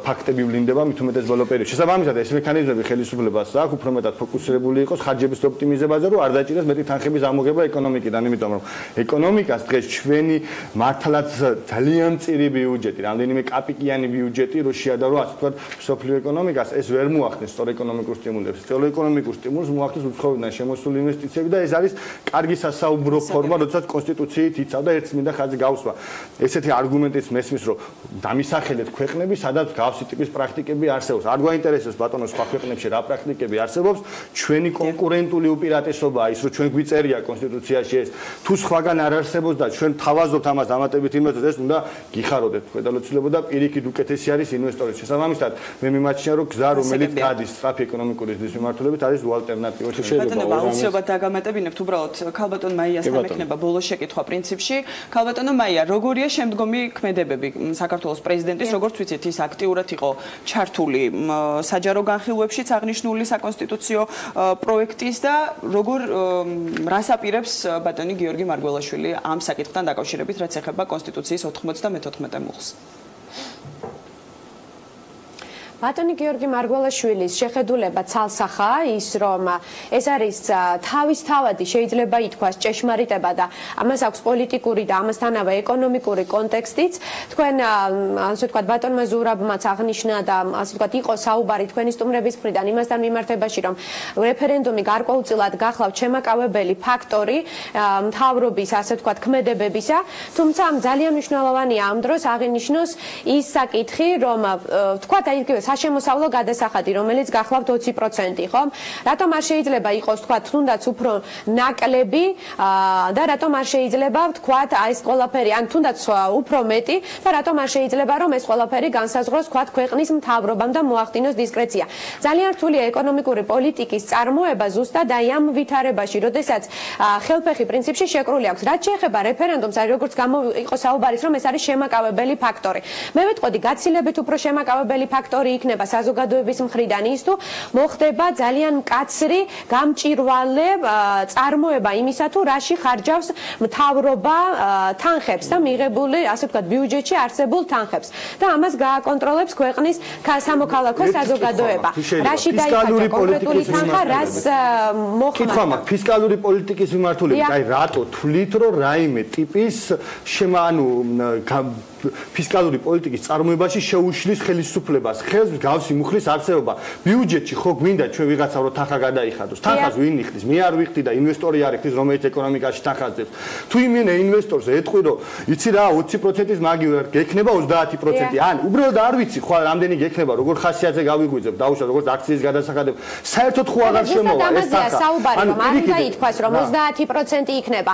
Speaker 14: ფაქტები ვლინდება მით უმეტეს ბოლო პერიოდში. შესაბამისად, ეს მექანიზმები ხელისუფლებას აქვს უფრო მეტად ფოკუსირებული იყოს ხარჯების ოპტიმიზებაზე, რომ არ დაჭირდეს მეტი თანხების ამოღება ეკონომიკიდან, იმიტომ რომ ეკონომიკას დღეს ჩვენი მართლაც ძალიან მწირი ბიუჯეტი, რამდენიმე კაპიკიანი ბიუჯეტი რო შეადარო, ასე ვთქვათ, სოფლიო ეკონომიკას, ეს ვერ მოახდენს სწორ ეკონომიკურ სტიმულებს. სწორ ეკონომიკურ სტიმულს მოახდენს უცხოეთიდან შემოსული ინვესტიციები და ეს არის კარგი სასაუბრო ფორმა, როდესაც კონსტიტუციით იცავდა ერთს მინდა ხაზი გავსვა. ესეთი არგუმენტიც მესმის, რომ დამისახელეთ ქვეყნები, სადაც გავსი ტიპის პრაქტიკები არსებობს. არ გვაინტერესებს ბატონო სხვა ქვეყნებში რა პრაქტიკები არსებობს, ჩვენი კონკურენტული უპირატესობაა ის, რომ ჩვენ გვიწერია კონსტიტუციაში ეს. თუ სხვაგან არ არსებობს და ჩვენ თავაზობთ ამას დამატებით ინვესტორებს, ეს უნდა გიხაროდეთ ქვედალოცილება და პირიქით უკეთესი არის ინვესტორის. შესაბამისად, მე მიმაჩნია, რომ გზა, რომელიც გადის სწრაფი ეკონომიკური ზრდის მიმართულებით, არის უალტერნატივო.
Speaker 3: ბატონო, აუცილებლად დაგამატებინებთ, უბრალოდ ქალბატონ მაიასთან ექნება ბოლოს შეკითხვა პრინციპში. ქალბატონო მაია, როგორია შემდგომი ქმედებები საქართველოს პრეზიდენტის, როგორც ვიცით, ის აქტიურად იყო ჩართული საჯარო განხილვებშიც აღნიშნული საკონსტიტუციო პროექტის და როგორ რას აპირებს ბატონი გიორგი მარგველაშვილი ამ საკითხთან დაკავშირებით, რაც ეხება კონსტიტუციის 94 მუხლს?
Speaker 13: ბატონი გიორგი მარგველაშვილის შეხედულება ცალსახაა ის, რომ ეს არის თავისთავადი შეიძლება ითქვას ჭეშმარიტება და ამას აქვს პოლიტიკური და ამასთანავე ეკონომიკური კონტექსტიც. თქვენ ასე ვთქვათ ბატონმა ზურაბმაც აღნიშნა და ასე ვთქვათ იყო საუბარი თქვენი სტუმრების მხრიდან იმასთან მიმართებაში, რომ რეფერენდუმი გარკვეულწილად გახლავთ შემაკავებელი ფაქტორი მთავრობის ასე ვთქვათ ქმედებებისა, თუმცა ძალიან მნიშვნელოვანია ამ დროს აღინიშნოს ის საკითხი, რომ ვთქვათ აი იგივე საშემოსავლო გადასახადი, რომელიც გახლავთ 20%, ხო? რატომ არ შეიძლება იყოს, თქვა, თუნდაც უფრო ნაკლები და რატომ არ შეიძლება, თქვა, ეს ყველაფერი, ან თუნდაც უფრო მეტი და რატომ არ შეიძლება, რომ ეს ყველაფერი განსაზღვროს, თქვა, ქვეყნის მთავრობამ და მოახდინოს დისკრეცია. ძალიან რთულია ეკონომიკური პოლიტიკის წარმოება ზუსტად აი ამ ვითარებაში, როდესაც ხელფეხი პრინციპში შეკრული აქვს. რაც შეეხება რეფერენდუმს, აი როგორც იყო საუბარის, რომ ეს არის შემაკავებელი ფაქტორი. მე ვიტყოდი, გაცილებით უფრო შემაკავებელი ფაქტორი იქნება საზოგადოების მხრიდან ის თუ მოხდება ძალიან მკაცრი გამჭირვალე წარმოება იმისა თუ რაში ხარჯავს მთავრობა თანხებს და მიღებული ასე ვთქვათ ბიუჯეტში არსებულ თანხებს და ამას გააკონტროლებს ქვეყნის სამოქალაქო საზოგადოება. რაში დაიხარჯა კონკრეტული თანხა, რას მოხმარდა?
Speaker 14: კითხვა მაქვს, ფისკალური პოლიტიკის მიმართულებით, აი რატო თვლით, რომ რაიმე ტიპის ფისკალური პოლიტიკის წარმოებაში შეუშლის ხელისუფლებას, ხელს გავს მუხლის არსებობა. ბიუჯეტში ხო გვინდა ჩვენ ვიღაცა რომ თანხა გადაიხადოს. თანხას ვინ იხდის? მე არ ვიხდი და ინვესტორი არ იხდის, რომელიც ეკონომიკაში თანხას ძებს. თუ იმენ ინვესტორს ეტყვი რომ იცი რა 20%-ის მაგივრად გექნება 30%. ან უბრალოდ არ ვიცი ხო რამდენი გექნება, როგორ ხასიათზე გავიგვიძებ, დაუშვათ როგორც აქციის გადასახადები. საერთოდ ხო აღარ შემოვა ეს თანხა.
Speaker 13: არ უნდა ითქვას რომ 30% იქნება.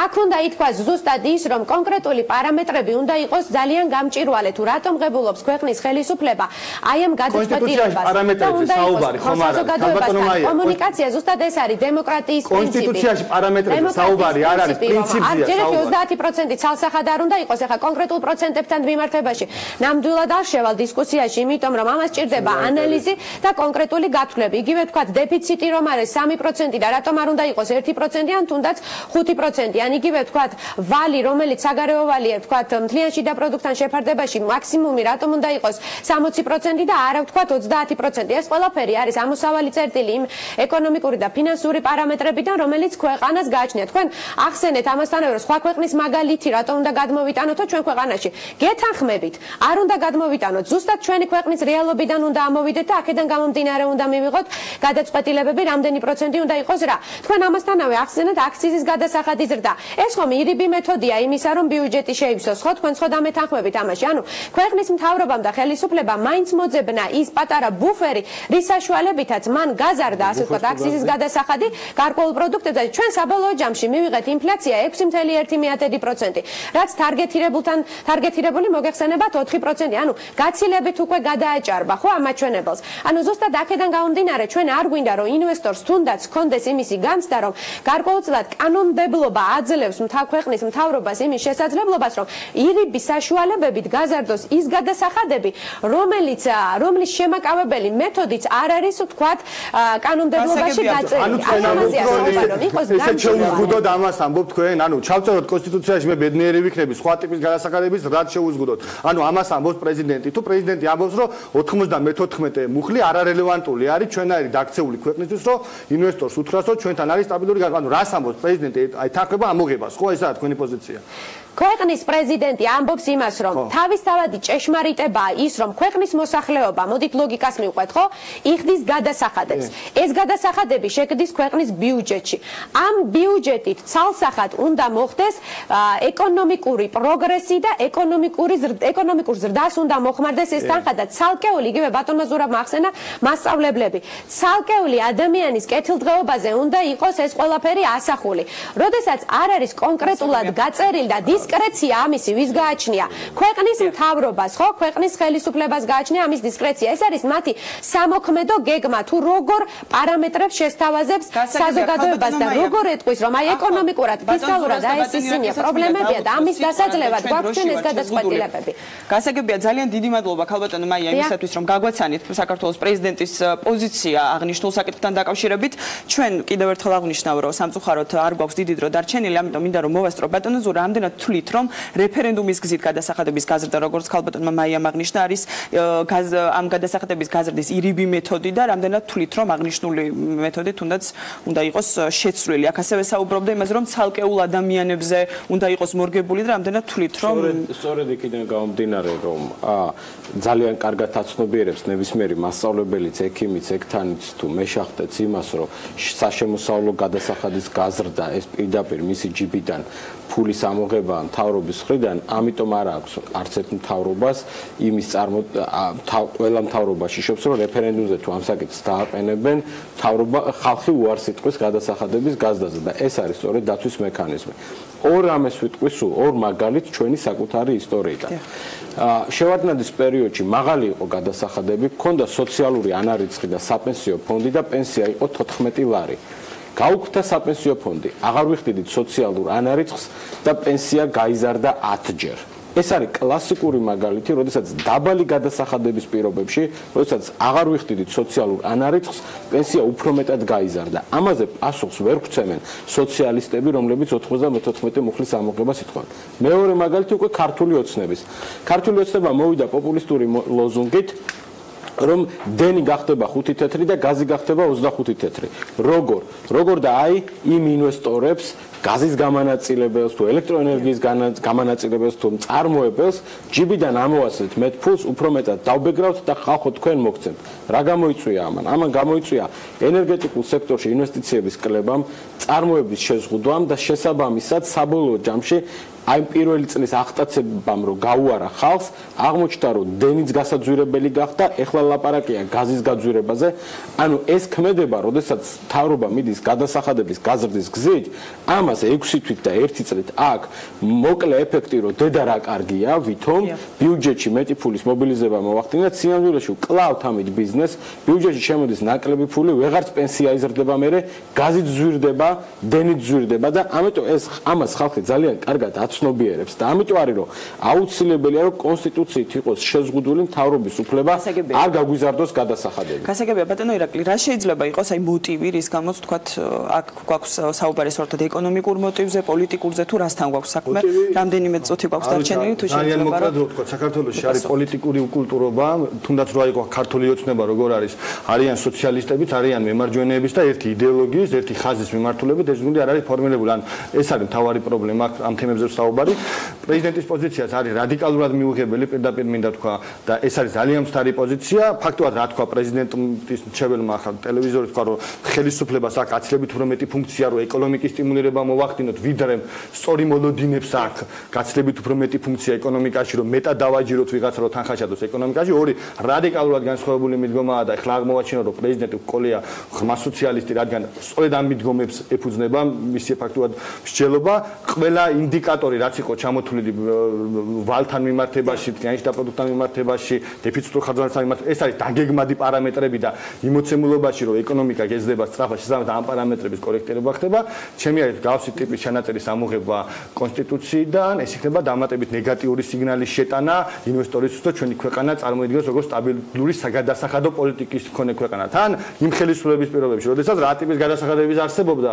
Speaker 13: აქ უნდა ითქვას ზუსტად ის რომ კონკრეტული პარამეტრები უნდა იყოს ძალიან გამჭირვალე თუ რატომ ღებულობს ქვეყნის ხელისუფლება აი ამ გადაწყვეტილებას
Speaker 14: და უნდა საუბარი ხომ არა
Speaker 13: საბატონოა კომუნიკაცია ზუსტად ეს არის დემოკრატიის პრინციპი
Speaker 14: კონსტიტუციაში პარამეტრებზე საუბარი არ არის პრინციპზეა
Speaker 13: საუბარი 30% ცალსახად არ უნდა იყოს ახლა კონკრეტულ პროცენტებთან მიმართებაში ნამდვილად არ შევალ დისკუსიაში იმიტომ რომ ამას ჭირდება ანალიზი და კონკრეტული გათვლები იგივე თქვათ დეფიციტი რომ არის 3% და რატომ არ უნდა იყოს 1% ან თუნდაც 5% ან იგივე თქვათ ვალი რომელიც საგარეო ვალია თქვათ მთლიან შიდა პროდუქტთან შეფარდებაში მაქსიმუმი რატომ უნდა იყოს 60% და არა ვთქვათ 30%. ეს ყველაფერი არის ამოსავალი წერტილი იმ ეკონომიკური და ფინანსური პარამეტრებიდან, რომელიც ქვეყანას გააჩნია. თქვენ ახსენეთ ამასთანავე სხვა ქვეყნის მაგალითი რატომ უნდა გადმოვიტანოთო ჩვენ ქვეყანაში. გეთანხმებით, არ უნდა გადმოვიტანოთ. ზუსტად ჩვენი ქვეყნის რეალობიდან უნდა ამოვიდეთ და აქედან გამომდინარე უნდა მივიღოთ გადაწყვეტილებები, რამდენი პროცენტი უნდა იყოს რა. თქვენ ამასთანავე ახსენეთ აქციზის გადასახადი ზრდა. ეს ხომ ირიბი მეთოდია იმისა, რომ ბიუჯეტი შეივსოს, ხო? თქვენ ხო დამეთანხმებით ამაში. ანუ ქვეყნის მთავრობამ და ხელისუფლებამ მაინც მოძებნა ის პატარა ბუფერი, რის საშუალებითაც მან გაზარდა, ასე ვთქვათ, აქციზის გადასახადი გარკვეულ პროდუქტებზე. ჩვენ საბოლოო ჯამში მივიღეთ ინფლაცია 6.1%, რაც თარგეტირებული მოგეხსენებათ 4%. ანუ გაცილებით უკვე გადააჭარბა, ხო, ამ მაჩვენებელს. ანუ ზუსტად აქედან გამომდინარე, ჩვენ არ გვინდა რომ ინვესტორს თუნდაც ჰქონდეს იმისი განცდა, რომ გარკვეულწილად კანონმდებლობა აძლევს ქვეყნის მთავრობას იმის შესაძლებლობას, რომ ირიბის საშუალებებით გაზარდოს ის გადასახადები, რომლის შემაკავებელი მეთოდიც არ არის, ვთქვათ, კანონმდებლობაში გაწერილი.
Speaker 14: ესე შეუზღუდოთ ამას ამბობ თქვენ, ანუ ჩავწეროთ კონსტიტუციაში მე ბედნიერი ვიქნები სხვა ტიპის გადასახადების რაც შეუზღუდოთ. ანუ ამას ამბობს პრეზიდენტი. თუ პრეზიდენტი ამბობს, რომ 94 მუხლი არარელევანტული არის ჩვენაირი დაქცეული ქვეყნისთვის, რომ ინვესტორს უთხრას, რომ ჩვენთან არის სტაბილური განვითარება. ანუ რას ამბობს პრეზიდენტი? აი თანხმება ამოღებას, ხო, ესაა თქვენი პოზიცია.
Speaker 13: ქვეყნის პრეზიდენტი ამბობს იმას, რომ თავისთავადი ჭეშმარიტებაა ის, რომ ქვეყნის მოსახლეობა, მოდით ლოგიკას მივყვეთ, ხო, იხდის გადასახადებს. ეს გადასახადები შექმნის ქვეყნის ბიუჯეტში. ამ ბიუჯეტით ცალსახად უნდა მოხდეს ეკონომიკური პროგრესი და ეკონომიკურ ზრდას უნდა მოხმარდეს ეს თანხა და ცალკეული, იგივე ბატონმა ზურაბმა ახსენა, მასწავლებლები. ცალკეული ადამიანის კეთილდღეობაზე უნდა იყოს ეს ყველაფერი ასახული. როდესაც არ არის კონკრეტულად გაწერილი და დისკრეცია ამისი ვის გააჩნია? ქვეყნის მთავრობას, ხო? ქვეყნის ხელისუფლებას გააჩნია ამის დისკრეცია. ეს არის მათი სამოქმედო გეგმა, თუ როგორ პარამეტრებს შესთავაზებს საზოგადოებას და როგორ ეტყვის, რომ აი ეკონომიკურად, ფისკალურად აი ეს ისინია პრობლემებია და ამის დასაძლევად გვაქვს ეს გადაწყვეტილებები.
Speaker 15: გასაგებია ძალიან დიდი მადლობა ქალბატონო მაია იმისათვის, რომ გაგვაცანით საქართველოს პრეზიდენტის პოზიცია აღნიშნულ საკითხთან დაკავშირებით. ჩვენ კიდევ ერთხელ აღვნიშნავ, რომ სამწუხაროდ არ გვაქვს დიდი დრო დარჩენილი, ამიტომ მინდა რომ მოვასწრო ბატონო ზურა, ამდენად თვლით, რომ რეფერენდუმის გზით გადასახადების გაზრდა, როგორც ქალბატონმა მაიამ აღნიშნა, არის ამ გადასახადების გაზრდის ირიბი მეთოდი და რამდენად თვლით, რომ აღნიშნული მეთოდი თუნდაც უნდა იყოს შეცვლილი. აქ ასევე საუბრობდა იმაზე, რომ ცალკეულ ადამიანებზე უნდა იყოს მორგებული და რამდენად თვლით, რომ
Speaker 1: სწორედ იქიდან გამომდინარე, რომ ძალიან კარგად აცნობიერებს ნებისმიერი მასწავლებელიც, ექიმიც, ექთანიც თუ მეშახტეც იმას, რომ საშემოსავლო გადასახადის გაზრდა ეს პირდაპირ მისი ჯიბიდან ფულის ამოღება მთავრობის მხრიდან, ამიტომ არ აქვს არც ერთ მთავრობას იმის ყველა მთავრობაში შობს, რომ რეფერენდუმზე თუ ამ საკითხს დააყენებენ, ხალხი უარს იტყვის გადასახადების გაზრდაზე და ეს არის სწორედ დაცვის მექანიზმი. ორ ამას ვიტყვი სულ, ორ მაგალითს ჩვენი საკუთარი ისტორიიდან. შევარდნადის პერიოდში მაღალი იყო გადასახადები, ჰქონდა სოციალური ანარიცხი და საპენსიო ფონდი და პენსია იყო 14 ლარი. გაუქმდა საპენსიო ფონდი, აღარ ვიხდიდით სოციალურ ანარიცხს და პენსია გაიზარდა 10 ჯერ. ეს არის კლასიკური მაგალითი, როდესაც დაბალი გადასახადების პირობებში, როდესაც აღარ ვიხდიდით სოციალურ ანარიცხს, პენსია უფრო მეტად გაიზარდა. ამაზე პასუხს ვერ გვცემენ სოციალისტები, რომლებიც 94 მუხლის ამოღებას ითხოვენ. მეორე მაგალითი უკვე ქართული ოცნების. ქართული ოცნება მოვიდა პოპულისტური ლოზუნგით, რომ დენი გახდება 5 თეთრი და გაზი გახდება 25 თეთრი. როგორ და აი იმ ინვესტორებს, გაზის გამანაწილებელს თუ ელექტროენერგიის გამანაწილებელს თუ მწარმოებელს ჯიბიდან ამოვასწრეთ მეტ ფულს, უფრო მეტად დავბეგრავთ და ხალხო თქვენ მოგცემთ. რა გამოიწვია ამან? ამან გამოიწვია ენერგეტიკულ სექტორში ინვესტიციების კლებამ, წარმოების შეზღუდვამ და შესაბამისად საბოლოო ჯამში აი პირველი წლის აღტაცებამ რომ გაუარა ხალხს, აღმოჩნდა რომ დენიც გასაძვირებელი გახდა, ეხლა ლაპარაკია გაზის გაძვირებაზე. ანუ ეს ქმედება, როდესაც მთავრობა მიდის გადასახადების გაზრდის გზით, ამას 6 თვით და 1 წლით აქ მოკლე ეფექტი რომ დედა რა კარგია, ვითომ ბიუჯეტში მეტი ფულის მობილიზება მოახდინა, სინამდვილეში კლავთ ამით ბიზნეს, ბიუჯეტში შემოდის ნაკლები ფული, ვეღარც პენსია იზრდება მერე, გაზით ზვირდება, დენით ზვირდება და ამიტომ ეს ამას ხალხი ძალიან კარგად ცნობიერებს და ამიტომ არის რომ აუცილებელია რომ კონსტიტუციით იყოს შეზღუდული მთავრობის უფლება არ გაგვიზარდოს გადასახადები.
Speaker 15: გასაგებია ბატონო ირაკლი, რა შეიძლება იყოს აი მოტივი, რის გამოც თქვათ აქ გვაქვს საუბარი სწორედ ეკონომიკურ მოტივზე, პოლიტიკურზე თუ რასთან გვაქვს საქმე, რამდენიმე წუთი გვაქვს დარჩენილი თუ
Speaker 14: ძალიან მოკლედ რო ვთქვათ, საქართველოში არის პოლიტიკური უკულტურობა, თუნდაც რო აიღო ქართული ოცნება როგორ არის, არიან სოციალისტებიც, არიან მემარჯვენეებიც და ერთი იდეოლოგიის, ერთი ხაზის მიმართულებით ეს გუნდი არ არის ფორმირებული. ან ეს არის მთავარი პრობლემა ამ თემებზე საუბარი. პრეზიდენტის პოზიციაც არის რადიკალურად მიუღებელი, პირდაპირ მინდა თქვა და ეს არის ძალიან მცდარი პოზიცია. ფაქტობრივად რა თქვა პრეზიდენტის მრჩეველმა ახლა ტელევიზორით თქვა რომ ხელისუფლებას აქვს გაცილებით უფრო მეტი ფუნქცია რომ ეკონომიკის სტიმულირება მოვახდინოთ, ვიდრე სწორი მოლოდინებს აქვს გაცილებით უფრო მეტი ფუნქცია ეკონომიკაში რომ მეტად დავაჯიროთ ვიღაცა რომ თანხა ჩადოს ეკონომიკაში. ორი რადიკალურად განსხვავებული მიდგომაა და ახლა აღმოვაჩინა რომ პრეზიდენტი ყოლია ხმა სოციალისტი, რადგან სწორედ ამ მიდგომებს ეფუძნება მისი ფაქტობრივად მსჯელობა. ყველა ინდიკატორი რაც იყო ჩამოთვლილი ვალთან მიმართებაში, ტკიანის პროდუქტთან მიმართებაში, დეფიციტურ ხარჯვალებთან მიმართებაში, ეს არის დაგეგმადი პარამეტრები და იმოცემულობაში რომ ეკონომიკა გეზდება სწრაფად, შესაბამისად ამ პარამეტრების კორექტირება ხდება. ჩემი არის გავსი ტიპის ჩანაწერის ამოღება კონსტიტუციიდან, ეს იქნება დამატებით ნეგატიური სიგნალის შეტანა ინვესტორისთვის, რომ ჩვენი ქვეყანა წარმოიდგინოს როგორც სტაბილური საგადასახადო პოლიტიკის მქონე ქვეყანა. თან იმ ხელისუფლების პირობებში, როდესაც რა ტიპის გადასახადების არსებობდა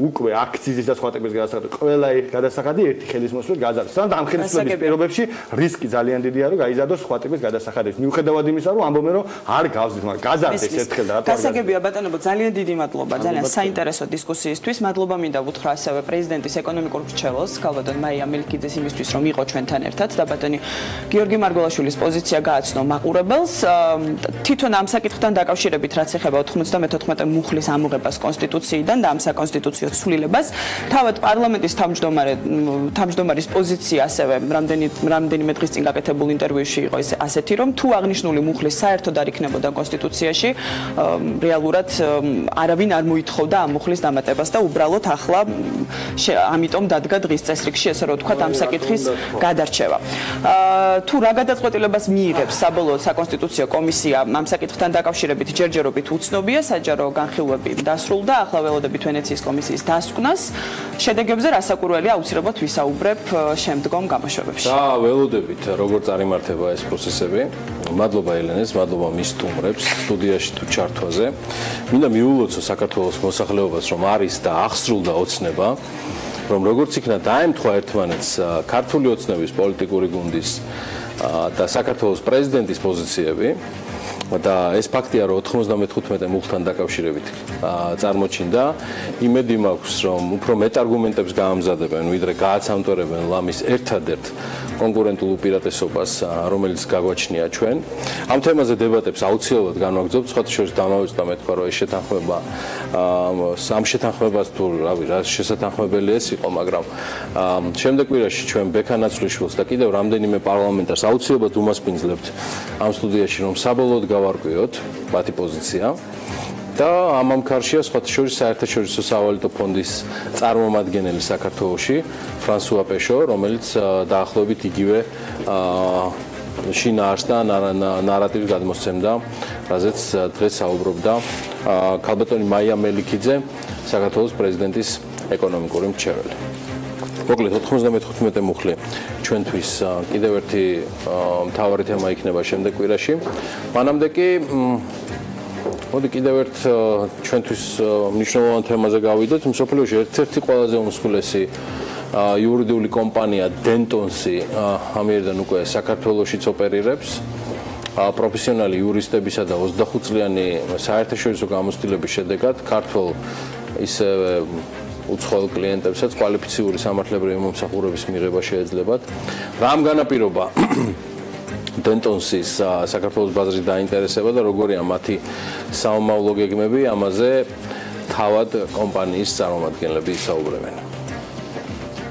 Speaker 14: უკვე აქციზის და სხვა ტიპის გადასახადები, ყველა გადასახადი ერთი ხელისმოსვლით გაზარდა. ამ ხელისუფლების პირობებში რისკი ძალიან დიდია რომ გაიზარდოს სხვა ტიპის გადასახადები. მიუხედავად იმისა, რომ ამბობენ რომ არ გავზრდით, მაგრამ გაზარდეს ერთხელ და რატო არ გაზარდა.
Speaker 15: გასაგებია ბატონო, ძალიან დიდი მადლობა ძალიან საინტერესო დისკუსიისთვის. მადლობა მინდა ვუთხრა ასევე პრეზიდენტის ეკონომიკურ მრჩეველს, ქალბატონ მაია მელიქიძეს იმისთვის, რომ იყო ჩვენთან ერთად და ბატონი გიორგი მარგველაშვილის პოზიცია გააცნო მაყურებელს. თვითონ ამ საკითხთან დაკავშირებით რაც ეხება 94 მუხლის ამოღებას კონსტიტუციიდან და ამ საკონსტიტუციო ცვლილებას, თავად პარლამენტის თავმჯდომარის პოზიცია ასევე რამდენიმე დღის წინ გაკეთებულ ინტერვიუში იყო ასეთი, რომ თუ აღნიშნული მუხლი საერთოდ არ იქნებოდა კონსტიტუციაში, რეალურად არავინ არ მოითხოვდა ამ მუხლის დამატებას და უბრალოდ ახლა ამიტომ დადგა დღის წესრიგში, ესე რომ ვთქვათ, ამ საკითხის გადარჩევა. თუ რა გადაწყვეტილებას მიიღებს საბოლოო საკონსტიტუციო კომისია ამ საკითხთან დაკავშირებით ჯერჯერობით უცნობია, საჯარო განხილვები დასრულდა, ახლა ველოდებით ვენეციის კომისიის დასკვნას. შედეგებზე რასაკვირველია აუცილებლად ვისაუბრებ შემდგომ გამოშვებებში.
Speaker 1: და ველოდებით როგორ წარიმართება ეს პროცესები. მადლობა ელენეს, მადლობა მის სტუმრებს სტუდიაში თუ ჩართვაზე. მინდა მიულოცო საქართველოს მოსახლეობას, რომ არის და აღსრულდა ოცნება, რომ როგორც იქნა დაემთხვა ერთმანეთს ქართული ოცნების პოლიტიკური გუნდის და საქართველოს პრეზიდენტის პოზიციები. და ეს ფაქტია, რომ 95 მუხლთან დაკავშირებით წარმოჩინდა. იმედი მაქვს, რომ უფრო მეტ არგუმენტებს გაამზადებენ, ვიდრე გააცამტვერებენ ლამის ერთადერთ კონკურენტულ უპირატესობას, რომელიც გაგვაჩნია ჩვენ. ამ თემაზე დებატებს აუცილებლად განვაგრძობთ, სხვათა შორის დამავიწყდა მეთქვა, რომ ეს შეთანხმება ამ შეთანხმებას თუ რა შესათანხმებელი ეს იყო, მაგრამ შემდეგ კვირაში ჩვენ ბექანაცვლიშვილს და კიდევ რამდენიმე პარლამენტარს აუცილებლად უმასპინძლებთ ამ სტუდიაში, რომ საბოლოოდ გავარკვიოთ მათი პოზიცია. და ამ ქარშია სხვათა შორის საერთაშორისო სავალუტო ფონდის წარმომადგენელი საქართველოში, ფრანსუა პეშო, რომელიც დაახლოებით იგივე შინაარს და ნარატივს გადმოსცემდა, რაზეც დღეს საუბრობდა ქალბატონი მაია მელიქიძე, საქართველოს პრეზიდენტის ეკონომიკური მრჩეველი. მოკლედ 95 მუხლი ჩვენთვის კიდევ ერთი მთავარი თემა იქნება შემდეგ კვირაში. მანამდე კი მოდი კიდევ ერთ ჩვენთვის მნიშვნელოვან თემაზე გავიდეთ. მსოფლიოში ერთ-ერთი ყველაზე უმსხვილესი იურიდიული კომპანია დენტონსი ამიერიდან უკვე საქართველოშიც ოპერირებს. პროფესიონალი იურისტებისა და 25 წლიანი საერთაშორისო გამოცდილების შედეგად ქართულ ისევე უცხოელ კლიენტებსაც კვალიფიციური სამართლებრივი მომსახურების მიღება შეეძლებათ. რამ განაპირობა დენტონსის საქართველოს ბაზრის დაინტერესება და როგორია მათი საომავლო გეგმები, ამაზე თავად კომპანიის წარმომადგენლები ისაუბრებენ.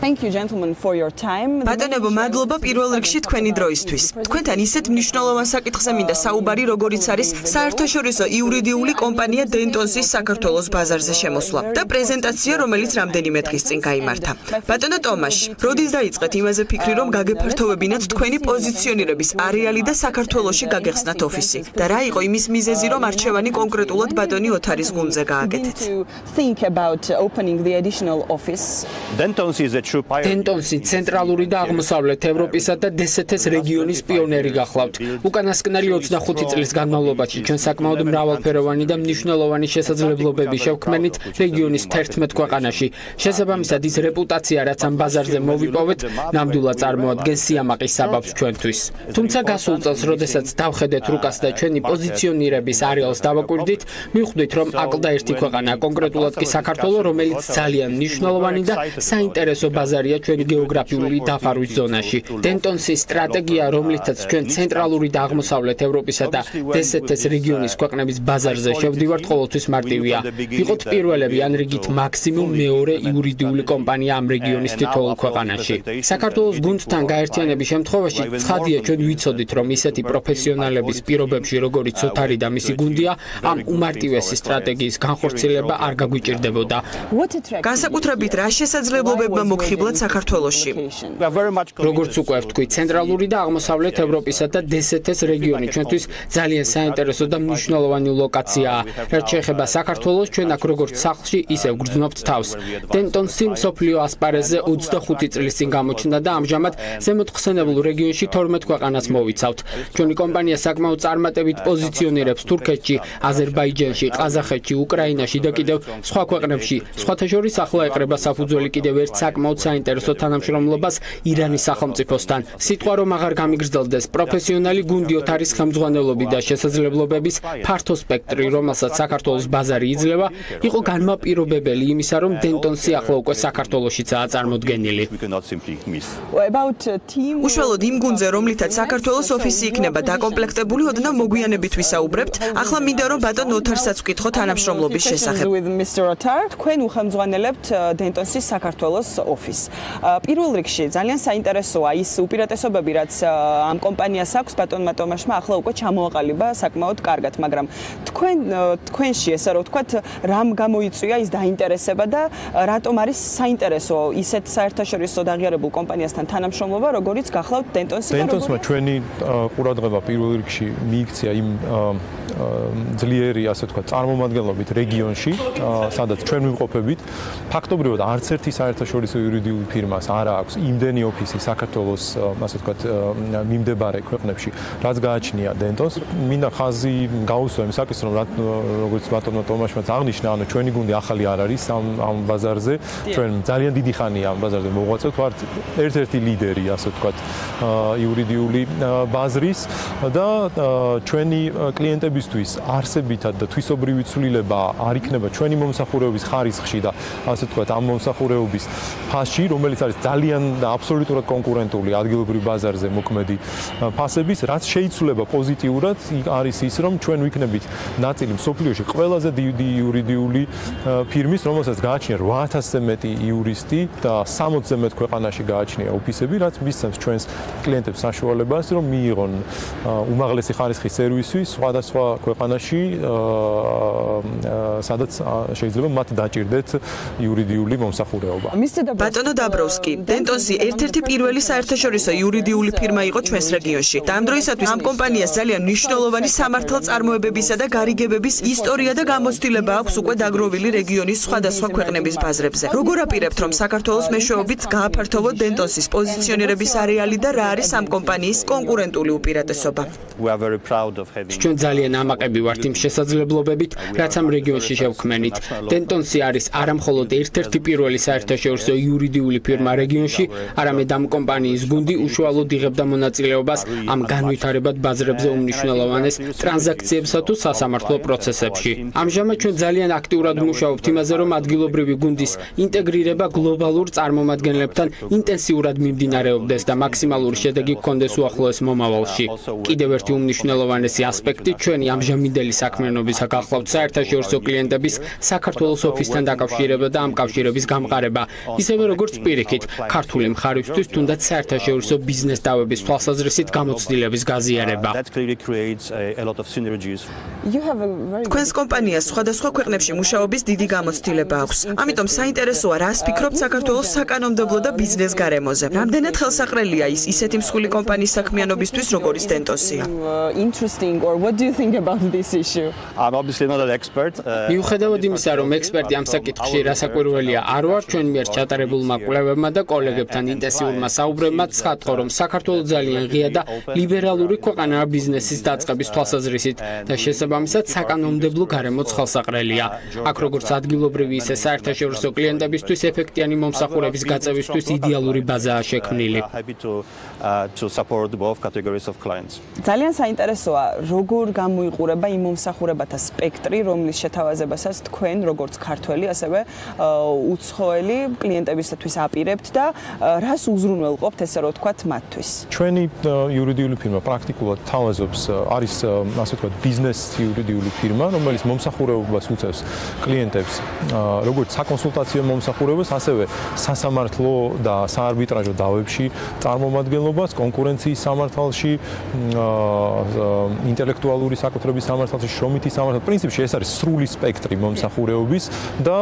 Speaker 15: Thank you gentlemen for your time.
Speaker 16: ბატონებო, მადლობა პირველ რიგში თქვენი დროისთვის. თქვენთან ისეთ მნიშვნელოვან საკითხზე მინდა საუბარი, როგორიც არის საერთაშორისო იურიდიული კომპანია დენტონსის საქართველოს ბაზარზე შემოსვლა და პრეზენტაცია, რომელიც რამდენიმე დღის წინ გაიმართა. ბატონო ტომაში, როდის დაიწყეთ იმაზე ფიქრი, რომ გაგეფართოვებინათ თქვენი პოზიციონირების არეალი და საქართველოში გაგეხსნათ ოფისი? და რა იყო იმის მიზეზი, რომ არჩევანი კონკრეტულად ბატონი ოთარის გუნდზე გააკეთეთ?
Speaker 15: Think about opening the additional office.
Speaker 11: დენტონსი ცენტრალური და აღმოსავლეთ ევროპისა და DST-ს რეგიონის პიონერი გახლავთ. უკანასკნელი 25 წლის განმავლობაში ჩვენ საკმაოდ მრავალფეროვანი და მნიშვნელოვანი შესაძლებლობები შევქმნით რეგიონის 11 ქვეყანაში. შესაბამისად, ის რეპუტაცია, რაც ამ ბაზარზე მოვიპოვეთ, ნამდვილად წარმოადგენს სიამაყის საბაბს ჩვენთვის. თუმცა გასულ წელს, როდესაც დავხედეთ რუკას და ჩვენი პოზიციონირების არეალს დავაკვირდით, მივხვდით, რომ აკლდა ერთი ქვეყანა, კონკრეტულად კი საქართველო, რომელიც ძალიან მნიშვნელოვანი და საინტერესო ბაზარია ჩვენი გეოგრაფიული დაფარვის ზონაში. დენტონსის სტრატეგია, რომლითაც ჩვენ ცენტრალური და აღმოსავლეთ ევროპისა და DST-ს რეგიონის ქვეყნების ბაზარზე შევდივართ, ყოველთვის მარტივია. ვიყოთ პირველები ან რიგით მაქსიმუმ მეორე იურიდიული კომპანია ამ რეგიონის თითოეულ ქვეყანაში. საქართველოს გუნდთან გაერთიანების შემთხვევაში ცხადია, ჩვენ ვიცოდით, რომ ისეთი პროფესიონალების პირობებში, როგორიც ოთარი და მისი გუნდია, ამ უმარტივესი სტრატეგიის განხორციელება არ გაგვიჭირდებოდა.
Speaker 16: განსაკუთრებით რა შესაძლებლობებმა მოგხიბლათ საქართველოში?
Speaker 11: როგორც უკვე ვთქვი, ცენტრალური და აღმოსავლეთ ევროპისა და DST-ს რეგიონი ჩვენთვის ძალიან საინტერესო და მნიშვნელოვანი ლოკაციაა. რაც შეეხება საქართველოს, ჩვენ აქ როგორც სახლში, ისევ გრძნობთ თავს. დენტონსი მსოფლიო ასპარეზზე 25 წლის წინ გამოჩნდა და ამჟამად ზემოთ ხსენებულ რეგიონში 12 ქვეყანას მოვიცავთ. ჩვენი კომპანია საკმაოდ წარმატებით პოზიციონირებს თურქეთში, აზერბაიჯანში, ყაზახეთში, უკრაინაში და კიდევ სხვა ქვეყნებში. სხვათა შორის ახლა ეყრება საფუძველი კიდევ ერთ საკმაოდ საინტერესო თანამშრომლობას ირანის სახელმწიფოსთან. სიტყვა რომ აღარ გამიგრძელდეს, პროფესიონალი გუნდი ოთარის ხელმძღვანელობი და შესაძლებლობების ფართო სპექტრი, რომელსაც საქართველოს ბაზარი იძლევა, იყო განმაპირობებელი იმისა, რომ დენტონსი ახლა უკვე საქართველოშიცაა წარმოდგენილი.
Speaker 16: უშუალოდ იმ გუნდზე, რომლითაც საქართველოს ოფისი იქნება დაკომპლექტებული, ოდნავ მოგვიანებით ვისაუბრებთ. ახლა მინდა რომ ბატონ ოთარსაც ვკითხო თანამშრომლობის შესახებ.
Speaker 15: თქვენ უხელმძღვანელებთ დენტონსის საქართველოს ოფისს. პირველ რიგში ძალიან საინტერესოა ის უპირატესობები, რაც ამ კომპანიას აქვს ბატონმა ტომაშმა ახლა უკვე ჩამოაყალიბა საკმაოდ კარგად, მაგრამ თქვენში ესე რომ ვთქვათ, რამ გამოიწვია ის დაინტერესება და რატომ არის საინტერესო ისეთ საერთაშორისო დაღიარებულ კომპანიასთან თანამშრომლობა, როგორიც გახლავთ დენტონსი და
Speaker 17: დენტონსმა ჩვენი ყურადღება პირველ რიგში მიიქცია იმ ძლიერი, ასე ვთქვათ, წარმომადგენლობით რეგიონში, სადაც ჩვენ ვიმყოფებით. ფაქტობრივად არც ერთი საერთაშორისო იურიდიული ფირმას არ აქვს იმდენი ოფისი საქართველოს, ასე ვთქვათ, მიმდებარე ქვეყნებში, რაც გააჩნია დენტონს. მინდა ხაზი გაუსვა იმ საკითხს, რომ როგორც ბატონმა ტომაშმაც აღნიშნა, ანუ ჩვენი გუნდი ახალი არ არის ამ ბაზარზე. ჩვენ ძალიან დიდი ხანია ამ ბაზარზე მოღვაწევთ, ვართ ერთ-ერთი ლიდერი, ასე ვთქვათ, იურიდიული ბაზრის და ჩვენი კლიენტებისთვის არსებითად და თვისობრივი ცვლილება არ იქნება ჩვენი მომსახურების ხარისხში და ასე ვთქვათ, ამ მომსახურების ფასში, რომელიც არის ძალიან და აბსოლუტურად კონკურენტული ადგილობრივ ბაზარზე მოქმედი ფასების, რაც შეიცვლება პოზიტიურად, არის ის, რომ ჩვენ ვიქნებით ნაწილი მსოფლიოში ყველაზე დიდი იურიდიული ფირმის, რომელსაც გააჩნია 8000-ზე მეტი იურისტი და 60-ზე მეტ ქვეყანაში გააჩნია ოფისები, რაც მისცემს ჩვენს კლიენტებს საშუალებას, რომ მიიღონ უმაღლესი ხარისხის სერვისი სხვადასხვა ქვეყანაში, სადაც შეიძლება მათ დაჭირდეთ იურიდიული მომსახურება.
Speaker 16: ბატონო დაბროვსკი, დენტონსი ერთ-ერთი პირველი საერთაშორისო იურიდიული ფირმა იყო ჩვენს რეგიონში. და ამ დროისათვის ამ კომპანიას ძალიან მნიშვნელოვანი სამართალწარმოებებისა და გარიგებების ისტორია და გამოცდილება აქვს უკვე დაგროვილი რეგიონის სხვადასხვა ქვეყნების ბაზრებზე. როგორ აპირებთ, რომ საქართველოს მეშვეობით გააფართოვოთ დენტონსის პოზიციონირების არეალი და რა არის ამ კომპანიის კონკურენტული უპირატესობა?
Speaker 11: ჩვენ ძალიან ამაყები ვართ იმ შესაძლებლობებით, რაც ამ რეგიონში შევქმენით. დენტონსი არის არამხოლოდ ერთ-ერთი პირველი საერთაშორისო იურიდიული ფირმა რეგიონში, არამედ ამ კომპანიის გუნდი უშუალოდ იღებდა მონაწილეობას ამ განვითარებად ბაზრებზე უმნიშვნელოვანეს ტრანზაქციებსა თუ სასამართლო პროცესებში. ამჟამად ჩვენ ძალიან აქტიურად მუშაობთ იმაზე, რომ ადგილობრივი გუნდის ინტეგრირება გლობალურ წარმომადგენლებთან ინტენსიურად მიმდინარეობდეს და მაქსიმალური შედეგი გქონდეს უახლოეს მომავალში. კიდევ ერთი უმნიშვნელოვანესი ასპექტი ჩვენი ამჟამინდელი საქმიანობის გახლავთ საერთაშორისო კლიენტების საქართველოს ოფისთან დაკავშირება და ამ კავშირების გამყარება, ისევე როგორც პირიქით, ქართული მხარისთვის თუნდაც საერთაშორისო ბიზნეს დავების თვალსაზრისით გამოცდილების გაზიარება.
Speaker 16: თქვენს კომპანიას სხვადასხვა ქვეყნებში მუშაობის დიდი გამოცდილება აქვს. ამიტომ საინტერესოა, რას ფიქრობთ საქართველოს საკანონმდებლო და ბიზნეს გარემოზე. რამდენად ხელსაყრელია ის ისეთი მსხვილი კომპანიის საქმიანობისთვის, როგორც დენტონსია?
Speaker 11: მიუხედავად იმისა, რომ ექსპერტი ამ საკითხში რასაკვირველია არ ვარ, ჩვენ მიერ ჩატარებულმა კვლევებმა და კოლეგებთან ინტენსიურმა საუბრებმა ცხადყო, რომ საქართველოს ძალიან ღია და ლიბერალური ქვეყანაა ბიზნესის დაწყების თვალსაზრისით და შესაბამისად საკანონმდებლო გარემოც ხელსაყრელია. აქ როგორც ადგილობრივი, ისე საერთაშორისო კლიენტებისთვის ეფექტიანი მომსახურების გაწევისთვის იდეალური ბაზაა შექმნილი.
Speaker 15: ძალიან საინტერესოა, როგორ გამოიყურება იმ მომსახურებათა სპექტრი, რომლის შეთავაზებასაც თქვენ, როგორც ქართველი, ასევე უცხოელი კლიენტებისათვის აპირებთ და რას უზრუნველყოფთ, ესე რომ ვთქვათ, მათთვის.
Speaker 17: ჩვენი იურიდიული ფირმა პრაქტიკულად თავაზობს, არის ასე ვთქვათ, ბიზნეს იურიდიული ფირმა, რომელიც მომსახურებას უწევს კლიენტებს, როგორც საკონსულტაციო მომსახურებას, ასევე სასამართლო და საარბიტრაჟო დავებში წარმომადგენლობას, კონკურენციის სამართალში, ინტელექტუალური საკუთრების სამართალში, შრომითი სამართალში. პრინციპში ეს არის სრული სპექტრი მომსახურებების და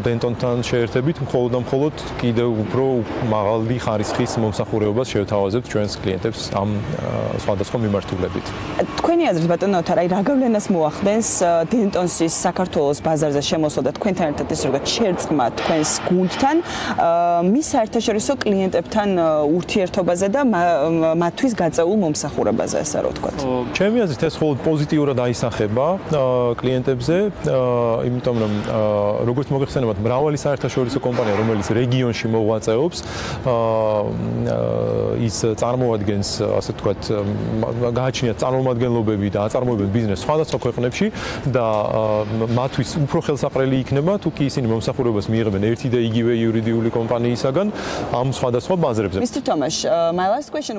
Speaker 17: დენტონთან შეერთებით მხოლოდ კიდევ უფრო მაღალი ხარისხის მომსახურებას შევთავაზებთ ჩვენს კლიენტებს ამ სხვადასხვა მიმართულებით.
Speaker 15: თქვენი აზრით, ბატონო ნოთარ, რა გავლენას მოახდენს დენტონსის საქართველოს ბაზარზე შემოსვლა და თქვენთან ერთად ეს როგორც შერწყმა თქვენს გუნდთან მის საერთაშორისო კლიენტებთან ურთიერთობაზე და მათთვის გაწეულ მომსახურებაზე, ასე რომ ვთქვათ.
Speaker 17: ჩემი აზრით ეს მხოლოდ პოზიტიურად აისახება კლიენტებზე, იმიტომ რომ როგორც მოგეხსენებათ, მრავალი საერთაშორისო კომპანია, რომელიც რეგიონში მოღვაწეობს, ის წარმოადგენს, ასე ვთქვათ, გააჩნიათ წარმომადგენლობები და აწარმოებენ ბიზნესს სხვადასხვა ქვეყნებში და მათთვის უფრო ხელსაყრელი იქნება, თუ კი ისინი მომსახურებას მიიღებენ ერთი და იგივე იურიდიული კომპანიისაგან ამ სხვადასხვა ბაზრებზე.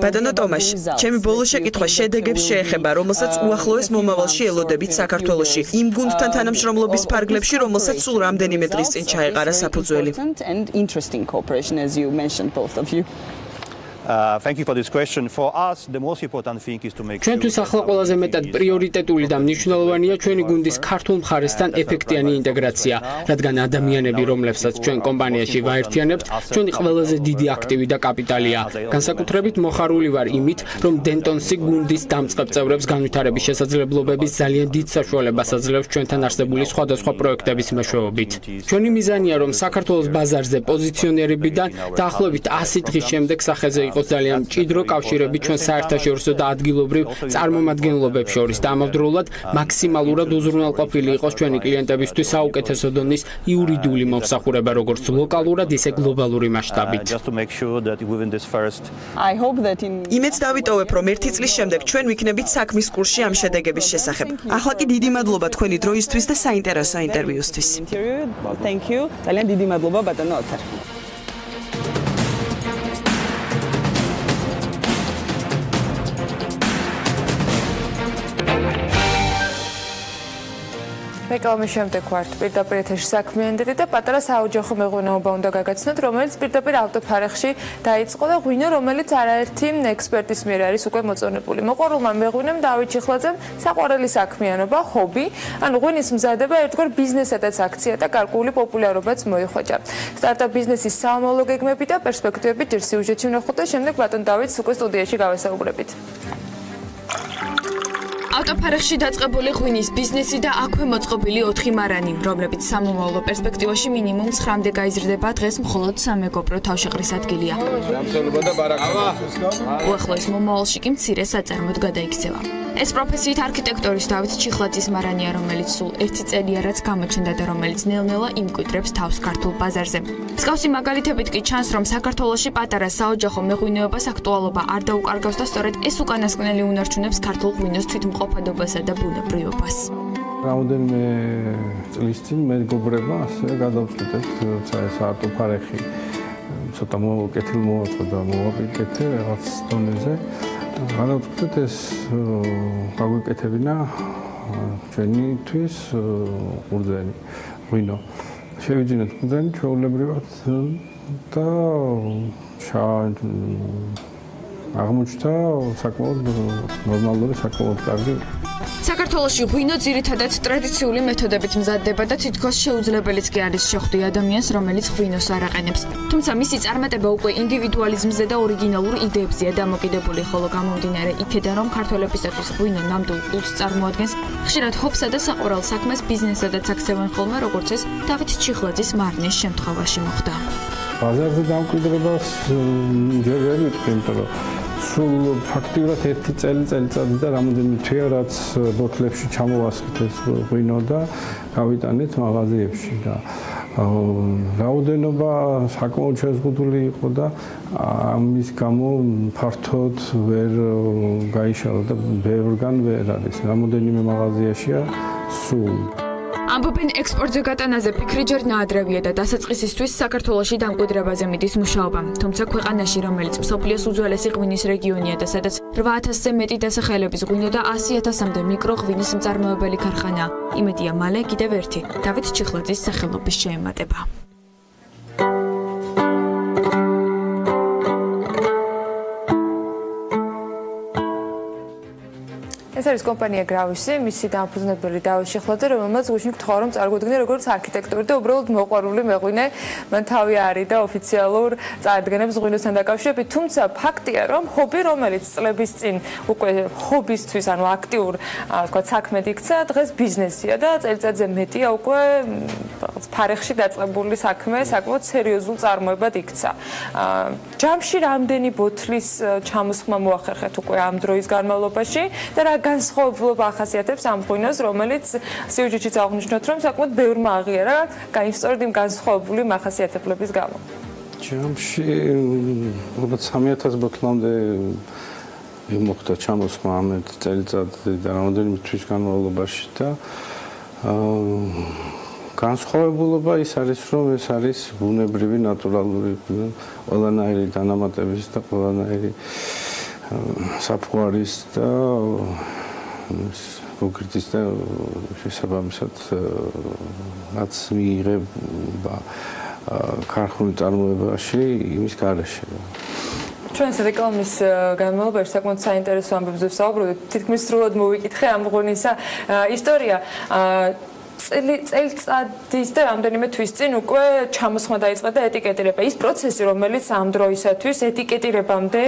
Speaker 16: ბატონო ტომაშ, ჩემი ბოლო შეკითხვა შედეგებს შეეხება, რომელსაც უახლოეს მომავალში ელოდებით საქართველოში, იმ გუნდთან თანამშრომლობის ფარგლებში, რომელსაც სულ რამდენიმე დღის წინ ჩაეყარა საფუძველი.
Speaker 11: ჩვენთვის ახლა ყველაზე მეტად პრიორიტეტული და მნიშვნელოვანია ჩვენი გუნდის ქართულ მხარესთან ეფექტიანი ინტეგრაცია, რადგან ადამიანები, რომლებსაც ჩვენ კომპანიაში ვაერთიანებთ, ჩვენი ყველაზე დიდი აქტივი და კაპიტალია. განსაკუთრებით მოხარული ვარ იმით, რომ დენტონსი გუნდის დამწყებ წევრებს განვითარების შესაძლებლობების ძალიან დიდ საშუალებას აძლევს ჩვენთან არსებული სხვადასხვა პროექტების მეშვეობით. ჩვენი მიზანია, რომ საქართველოს ბაზარზე პოზიციონერებიდან დაახლოებით 100 დღის შემდეგ სახეზე იყოს ძალიან მჭიდრო კავშირები ჩვენ საერთაშორისო და ადგილობრივ წარმომადგენლობებს შორის და ამავდროულად მაქსიმალურად უზრუნველყოფილი იყოს ჩვენი კლიენტებისთვის საუკეთესო დონის იურიდიული მომსახურება როგორც ლოკალურად, ისე გლობალური მასშტაბით.
Speaker 16: იმედს დავიტოვებ, რომ 1 წლის შემდეგ ჩვენ ვიქნებით საქმის კურსში ამ შედეგების შესახებ. ახლა კი დიდი მადლობა თქვენი დროისთვის და საინტერესო ინტერვიუსთვის.
Speaker 15: ძალიან დიდი მადლობა ბატონო ნოთარ.
Speaker 2: რეკლამის შემდეგ ვართ პირდაპირ ეთერში საქმიანი და პატარა საოჯახო მეღვინეობა უნდა გაგაცნოთ, რომელიც პირდაპირ ავტოფარეხში დაიწყო და ღვინო, რომელიც არაერთი ექსპერტის მიერ არის უკვე მოწონებული. მოყვარულმა მეღვინემ დავით ჩიხლაძემ საყვარელი საქმიანობა, ჰობი, ანუ ღვინის მზადება ერთგვარ ბიზნესადაც აქცია და გარკვეული პოპულარობაც მოიხვეჭა. სტარტაპ ბიზნესის სამომავლო გეგმები და პერსპექტივები ჯერ სიუჟეტში ვნახოთ და შემდეგ ბატონ დავითს უკვე სტუდიაში გავესაუბრებით.
Speaker 7: ავტოფარეხში დაწყებული ღვინის ბიზნესი და აქვე მოწყობილი 4 მარანი, რომლებიც სამომავლო პერსპექტივაში მინიმუმ 9-მდე გაიზრდება, დღეს მხოლოდ სამეგობრო თავშეყრის ადგილია.
Speaker 5: სამწელობა და ბარაკა.
Speaker 7: უახლოეს მომავალში კი მცირე საწარმოდ გადაიქცევა. ეს პროფესიით არქიტექტორის დავით ჩიხლაძის მარანია, რომელიც სულ 1 წელია რაც გამოჩნდა და რომელიც ნელ-ნელა იმკვიდრებს თავს ქართულ ბაზარზე. მსგავსი მაგალითებით კი ჩანს, რომ საქართველოში პატარა საოჯახო მეღვინეობას აქტუალობა არ დაუკარგავს და სწორედ ეს უკანასკნელი უნარჩუნებს ქართულ ღვინოს თვითმყოფადობასა და ბუნებრივობას.
Speaker 18: Რამდენიმე წლის წინ მეგობრებმა ასე გადავწყვიტეთ, როცა ეს ავტოფარეხი ცოტა მოვაკეთე, მოვაკეთე რაღაც დონეზე. გადავწყვიტეთ ეს გაგვეკეთებინა ჩვენთვის ყურძენი, ღვინო. შევიძინეთ ყურძენი ჩვეულებრივად და აღმოჩნდა საკმაოდ ნორმალური, საკმაოდ კარგი.
Speaker 7: საქართველოში ღვინო ძირითადად ტრადიციული მეთოდებით მზადდება და თითქოს შეუძლებელიც კი არის შეხვდე ადამიანს, რომელიც ღვინოს არ აყენებს. თუმცა მისი წარმატება უკვე ინდივიდუალიზმზე და ორიგინალურ იდეებზეა დამოკიდებული, ხოლო გამომდინარე იქედან, რომ ქართველებისათვის ღვინო ნამდვილ კულტს წარმოადგენს, ხშირად ჰობსა და საყვარელ საქმეს ბიზნესადაც აქცევენ ხოლმე, როგორც ეს დავით ჩიხლაძის მარნის შემთხვევაში მოხდა.
Speaker 18: ბაზარზე დამკვიდრებას ჯერ ვერ ვიტყვი, იმიტომ რომ სულ ფაქტიურად 1 წელიწადი და რამოდენიმე თვეა რაც ბოთლებში ჩამოვასხეთ ეს ღვინო და გავიტანეთ მაღაზიებში და რაოდენობა საკმაოდ შეზღუდული იყო და ამის გამო ფართოდ ვერ გაიშალა და ბევრგან ვერ არის. რამოდენიმე მაღაზიაშია სულ.
Speaker 7: ამბობენ ექსპორტზე გატანაზე ფიქრი ჯერ ნაადრევია და დასაწყისისთვის საქართველოში დამკვიდრებაზე მიდის მუშაობა. თუმცა ქვეყანაში, რომელიც მსოფლიოს უძველესი ღვინის რეგიონია და სადაც 8000-ზე მეტი დასახელების ღვინო და 100.000-მდე მიკრო ღვინის მწარმოებელი ქარხანაა, იმედია მალე კიდევ ერთი დავით ჩიხლაძის სახელობის შეემატება.
Speaker 2: ეს არის კომპანია გრავისი, მისი დამფუძნებელი დავით ჩიხლაძე, რომელმაც გუშინ გთხოვა რომ წარგვიდგინე როგორც არქიტექტორი და უბრალოდ მოყვარული მეღვინე, მან თავი არის და ოფიციალურ წარდგენებს ღვინოსთან დაკავშირებით, თუმცა ფაქტია, რომ ჰობი, რომელიც წლების წინ უკვე ჰობისთვის, ანუ აქტიურ, თქვა, საქმედ იქცა, დღეს ბიზნესია და წელიწადზე მეტია უკვე ფარეხში დაწყებული საქმე, საკმაოდ სერიოზულ წარმოებად იქცა. ჯამში რამდენი ბოთლის ჩამოსხმა მოახერხეთ უკვე ამ დროის განმავლობაში და რა განსხვავებულობა ახასიათებს ამ ღვინოს, რომელიც სიუჟეტშიც აღნიშნოთ, რომ საკმაოდ ბევრმა აღიარა განსწორედ იმ განსხვავებული მახასიათებლების გამო.
Speaker 18: ჯამში უბრალოდ 3000 ბოთლამდე მოხდა ჩამოსხმა ამ წელიწადზე და რამდენიმე თვის განმავლობაში და განსხვავებულობა ის არის, რომ ეს არის ბუნებრივი, ნატურალური ყველანაირი დანამატების და ყველანაირი საფუარის და გოგირდის და შესაბამისად რაც მიიღება ქარხნული წარმოებაში იმის გარეშე.
Speaker 2: ჩვენს რეკლამის განმავლობაში საკმაოდ საინტერესო ამბებზე ვსაუბრობთ. თითქმის სრულად მოვიკითხე ამ ღვინისა ისტორია. წელიწადის და რამდენიმე თვის წინ უკვე ჩამოსხმა დაიწყა და ეტიკეტირება. ის პროცესი, რომელიც ამ დროისათვის ეტიკეტირებამდე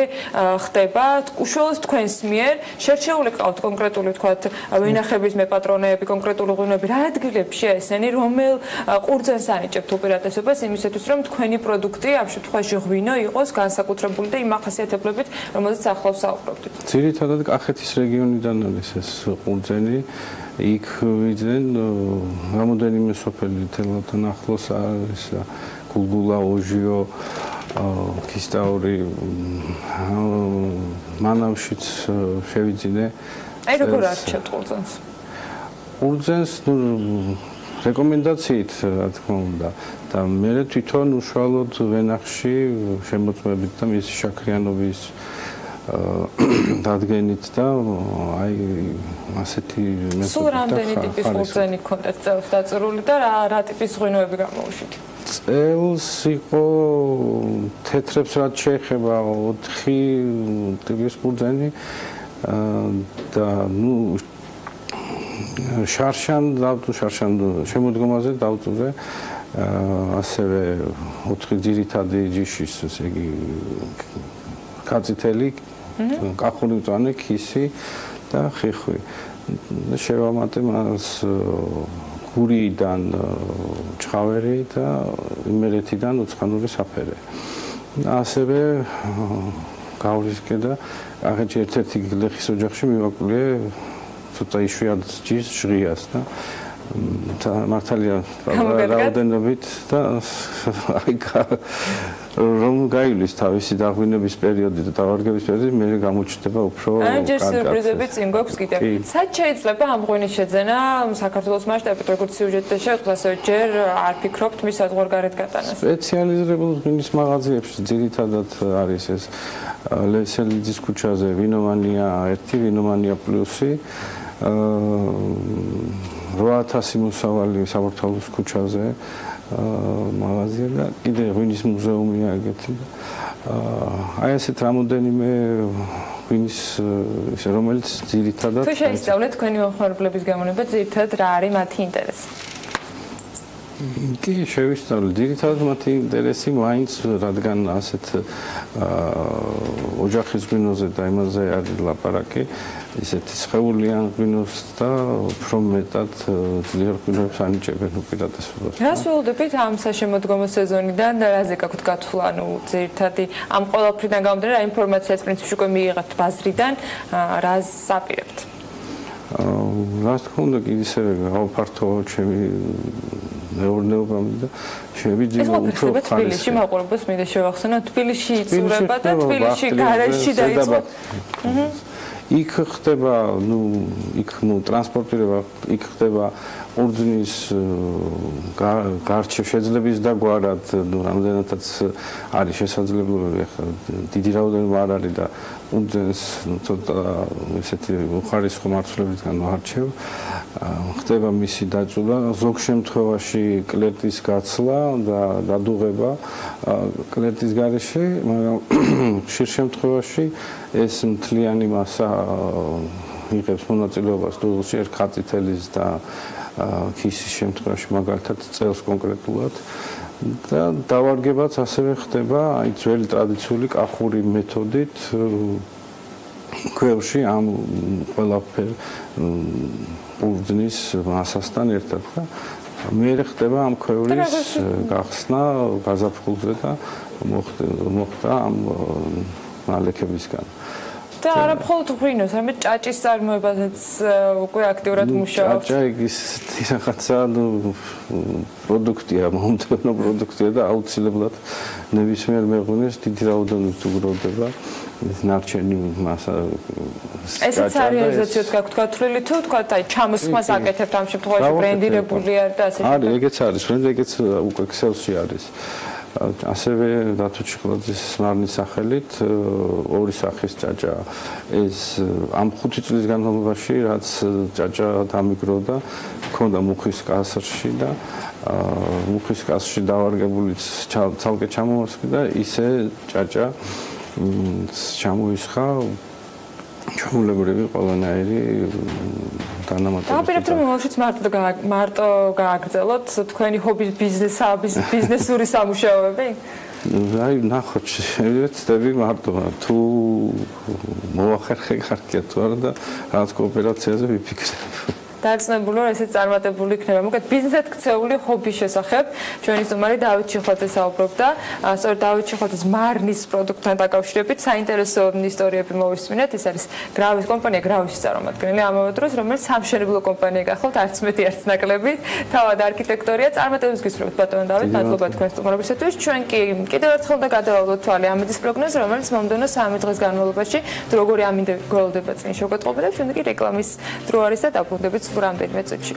Speaker 2: ხდება, უშუალოდ თქვენს მიერ შერჩეული ყავთ კონკრეტული, თქვათ, ვენახების მეპატრონეები, კონკრეტული ღვინოები, რა ადგილებშია ესენი, რომელ ყურძენს ანიჭებთ უპირატესობას იმისათვის, რომ თქვენი პროდუქტი, ამ შემთხვევაში ღვინო, იყოს განსაკუთრებული და იმ ახასიათებლებით, რომელზეც ახლა ვსაუბრობთ.
Speaker 18: ძირითადად კახეთის რეგიონიდან არის ეს ყურძენი. იქ ვიძენ რამოდენიმე სოფელი თელავთან ახლოს არის გულგულა, ოჟიო, ქისტაური, მანავშიც შევიძინე.
Speaker 2: აი როგორ არჩევთ ყურძენს?
Speaker 18: ყურძენს რეკომენდაციით, რა თქმა უნდა, და მე თვითონ უშუალოდ ვენახში შემოწმებით და მისი შაქრიანობის
Speaker 19: დადგენით და აი ასეთი მეთოდით.
Speaker 2: სულ რამდენი ტიპის ყურძენი გქონდათ წელს დაწურული და რა ტიპის ღვინოები გამოუშვით?
Speaker 19: წელს იყო თეთრებს რაც შეეხება 4 ტიპის ყურძენი და ნუ შარშან შემოდგომაზე დავწუზე ასევე 4 ძირითადი ჯიშის ესე იგი კაციტელი კახური მწვანე ქისი და ხიხვი შევამატე მას გურიდან ჩხავერი და იმერეთიდან უცხანური საფერე ასევე გავრისკე და აღეჭი ერთ-ერთი გლეხის ოჯახში მივაკვლიე ცოტა იშვიათ ჯიშს ჟღიას და მართალია რაოდენობით და აი რომ გაივლის თავისი დაღვინების პერიოდი და დავარგების პერიოდი მე გამოჩნდება უფრო კარგად.
Speaker 2: ჯერ სიურპრიზები წინ გვაქვს კიდევ. სად შეიძლება ამ ღვინის შეძენა საქართველოს მასშტაბით როგორც სიუჟეტზე შევხვდით, ასევე ჯერ არ ფიქრობთ მის საზღვარგარეთ გატანას?
Speaker 19: სპეციალიზირებულ ღვინის მაღაზიებში ძირითადად არის ეს ლესელიძის ქუჩაზე ვინომანია 1, ვინომანია პლუსი 8000 მოსავალი საბურთალოს ქუჩაზე მაღაზია და კიდე ღვინის მუზეუმია ეგეთი და აი ესეთ რამოდენიმე ღვინის ისე რომელიც ძირითადად
Speaker 2: თუ შეისწავლეთ თქვენი მომხმარებლების გამონება ძირითადად რა არის მათი ინტერესი?
Speaker 19: კი შევისწავლე ძირითადად მათი ინტერესი მაინც რადგან ასეთ ოჯახის ღვინოზე და იმაზე არის ლაპარაკი ისეთი სხეულიან ღვინოს და უფრო მეტად ძლიერ ღვინოებს ანიჭებენ უპირატესობას.
Speaker 2: რას ველოდებით ამ საშემოდგომო სეზონიდან და რაზე გაქვთ გათვლა, ანუ ძირითადი ამ ყველაფრიდან გამომდინარე რა ინფორმაციას პრინციპში უკვე მიიღებთ ბაზრიდან, რას აპირებთ?
Speaker 19: რა თქმა უნდა, კიდე ისევე გავაფართო ჩემი მეურნეობამ და შევიძინო უფრო ხალხს.
Speaker 2: თბილისში მაყურებელს მინდა შევახსენო, თბილისში იწურება და თბილისში გარეშე დაიწყო.
Speaker 19: იქ ხდება, იქ ტრანსპორტირება, იქ ხდება ყურძნის გარჩევშეძლების და გვარად, რამდენადაც არის შესაძლებლობები, ახლა დიდი რაოდენობა არ არის და ყურძენს ცოტა ესეთი უხარისხო მარცვლებისგან ვარჩევ. ხდება მისი დაწულა, ზოგ შემთხვევაში კლერტის გაცლა და დადუღება კლერტის გარეშე, მაგრამ ხშირ შემთხვევაში ეს მთლიანი მასა იღებს მონაწილეობას დუღილში ერქაწითელის და ქისის შემთხვევაში მაგალითად წელს კონკრეტულად და დავარგებაც ასევე ხდება აი ძველი ტრადიციული კახური მეთოდით ქვევრში ამ ყველაფერ ყურძნის მასასთან ერთად და მე ხდება ამ ქვევრის გახსნა გაზაფხულზე და მოხდა ამ ნალექებისგან.
Speaker 2: და არა მხოლოდ ღვინოს, არამედ ჭაჭის წარმოებაზეც უკვე აქტიურად მუშაობთ.
Speaker 19: ჭაჭა ის რაღაცა პროდუქტია, მომდევნო პროდუქტია და აუცილებლად ნებისმიერ მეღვინეს დიდი რაოდენობით უგროვდება ნარჩენი მასა.
Speaker 2: ესეც რეალიზაციად გაქვთ გათვლილი თუ თქვა აი ჩამოსხმას აკეთებთ ამ შემთხვევაში ბრენდირებული არ და ასე.
Speaker 19: არის, ეგეც არის, ბრენდი ეგეც უკვე Excel-ში არის. ასევე დათო ჩიხლაძის მარანის სახელით ორი სახის ჭაჭა ეს ამ 5 წლის განმავლობაში რაც ჭაჭა დამიგროვდა ქონდა მუხლის კასრში და მუხლის კასრში დავარგებულიც ცალკე ჩამოვასხი და ისე ჭაჭა ჩამოისხა ჩამოლებრივი ყველანაირი დანამატები.
Speaker 2: დაპირებთ რომ მომავალშიც მარტო გააგრძელოთ თქვენი ჰობი ბიზნესური სამუშაოები?
Speaker 19: აი ნახოთ შევეცდები მარტო თუ მოახერხე კარგია თუ არა და რაღაც კოოპერაციაზე ვიფიქრებ.
Speaker 2: დარწმუნებული ვარ ესეც წარმატებული იქნება. მოკლედ ბიზნესად ქცეული ჰობის შესახებ ჩვენი სტუმარი დავით ჩიხლაძე საუბრობდა. სწორედ დავით ჩიხლაძის მარნის პროდუქტთან დაკავშირებით საინტერესო ისტორიები მოვისმინეთ. ეს არის გრავის კომპანია, გრავის წარმომადგენელი ამავე დროს, რომელიც სამშენებლო კომპანია გახლავთ, არც მეტი არც ნაკლები. თავად არქიტექტორია, წარმატებებს გისურვებთ ბატონო დავით, მადლობა თქვენ სტუმრობისათვის. ჩვენ კი კიდევ ერთხელ და გადავავლოთ თვალე ამედის პროგნოზს, რომელიც მომდევნო 3 დღის განმავლობაში თუ როგორი ამინდები გროვდება წინ შევკეთებოდა, შემდეგ კი რეკლამის დრო არის და დაბრუნდებით რამდენიმე წუთში.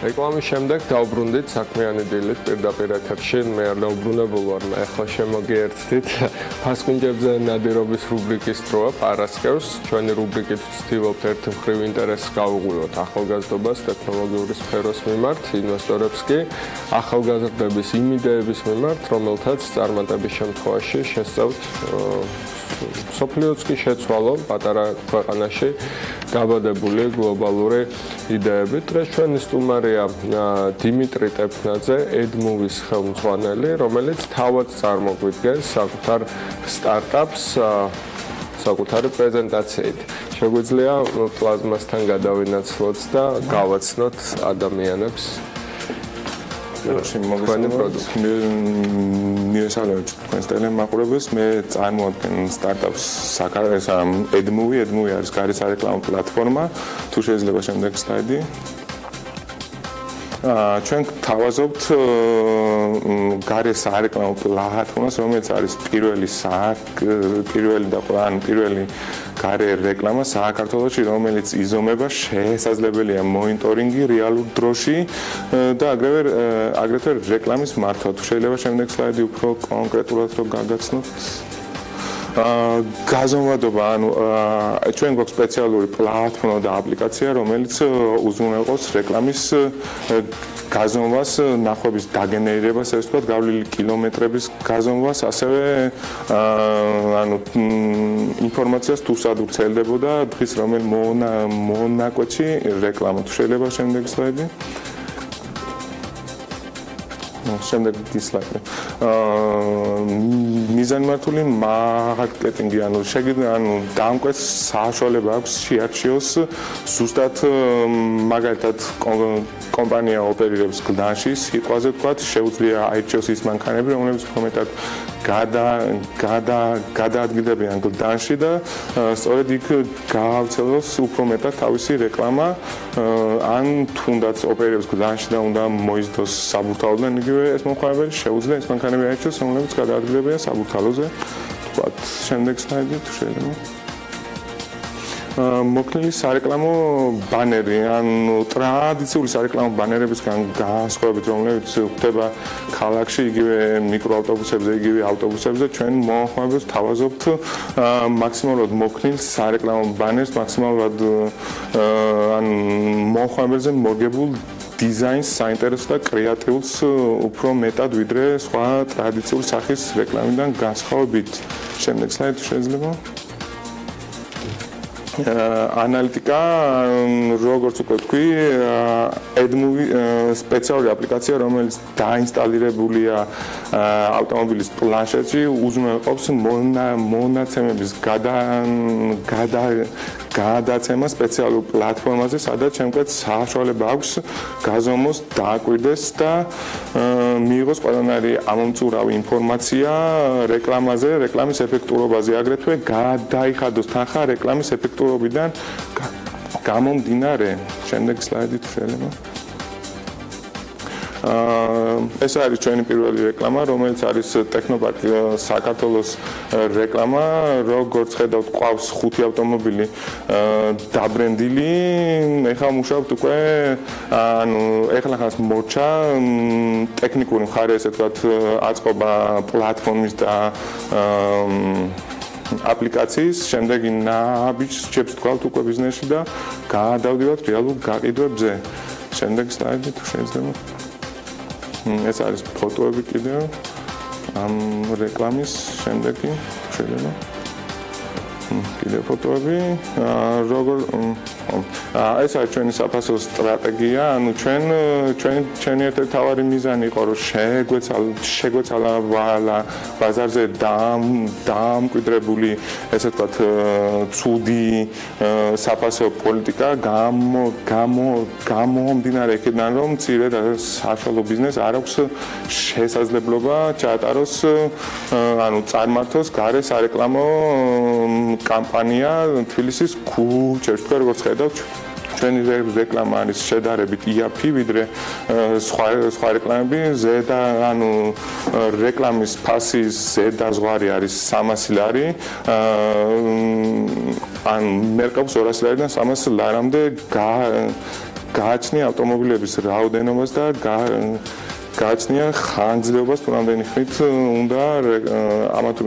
Speaker 20: რეკლამის შემდეგ დავბრუნდით საქმიანი დილით პირდაპირ ეთერში. მე არ დავბრუნებულ ვარ, ახლა შემოგიერთდით ფასკუნჯებზე ნადირობის რუბრიკის დროა პარასკევს. ჩვენი რუბრიკით ვცდილობთ ერთ მხრივ ინტერესს გავუღვიოთ ახალგაზრდობას ტექნოლოგიური სფეროს მიმართ, ინვესტორებს კი ახალგაზრდების იმ იდეების მიმართ, რომელთაც წარმატების შემთხვევაში შესწევთ სოფლიოც კი შეცვალო პატარა ქვეყანაში გაბადებული გლობალური იდეებით. დღეს ჩვენი სტუმარია დიმიტრი ტეფნაძე, ედმუვის ხელმძღვანელი, რომელიც თავად წარმოგვიდგენს საკუთარ სტარტაპს საკუთარი პრეზენტაციით. შეგვიძლია პლაზმასთან გადავინაცვლოთ და გავაცნოთ ადამიანებს
Speaker 21: მოგესალმებით პროდუქტი. მიესალმებით თქვენს ტელემაყურებელს. მე წარმოადგენ სტარტაპს ედმუვი. ედმუვი არის გარე სარეკლამო პლატფორმა. თუ შეიძლება შემდეგ სლაიდი. ჩვენ გთავაზობთ გარე სარეკლამო პლატფორმას, რომელიც არის პირველი გარე რეკლამა საქართველოში, რომელიც იზომება, შესაძლებელია მონიტორინგი რეალურ დროში და აგრეთვე რეკლამის მართვა. თუ შეიძლება შემდეგ სლაიდი უფრო კონკრეტულად რო გაგაცნოთ. გაზომვადობა, ჩვენ გვაქვს სპეციალური პლატფორმა და აპლიკაცია, რომელიც უზრუნველყოფს რეკლამის გაზომვას, ნახვების დაგენერირებას, ასე ვთქვათ, გავლილი კილომეტრების გაზომვას, ასევე ინფორმაციას თუ სად ვრცელდებოდა დღის რომელ მონაკვეთში რეკლამა. თუ შეიძლება შემდეგ სლაიდი. შემდეგ სლაიდი. მიზანმართული მარკეტინგი, დამკვეთს საშუალება აქვს შეარჩიოს ზუსტად მაგალითად კომპანია ოპერირებს გლდანში, სიტყვაზე ვთქვათ, შეუძლია აირჩიოს ის მანქანები, რომლებიც უფრო მეტად გადაადგილდებიან გლდანში და სწორედ იქ გაავრცელოს უფრო მეტად თავისი რეკლამა, ან თუნდაც ოპერირებს გლდანში და უნდა მოიზრდოს საბურთალოდან, იგივე ეს მომხმარებელი შეუძლია ის მანქანები აირჩიოს, რომლებიც გადაადგილდებიან საბურთალოზე. ვთქვათ, შემდეგ სლაიდი თუ შეიძლება. მოქნილი სარეკლამო ბანერი, ტრადიციული სარეკლამო ბანერებისგან განსხვავებით, რომლებიც გვხვდება ქალაქში, იგივე მიკროავტობუსებზე, იგივე ავტობუსებზე, ჩვენ მომხმარებელს თავაზობთ მაქსიმალურად მოქნილ სარეკლამო ბანერს, მაქსიმალურად მომხმარებელზე მორგებულ დიზაინს, საინტერესო და კრეატიულს უფრო მეტად ვიდრე სხვა ტრადიციული სახის რეკლამიდან განსხვავებით. შემდეგ სლაიდი შეიძლება. ანალიტიკა, როგორც უკვე თქვი, ედმუვი სპეციალური აპლიკაცია, რომელიც დაინსტალირებულია ავტომობილის პლანშეტში, უზრუნველყოფს მონაცემების გადაცემა სპეციალურ პლატფორმაზე, სადაც შემკვეთ საშუალება აქვს გაზომოს, დააკვირდეს და მიიღოს ყველანაირი ამომწურავი ინფორმაცია რეკლამაზე, რეკლამის ეფექტურობაზე, აგრეთვე გადაიხადოს თანხა რეკლამის ეფექტურობიდან გამომდინარე. შემდეგ სლაიდი თუ შეიძლება. ეს არის ჩვენი პირველი რეკლამა, რომელიც არის ტექნოპარკ საქართველოს რეკლამა. როგორც ხედავთ, ყავს 5 ავტომობილი დაბრენდილი. ეხლა მუშაობთ უკვე, ეხლა ხანს მორჩა ტექნიკური მხარე, ესე ვთქვათ, აწყობა პლატფორმის და აპლიკაციის, შემდეგი ნაბიჯებს თქვათ უკვე ბიზნესში და გადავდივართ რეალურ გაყიდვებზე. შემდეგ სლაიდი თუ შეიძლება. ეს არის ფოტოები კიდევ ამ რეკლამის, შემდეგი შეიძლება. კიდევ ფოტოები, ეს არის ჩვენი საფასო სტრატეგია, ჩვენი ერთ-ერთი მთავარი მიზანი იყო, რომ შეგვეცალა ბაზარზე დამკვიდრებული, ესე ვთქვათ, ცუდი საფასო პოლიტიკა, გამომდინარე იქიდან, რომ მცირე და საშუალო ბიზნესს არ აქვს შესაძლებლობა ჩაატაროს, წარმართოს გარე სარეკლამო კამპანია თბილისის ქუჩებში. თქვენ როგორც ხედავთ, ჩვენი რეკლამა არის შედარებით იაფი, ვიდრე სხვა რეკლამები. ზედა, რეკლამის ფასის ზედა ზღვარი არის 300 ლარი. მერყევს 200 ლარიდან 300 ლარამდე გააჩნია ავტომობილების რაოდენობას და გააჩნია ხანგრძლივობას, თუ რამდენი ხნით უნდა ამა თუ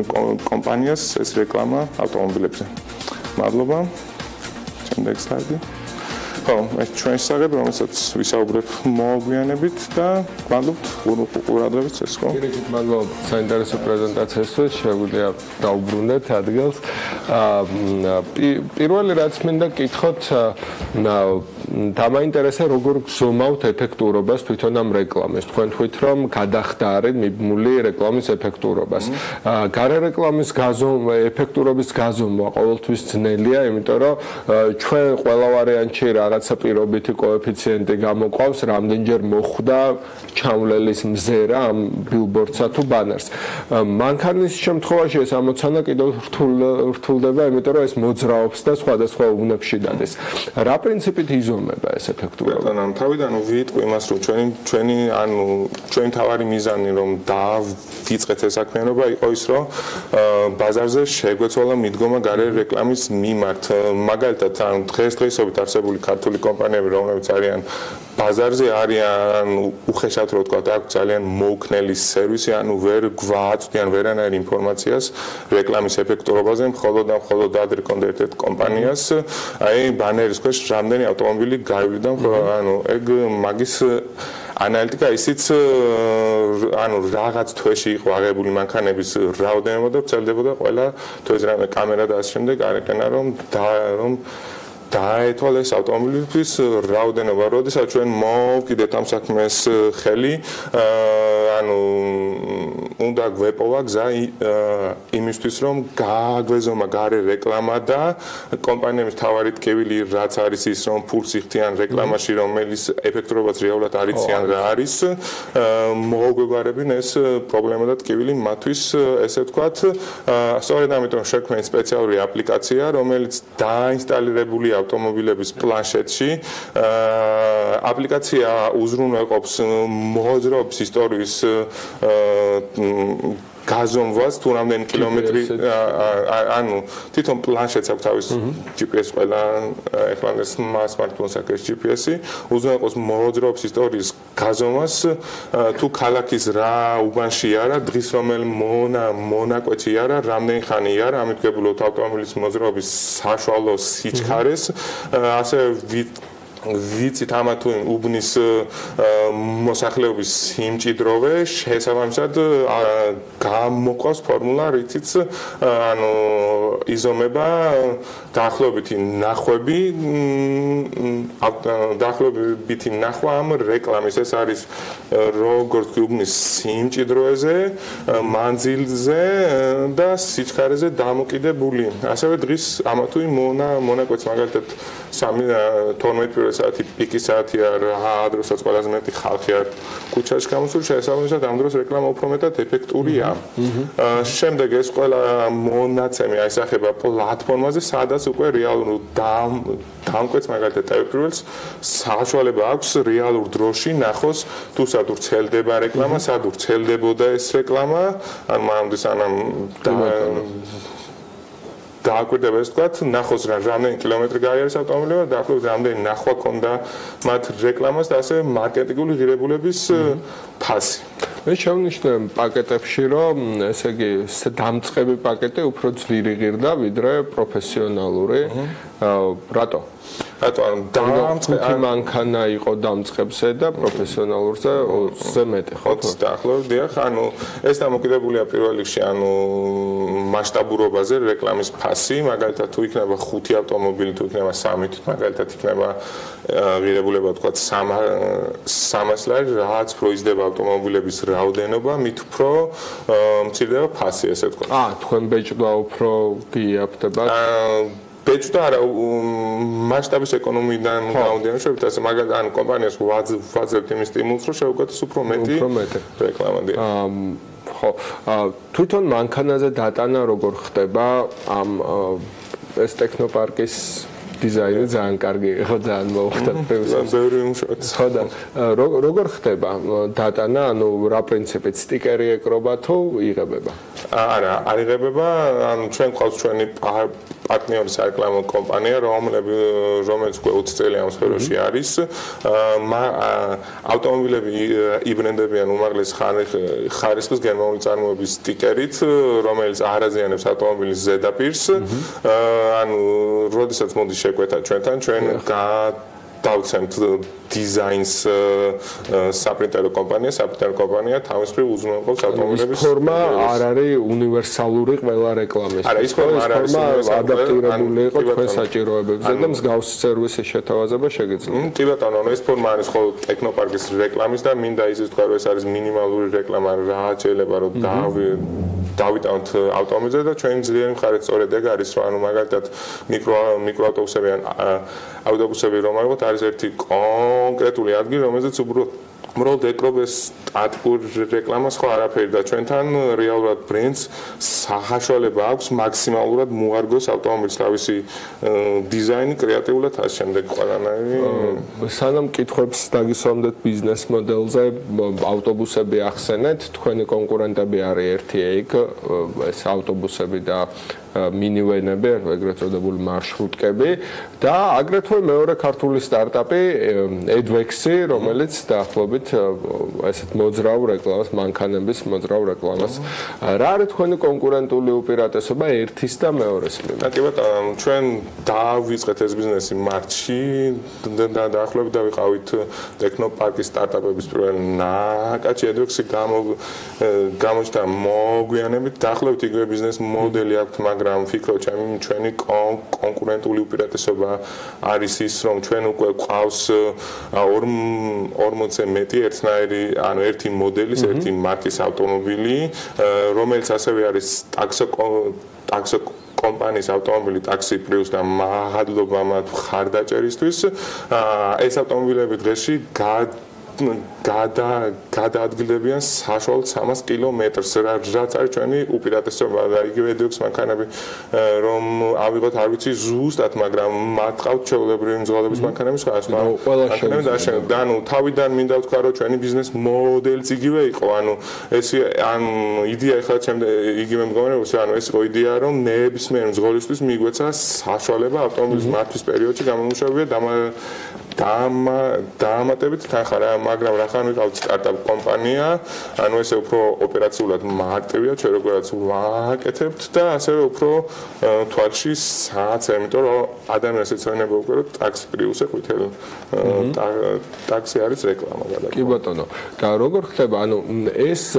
Speaker 21: კომპანიას ეს რეკლამა ავტომობილებზე. მადლობა. შემდეგ სლაიდი. ხო, ეს ჩვენი საღებ, რომელსაც ვისაუბრებ მოგვიანებით და მადლობთ ყურადღებით ეს ხო?
Speaker 20: პირიქით მადლობა საინტერესო პრეზენტაციისთვის, შეგვიძლია დაუბრუნდეთ ადგილს. პირველი რაც მინდა გკითხოთ, დამაინტერესა როგორ გზომავთ ეფექტურობას თვითონ ამ რეკლამის. თქვენ თქვით რომ გადახდარით მიბმული რეკლამის ეფექტურობას. გარე რეკლამის ეფექტურობის გაზომვა ყოველთვის ძნელია, იმიტომ რომ ჩვენ ყველა ვარიანტში რაღაცა პირობითი კოეფიციენტი გამოყავს, რამდენჯერ მოხვდა ჩამვლელის მზერა ამ ბილბორდსა თუ ბანერს. მანქანის შემთხვევაში ეს ამოცანა კიდევ რთულდება, იმიტომ რომ ეს მოძრაობს და სხვადასხვა უბნებში დადეს. რა პრინციპით იზომება ეს ეფექტურობა?
Speaker 21: თავიდან ვიტყვი იმას, რომ ჩვენი თავარი მიზანი რომ დავიწყეთ ეს საქმიანობა იყო ის, რომ ბაზარზე შეგვეცვალა მიდგომა გარე რეკლამის მიმართ. მაგალითად, დღესდღეობით არსებული ქართული კომპანიები, რომლებიც არიან ბაზარზე არიან უხეშად რო ვთქვა, აქვს ძალიან მოუქნელი სერვისი, ვერ გვააწვდიან ვერანაირ ინფორმაციას რეკლამის ეფექტურობაზე, მხოლოდ ადრეკონდა ერთ კომპანიას, ბანერის ქვეშ რამდენი ავტომობილი გაივიდა, ეგ მაგის ანალიტიკა ისიც რაღაც თვეში იყო აღებული მანქანების რაოდენობა და ვრცელდებოდა ყველა თვეზე რამე კამერა და ასე შემდეგ არეყენა რომ დაეთვალა ეს ავტომობილების რაოდენობა. როდესაც ჩვენ მოვკიდეთ ამ საქმეს ხელი, უნდა გვეპოვა გზა იმისთვის, რომ გააგვეზომა გარე რეკლამა და კომპანიების თავარი ტკივილი რაც არის ის, რომ ფულს იხდიან რეკლამაში, რომელიც ეფექტურობაც რეალურად არ იციან რა არის, მოგვეგვარებინ ეს პრობლემა და ტკივილი მათთვის, ესე ვთქვათ, სწორედ ამიტომ შექმნა სპეციალური აპლიკაცია, რომელიც დაინსტალირებულია ავტომობილების პლანშეტში. აპლიკაცია უზრუნველყოფს მოძრაობის ისტორიის გაზომვას, თუ რამდენი კილომეტრი, თვითონ პლანშეტს აქვს თავის GPS ყველა ეხლანდეს სმარტფონს აქვს GPS-ი, უზრუნველყოფს მოძრაობის ისტორიის გაზომვას, თუ ქალაქის რა უბანში არა, დღის რომელ მონაკვეთი არა, რამდენი ხანი არა, ამით გებულობთ ავტომობილის მოძრაობის საშუალო სიჩქარეს, ასევე ვიცით ამა თუ იმ უბნის მოსახლეობის სიმჭიდროვე, შესაბამისად გამოყავს ფორმულა, რითიც იზომება დაახლოებითი ნახვა ამ რეკლამის. ეს არის როგორც უბნის სიმჭიდროზე, მანძილზე და სიჩქარეზე დამოკიდებული. ასევე დღის ამა თუ იმ მონაკვეთს მაგალითად 12 საათი პიკი საათია, რა დროსაც ყველაზე მეტი ხალხი არ ქუჩაში გამოსული, შესაბამისად ამ დროს რეკლამა უფრო მეტად ეფექტურია. შემდეგ ეს ყველა მონაცემი აისახება პლატფორმაზე, სადაც უკვე რეალურ დამკვეთს მაგალითად ტელეპირველს საშუალება აქვს რეალურ დროში ნახოს თუ სად ვრცელდება რეკლამა, სად ვრცელდებოდა ეს რეკლამა, მანამდე სანამ დააკვირდება ეს თქვათ, ნახოს რამდენი კილომეტრი გაიარეს ავტომობილებმა, დაახლოებით რამდენი ნახვა ქონდა მათ რეკლამას და ასევე მარკეტინგული ღირებულების ფასი.
Speaker 20: მე შევნიშნე პაკეტებში, რომ ესე იგი დამწყები პაკეტი უფრო ძლიერი ღირდა, ვიდრე პროფესიონალური. რატო? დამწყები მანქანა იყო დამწყებზე და პროფესიონალურზე 20-ზე მეტი, ხო?
Speaker 21: დაახლოებით, დიახ, ეს დამოკიდებულია პირველ რიგში, მასშტაბურობაზე რეკლამის ფასი, მაგალითად თუ იქნება 5 ავტომობილი, თუ იქნება 3, მაგალითად იქნება ღირებულება თქვათ 300 ლარი, რაც უფრო იზრდება ავტომობილების რაოდენობა, მით უფრო მცირდება ფასი, ესე ვთქვათ.
Speaker 20: თქვენ ბეჭდვა უფრო გიაფთებათ?
Speaker 21: ბეჭდვა არა, მასშტაბის ეკონომიიდან გამოდიან, შეიძლება ასე მაგალითად კომპანიას ვაძლევთ იმის სტიმულს, რომ შევუკეთოს უფრო მეტი რეკლამა.
Speaker 20: ხო, თვითონ მანქანაზე დატანა როგორ ხდება ამ ეს ტექნოპარკის დიზაინი ძალიან კარგი იყო, ძალიან მოუხდა პრევენციას.
Speaker 21: ბევრი უშუალოდ.
Speaker 20: ხო და როგორ ხდება დატანა, ანუ რა პრინციპით სტიკერი ეკრობა თუ იღებება?
Speaker 21: არა, არ იღებება, ანუ ჩვენ ყავს ჩვენი პარტნიორი სარეკლამო კომპანია, რომელიც უკვე 20 წელი ამ სფეროში არის. ავტომობილები იბრენდებიან უმაღლეს ხარისხის გერმანული წარმოების სტიკერით, რომელიც არ აზიანებს ავტომობილის ზედაპირს. ანუ როდესაც მოდის შეკვეთა ჩვენთან, ჩვენ დავცემთ დიზაინს საპრინტერო კომპანია თავის მხრივ უზრუნველყოფს ავტომობილების
Speaker 20: ფორმა არ არის უნივერსალური ყველა რეკლამის.
Speaker 21: არა, ის ფორმა არ არის
Speaker 20: ადაპტირებული იყო თქვენ საჭიროებებზე და მსგავსი სერვისის შეთავაზება შეგიძლიათ.
Speaker 21: კი ბატონო, ეს ფორმა არის ხო ტექნოპარკის რეკლამის და მინდა ისიც თქვა, რომ ეს არის მინიმალური რეკლამა, რა შეიძლება რომ დავიტანოთ ავტომობილზე და ჩვენი ძლიერი მხარე სწორედ ეგ არის, რომ ანუ მაგალითად მიკროავტობუსები ან ავტობუსები რომ აიღოთ არის ერთი კონკრეტული ადგილი, რომელზეც უბრალოდ ეკრობეს სტატიკურ რეკლამას ხო არაფერი და ჩვენთან რეალურად ბრენდს საშუალება აქვს მაქსიმალურად მოარგოს ავტომობილის თავისი დიზაინი, კრეატიულად ამ შემდეგ ყველანაირი.
Speaker 20: სანამ კითხვებს დაგისვამდეთ ბიზნეს მოდელზე, ავტობუსები ახსენეთ, თქვენი კონკურენტები არის ერთი ეგ, ეს ავტობუსები და მინივენები, ეგრეთ წოდებული მარშრუტკები და აგრეთვე მეორე ქართული სტარტაპი Edvex-ი, რომელიც დაახლოებით ესეთ მოძრავ რეკლამას, მანქანების მოძრავ რეკლამას. რა არის თქვენი კონკურენტული უპირატესობა ერთის და მეორის მიმართ?
Speaker 21: კი ბატონო, ჩვენ დავიწყეთ ეს ბიზნესი მარტში და დაახლოებით დავიყავით ტექნოპარკის სტარტაპების პირველ ნაკადში Edvex-ი გამოჩნდა მოგვიანებით, დაახლოებით იგივე ბიზნეს მოდელი აქვს, მაგრამ ვფიქრობ, ჩვენი კონკურენტული უპირატესობა არის ის, რომ ჩვენ უკვე ყავს 40-ზე მეტი ერთნაირი, ანუ ერთი მოდელის, ერთი მარკის ავტომობილი, რომელიც ასევე არის ტაქსო კომპანიის ავტომობილი ტაქსი პლუს და მადლობა მათ ხარდაჭერისთვის. ეს ავტომობილები დღეში გადაადგილდებიან საშუალოდ 300 კილომეტრს, რაც არის ჩვენი უპირატესობა და იგივე Edvex მანქანები, რომ ავიღოთ არ ვიცი ზუსტად, მაგრამ მათ ყავთ ჩვეულებრივი მძღოლების მანქანები, სხვა მანქანები და ანუ თავიდან მინდა ვთქვა, რომ ჩვენი ბიზნეს მოდელიც იგივე იყო, ანუ ეს იდეა ახლა იგივე მდგომარეობს, ანუ ეს იყო იდეა, რომ ნებისმიერ მძღოლისთვის მიგვეცა საშუალება ავტომობილის მართვის პერიოდში გამომუშავებია დაამატებით თანხა რა, მაგრამ რახან ვიყავთ სტარტაპ კომპანია, ანუ ესე უფრო ოპერაციულად მარტივია, ჩვენ როგორაც ვაკეთებთ და ასევე უფრო თვალში საათს, იმიტომ რომ ადამიანს ეცოდინება უკვე რომ ტაქსი პრიუსზე ყვითელ ტაქსი არის რეკლამა გადაწყობა.
Speaker 20: კი ბატონო, და როგორ ხდება, ანუ ეს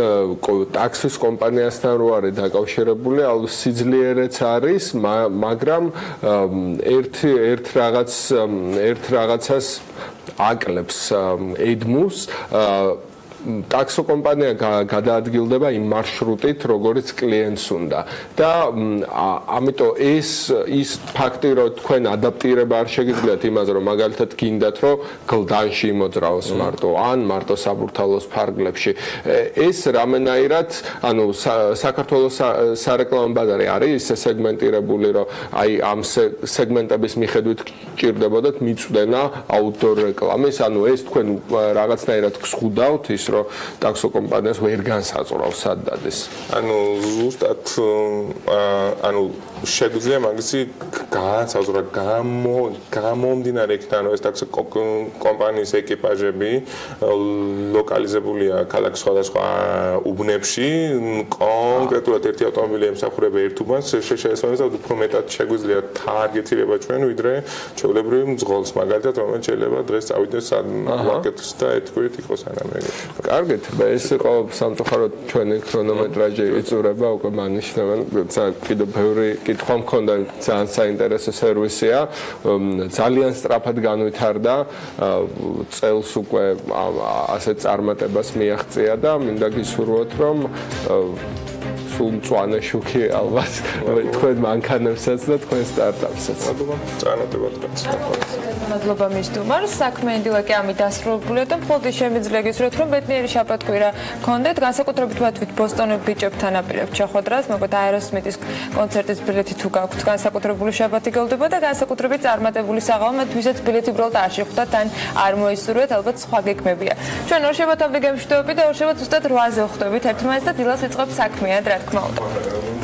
Speaker 20: ტაქსის კომპანიასთან რო არის დაკავშირებული, ალბათ სიძლიერეც არის, მაგრამ ერთ რაღაცას აკლებს ედმურს ტაქსო კომპანია გადაადგილდება იმ მარშრუტით, როგორც კლიენტს უნდა. და ამიტომ ის ფაქტი, რომ თქვენ ადაპტირება არ შეგიძლიათ იმაზე, რომ მაგალითად გინდათ, რომ გლდანში იმოძრაოს მარტო, ან მარტო საბურთალოს ფარგლებში. ეს რამენაირად, ანუ საქართველოს სარეკლამო ბაზარი არის ისე სეგმენტირებული, რომ აი ამ სეგმენტების მიხედვით გჭირდებოდათ მიწვდენა აუტდორ რეკლამის, ანუ ეს თქვენ რაღაცნაირად გსხუდავთ ის ტაქსო კომპანიას ვერ განსაზღვრავს სად დადეს.
Speaker 21: ანუ ზუსტად ანუ შეგვიძლია მაგისი განსაზღვრა გამომდინარე იქიდან, რომ ეს ტაქსო კომპანიის ეკიპაჟები ლოკალიზებულია ქალაქის სხვადასხვა უბნებში, კონკრეტულად ერთი ავტომობილი ემსახურება ერთ უბანს, შესაბამისად უფრო მეტად შეგვიძლია თარგეტირება ჩვენ, ვიდრე ჩვეულებრივი მძღოლს, მაგალითად, რომელიც შეიძლება დღეს წავიდეს მარკეტს და ერთგვარად იყოს ანამეგე.
Speaker 20: კარგით, ეს იყო სამწუხაროდ ჩვენი ქრონომეტრაჟი იწურება, უკვე მანიშნავენ, კიდევ ბევრი კითხვა მქონდა, ძალიან საინტერესო სერვისია, ძალიან სწრაფად განვითარდა, წელს უკვე ასეთ წარმატებას მიაღწია და მინდა გისურვოთ, რომ სულ მწვანე შუქი ალბათ თქვენ მანქანებსაც და თქვენ სტარტაპსაც.
Speaker 21: წანადებად გაცნობთ.
Speaker 2: მადლობა მის დუმარს. საქმიანი დილა კი ამით დასრულებულია და მხოლოდ შემიძლია გისურვოთ, რომ ბედნიერი შაბათ-კვირა გქონდეთ. განსაკუთრებით ვთქვით ბოსტონის ბიჭებთან აპირებთ შეხვედრას, მოკლედ აეროსმითის კონცერტის ბილეთი თუ გაქვთ, განსაკუთრებული შაბათი გელდება და განსაკუთრებით წარმატებული საღამო, თვისაც ბილეთი უბრალოდ არ შეხვდათ, ან არ მოისურვეთ, ალბათ სხვა გეგმებია. ჩვენ ორ შაბათამდე გემშვიდობებით და ორ შაბათს ზუსტად 8-ზე ვხვდებით ერთმანეთს და დილას ვიწყებთ საქმიანად, რა თქმა უნდა.